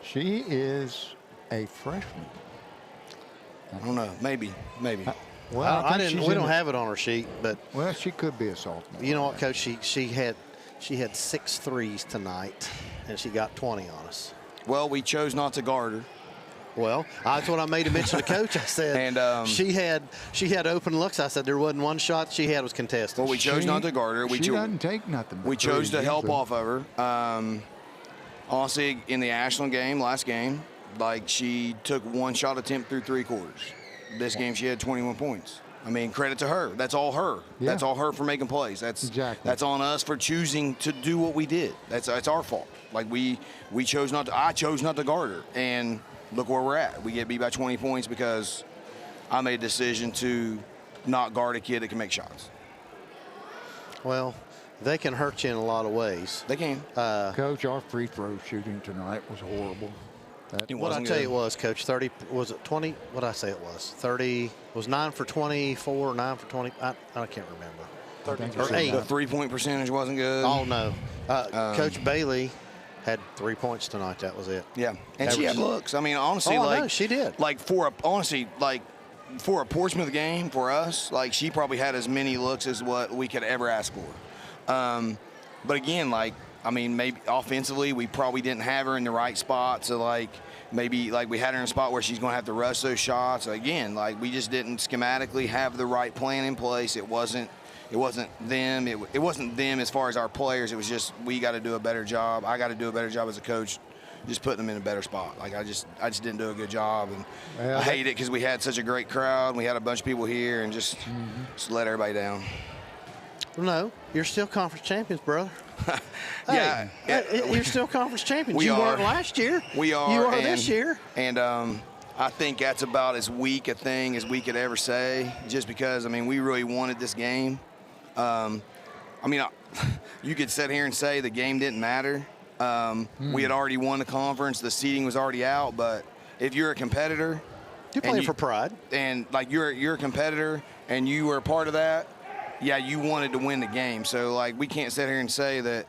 she is a freshman. I don't know, maybe. Well, we don't have it on her sheet, but she could be a sophomore. You know what, Coach? She had 6 threes tonight, and she got 20 on us. Well, we chose not to guard her. Well, that's what I made a mention to Coach. I said, and she had open looks. I said there wasn't one shot she had was contested. Well, we chose not to guard her. She doesn't take nothing. We chose to help off of her. Honestly, in the Ashland game, last game, she took one shot attempt through 3 quarters. This game, she had 21 points. I mean, credit to her. That's all her. Yeah. That's all her for making plays. That's on us for choosing to do what we did. That's our fault. We chose not to. I chose not to guard her, and look where we're at. We get beat by 20 points because I made a decision to not guard a kid that can make shots. Well, they can hurt you in a lot of ways. They can. Coach, our free throw shooting tonight was horrible. What I tell you was, Coach, 30, was it 20? What did I say it was? 30, was 9 for 24, 9 for 20? I can't remember. Or 8. The 3-point percentage wasn't good. Oh, no. Coach Bailey had 3 points tonight. That was it. Yeah, and she had looks. I mean, honestly, no, she did. For a Portsmouth game for us, she probably had as many looks as what we could ever ask for. But again, maybe offensively we probably didn't have her in the right spot. So maybe we had her in a spot where she's going to have to rush those shots. Again, we just didn't schematically have the right plan in place. It wasn't them. It wasn't them as far as our players. It was just we got to do a better job. I got to do a better job as a coach, just putting them in a better spot. I just didn't do a good job, and I hate it because we had such a great crowd. We had a bunch of people here, and just let everybody down. Well, no, you're still conference champions, brother. Yeah, you're still conference champions. You weren't last year. We are. You are this year. And I think that's about as weak a thing as we could ever say, just because, we really wanted this game. You could sit here and say the game didn't matter. We had already won the conference. The seeding was already out. But, if you're a competitor, you're playing for pride, and like you're a competitor and you were a part of that. Yeah, you wanted to win the game. So like we can't sit here and say that.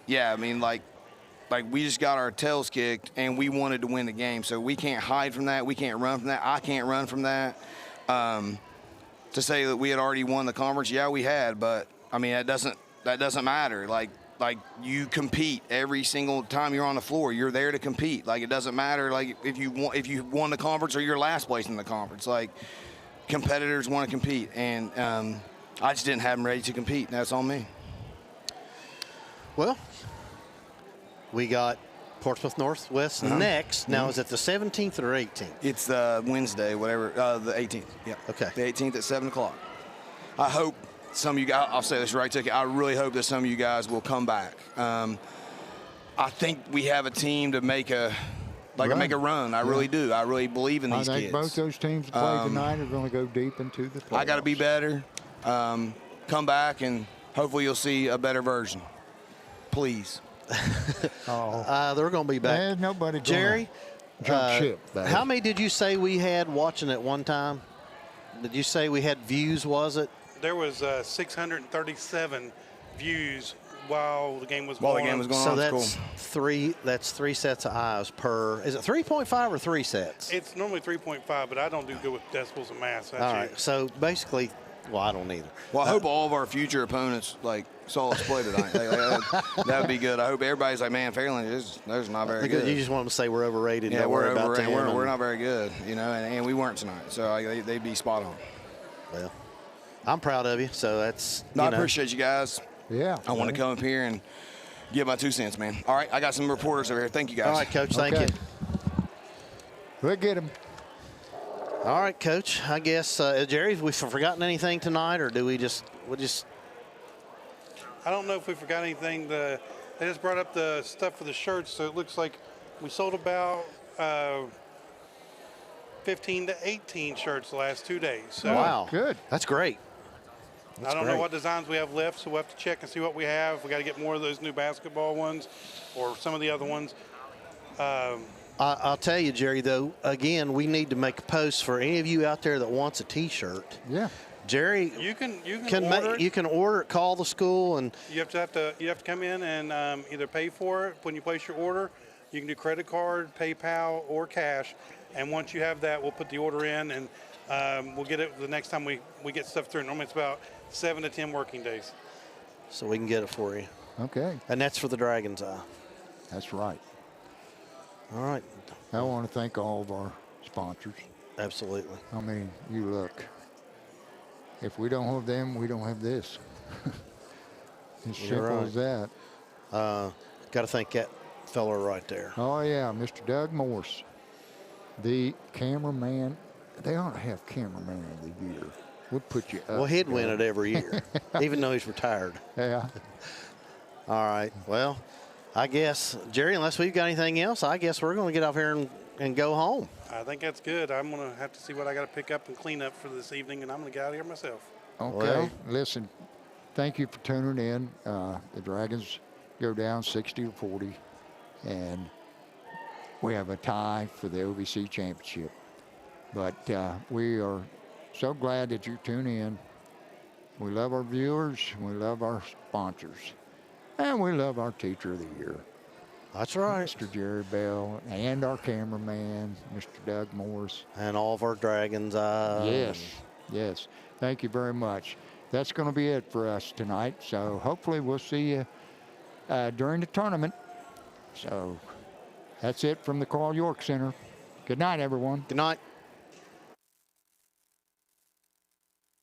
Yeah, I mean like we just got our tails kicked and we wanted to win the game. So we can't hide from that. We can't run from that. I can't run from that. To say that we had already won the conference, yeah, we had, but I mean that doesn't matter. Like you compete every single time you're on the floor. You're there to compete. Like it doesn't matter. Like if you won the conference or you're last place in the conference. Like competitors want to compete, and I just didn't have them ready to compete. That's on me. Well, we got Portsmouth Northwest next. Now, is it the 17th or 18th? It's Wednesday, whatever, the 18th. Yeah. Okay. The 18th at 7 o'clock. I hope some of you guys, I'll say this right, Ticket, I really hope that some of you guys will come back. I think we have a team to make a run. I really do. I really believe in these kids. I think both those teams that play tonight are going to go deep into the playoffs. I got to be better. Come back, and hopefully you'll see a better version. Please. They're going to be back. There's nobody Jerry, jump ship. How many did you say we had watching at one time? Did you say we had views, was it? There was 637 views while the game was going on. So that's that's three sets of eyes per. Is it 3.5 or 3 sets? It's normally 3.5, but I don't do good with decibels and math. All right. So basically, well, I don't either. Well, I hope all of our future opponents saw us play tonight. That would be good. I hope everybody's like, man, Fairland is not very good. You just want them to say we're overrated. Yeah, we're overrated. We're not very good, and we weren't tonight. So they'd be spot on. Well, I'm proud of you. So that's. I appreciate you guys. Yeah. I want to come up here and give my 2 cents, man. All right, I got some reporters over here. Thank you, guys. All right, Coach. Thank you. We'll get them. All right, Coach. I guess, Jerry, have we forgotten anything tonight, or do we'll just? I don't know if we forgot anything. They just brought up the stuff for the shirts, so it looks like we sold about 15 to 18 shirts the last 2 days. So wow, good. That's great. I don't know what designs we have left, so we'll have to check and see what we have. We got to get more of those new basketball ones or some of the other ones. I'll tell you, Jerry, though, again, we need to make a post for any of you out there that wants a T-shirt. Yeah. Jerry, you can order it, call the school, and you have to come in and either pay for it when you place your order. You can do credit card, PayPal, or cash. And once you have that, we'll put the order in, and we'll get it the next time we get stuff through. Normally it's about 7 to 10 working days. So we can get it for you. Okay. And that's for the Dragon's Eye. That's right. All right. I want to thank all of our sponsors. Absolutely. I mean, you look. If we don't have them, we don't have this. As simple as that. Got to thank that fella right there. Oh, yeah, Mr. Doug Morse, the cameraman. They ought to have cameraman of the year. We'll put you up. Well, he'd win it every year, even though he's retired. Yeah. All right. Well, I guess, Jerry, unless we've got anything else, I guess we're going to get off here and go home. I think that's good. I'm going to have to see what I got to pick up and clean up for this evening, and I'm going to get out of here myself. Okay. Well, listen, thank you for tuning in. The Dragons go down 60-40, and we have a tie for the OVC championship. But we are so glad that you tune in. We love our viewers. We love our sponsors. And we love our teacher of the year. That's right. Mr. Jerry Bell and our cameraman, Mr. Doug Morris. And all of our Dragons' Eye. Yes, yes. Thank you very much. That's going to be it for us tonight. So hopefully we'll see you during the tournament. So that's it from the Carl York Center. Good night, everyone. Good night.